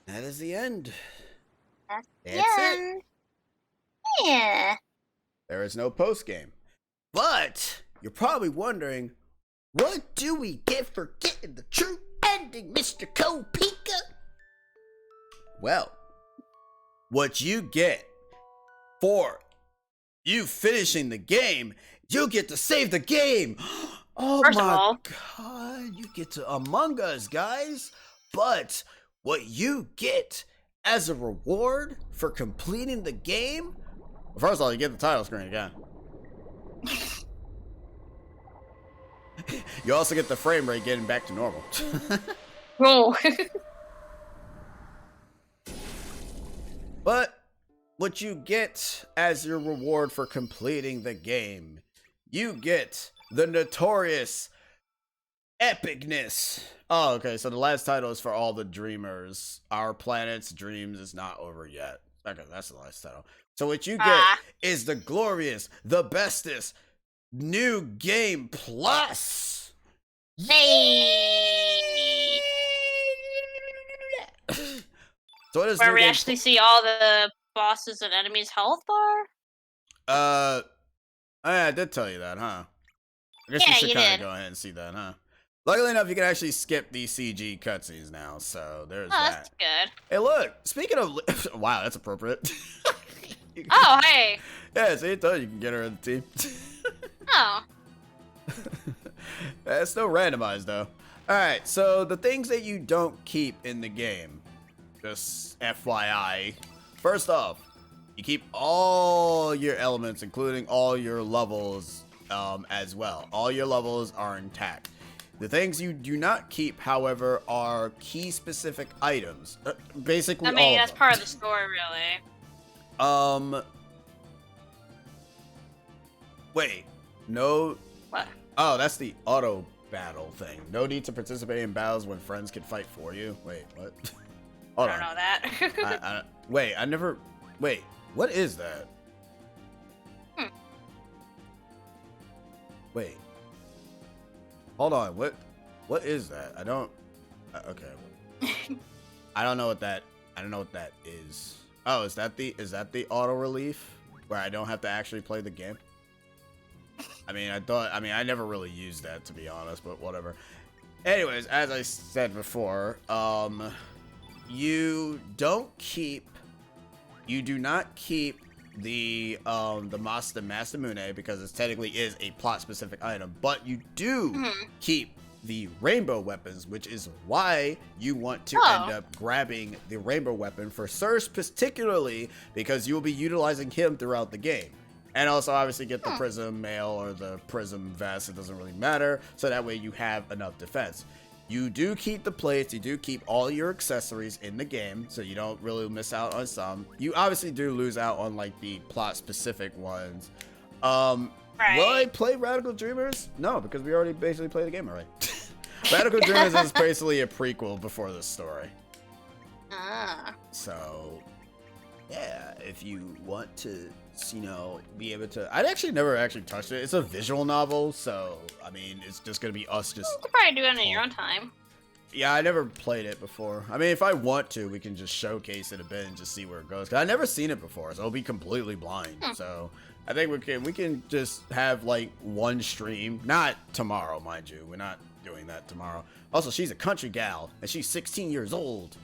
That is the end. That's That's it. it. Yeah. There is no post game. But you're probably wondering, what do we get for getting the true ending, Mr. Kopika? Well, what you get for you finishing the game, you get to save the game. Oh First of my all- god, you get to Among Us, guys. But what you get as a reward for completing the game, first of all, you get the title screen again. You also get the frame rate getting back to normal. Oh. But what you get as your reward for completing the game, you get the notorious epicness. Oh, okay, so the last title is for all the dreamers. Our planet's dreams is not over yet. Okay, that's the last title. So what you get is the glorious, the bestest new game plus. Hey. So what is Where new we game actually see all the bosses and enemies' health bar? I did tell you that, huh? I guess Yeah, you should you kind of did. go ahead and see that, huh? Luckily enough, you can actually skip these CG cutscenes now, so there's Oh, that. that's good. Hey, look! Speaking of, wow, that's appropriate. Oh, hey. Yeah, see, I told you can get her in the team. Oh. It's still randomized though. All right, so the things that you don't keep in the game, just FYI. First off, you keep all your elements, including all your levels, as well. All your levels are intact. The things you do not keep, however, are key-specific items. Basically, I mean, all of that's them. part of the story, really. Wait, no. What? Oh, that's the auto battle thing. No need to participate in battles when friends can fight for you. Wait, what? Hold I on. don't know that. Wait, I never. Wait, what is that? Wait. Hold on. What is that? I don't. Okay. I don't know what that. I don't know what that is. Oh, is that the auto relief where I don't have to actually play the game? I mean, I never really used that, to be honest, but whatever. Anyways, as I said before, you do not keep the Masamune because it technically is a plot specific item, but you do keep the rainbow weapons, which is why you want to end up grabbing the rainbow weapon for Surge, particularly because you will be utilizing him throughout the game. And also obviously get the prism mail or the prism vest, it doesn't really matter, so that way you have enough defense. You do keep the plates, you do keep all your accessories in the game, so you don't really miss out on some. You obviously do lose out on like the plot specific ones. Will I play Radical Dreamers? No, because we already basically played the game already. Radical Dreamers is basically a prequel before this story. So, yeah, if you want to, you know, be able to... I'd actually never actually touched it. It's a visual novel, so, I mean, it's just going to be us just... You could probably do it in your own time. Yeah, I never played it before. I mean, if I want to, we can just showcase it a bit and just see where it goes. Cause I've never seen it before, so I'll be completely blind. So I think we can just have like one stream, not tomorrow, mind you. We're not doing that tomorrow. Also, she's a country gal and she's 16 years old,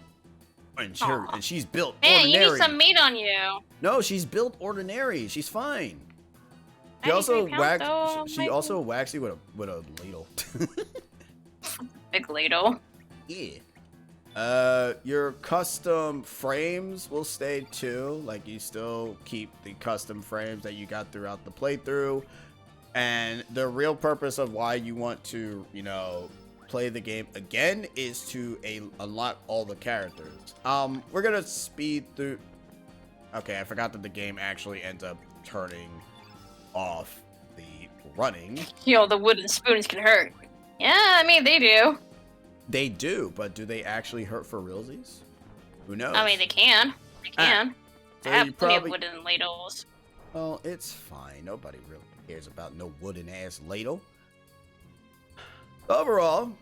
and she's built ordinary. You need some meat on you. No, she's built ordinary. She's fine. She 93 also pounds, though, she also whacks you with a ladle. Big ladle. Yeah. Your custom frames will stay too. Like, you still keep the custom frames that you got throughout the playthrough. And the real purpose of why you want to, you know, play the game again is to unlock all the characters. We're gonna speed through. Okay, I forgot that the game actually ends up turning off the running. Yo, the wooden spoons can hurt. Yeah, I mean, they do. They do, but do they actually hurt for realsies? Who knows? I mean, they can. They can. So I have you plenty probably... of wooden ladles. Well, it's fine. Nobody really cares about no wooden ass ladle. Overall,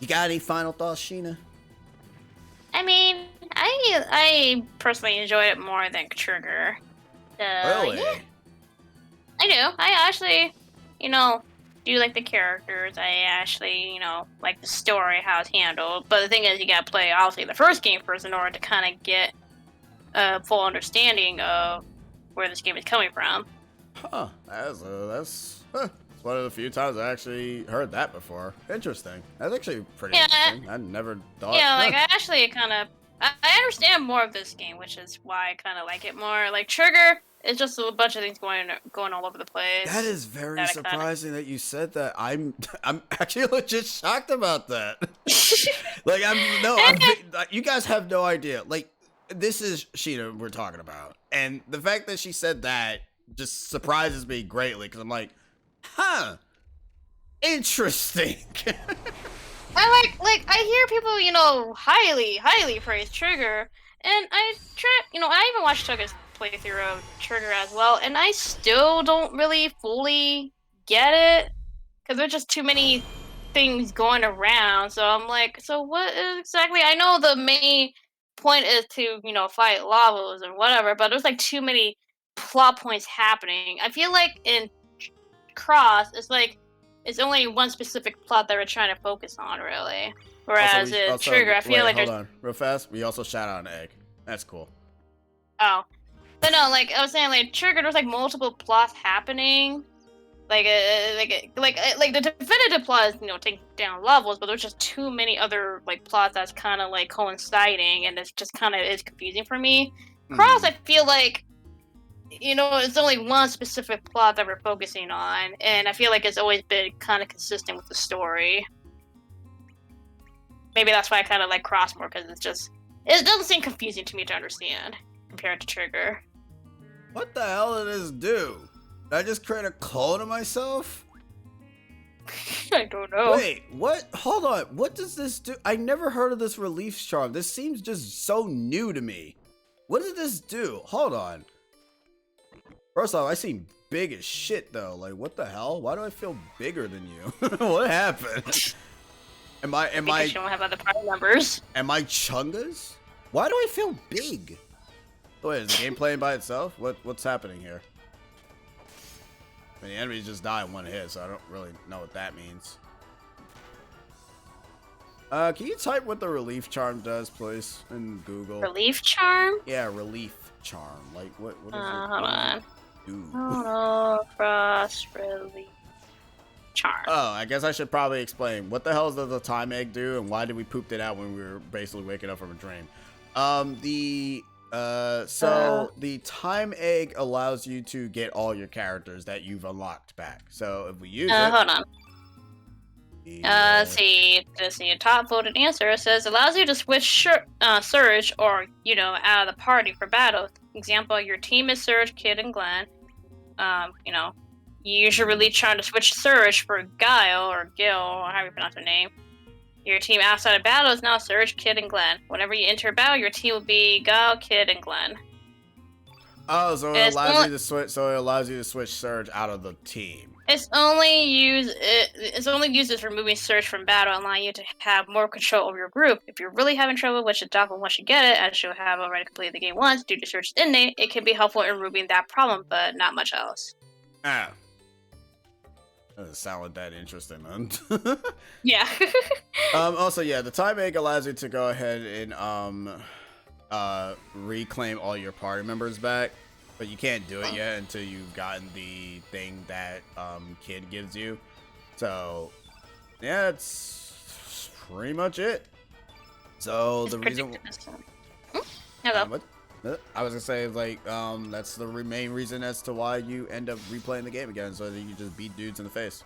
you got any final thoughts, Sheena? I mean, I personally enjoyed it more than Trigger. Really? Yeah, I do. I actually, you know, do like the characters. I actually, you know, like the story, how it's handled. But the thing is, you gotta play, obviously, the first game first in order to kind of get a full understanding of where this game is coming from. Huh. That's one of the few times I actually heard that before. Interesting. That's actually pretty interesting. I never thought... Yeah, like, I actually kind of... I understand more of this game, which is why I kind of like it more. Like, Trigger... It's just a bunch of things going all over the place. That is very surprising that you said that. I'm actually legit shocked about that. Like, you guys have no idea. Like, this is Sheena we're talking about, and the fact that she said that just surprises me greatly because I'm like, huh, interesting. I hear people, you know, highly praise Trigger, and I even watched Trigger's playthrough of Trigger as well, and I still don't really fully get it because there's just too many things going around. So I'm like, so what is exactly? I know the main point is to, you know, fight lavas and whatever, but there's like too many plot points happening. I feel like in Cross, it's only one specific plot that we're trying to focus on, really. Whereas in Trigger, I feel like hold on, real fast. We also shout out an egg. That's cool. Oh. But no, like I was saying, like Trigger, there's like multiple plots happening, like the definitive plot is, you know, taking down levels, but there's just too many other like plots that's kind of like coinciding, and it's just kind of is confusing for me. Cross, I feel like, you know, it's only one specific plot that we're focusing on, and I feel like it's always been kind of consistent with the story. Maybe that's why I kind of like Cross more, because it doesn't seem confusing to me to understand compared to Trigger. What the hell did this do? Did I just create a clone of myself? I don't know. Wait, what? Hold on. What does this do? I never heard of this relief charm. This seems just so new to me. What did this do? Hold on. First off, I seem big as shit, though. Like, what the hell? Why do I feel bigger than you? What happened? Because you don't have other party members. Am I Chungas? Why do I feel big? Wait, is the game playing by itself? What's happening here? I mean, the enemies just die in one hit, so I don't really know what that means. Can you type what the relief charm does, please, in Google? Relief charm? Yeah, relief charm. Like, what does it hold on. do? Cross relief charm. Oh, I guess I should probably explain. What the hell does the time egg do, and why did we poop it out when we were basically waking up from a dream? The time egg allows you to get all your characters that you've unlocked back. So if we use it... Hold on. Let's see. A top voted answer says allows you to switch Surge or out of the party for battle. Example: your team is Surge, Kid, and Glenn. You usually trying to switch Surge for Guile or Gil or however you pronounce their name. Your team outside of battle is now Surge, Kid, and Glenn. Whenever you enter a battle, your team will be Guile, Kid, and Glenn. Oh, so it allows you to switch. So it allows you to switch Surge out of the team. It's only used as removing Surge from battle, allowing you to have more control over your group. If you're really having trouble with the dock once you get it, as you'll have already completed the game once due to Surge's innate, it can be helpful in removing that problem, but not much else. Ah. Doesn't sound like that interesting, man. Yeah. Also, yeah, the time egg allows you to go ahead and reclaim all your party members back, but you can't do it yet until you've gotten the thing that Kid gives you. So yeah, it's pretty much it. So It's the reason Hello. I was gonna say, like, that's the main reason as to why you end up replaying the game again, so that you just beat dudes in the face.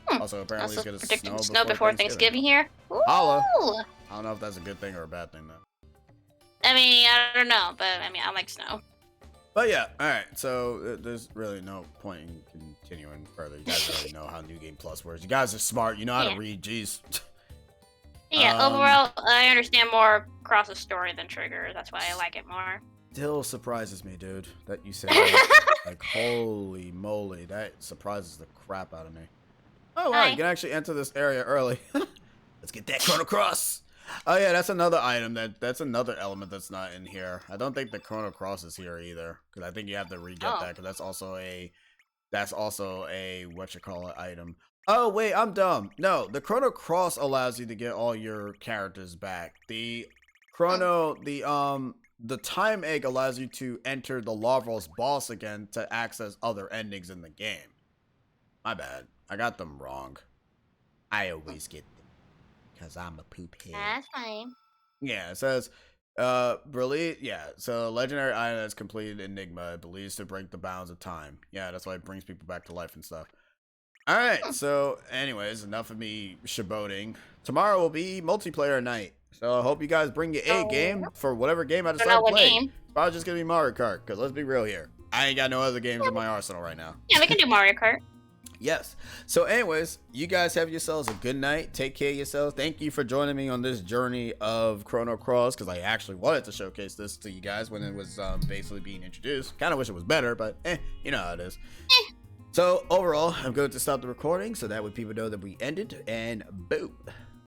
Also, apparently it's gonna snow before Thanksgiving here. Ooh. Holla. I don't know if that's a good thing or a bad thing, though. I mean, I don't know, but I mean, I like snow. But yeah, alright, so there's really no point in continuing further. You guys already know how New Game Plus works. You guys are smart, you know how to read, jeez. Yeah, overall, I understand more Cross's story than Trigger. That's why I like it more. Still surprises me, dude, that you said that. Like, holy moly, that surprises the crap out of me. Oh, wow, you can actually enter this area early. Let's get that Chrono Cross. Oh, yeah, that's another item. That's another element that's not in here. I don't think the Chrono Cross is here either, because I think you have to re-get that, because that's also a whatchamacallit item. Oh, wait, I'm dumb. No, the Chrono Cross allows you to get all your characters back. The Time Egg allows you to enter the Lavros boss again to access other endings in the game. My bad. I got them wrong. I always get them, because I'm a poop head. That's fine. Yeah, it says, so legendary item that's completed Enigma. It believes to break the bounds of time. Yeah, that's why it brings people back to life and stuff. Alright, so anyways, enough of me shebooting. Tomorrow will be multiplayer night. So I hope you guys bring your A game for whatever game I decide to play. Probably just gonna be Mario Kart, because let's be real here. I ain't got no other games in my arsenal right now. Yeah, we can do Mario Kart. Yes. So anyways, you guys have yourselves a good night. Take care of yourselves. Thank you for joining me on this journey of Chrono Cross, because I actually wanted to showcase this to you guys when it was basically being introduced. Kind of wish it was better, but you know how it is. So overall, I'm going to stop the recording so that way people know that we ended, and boom.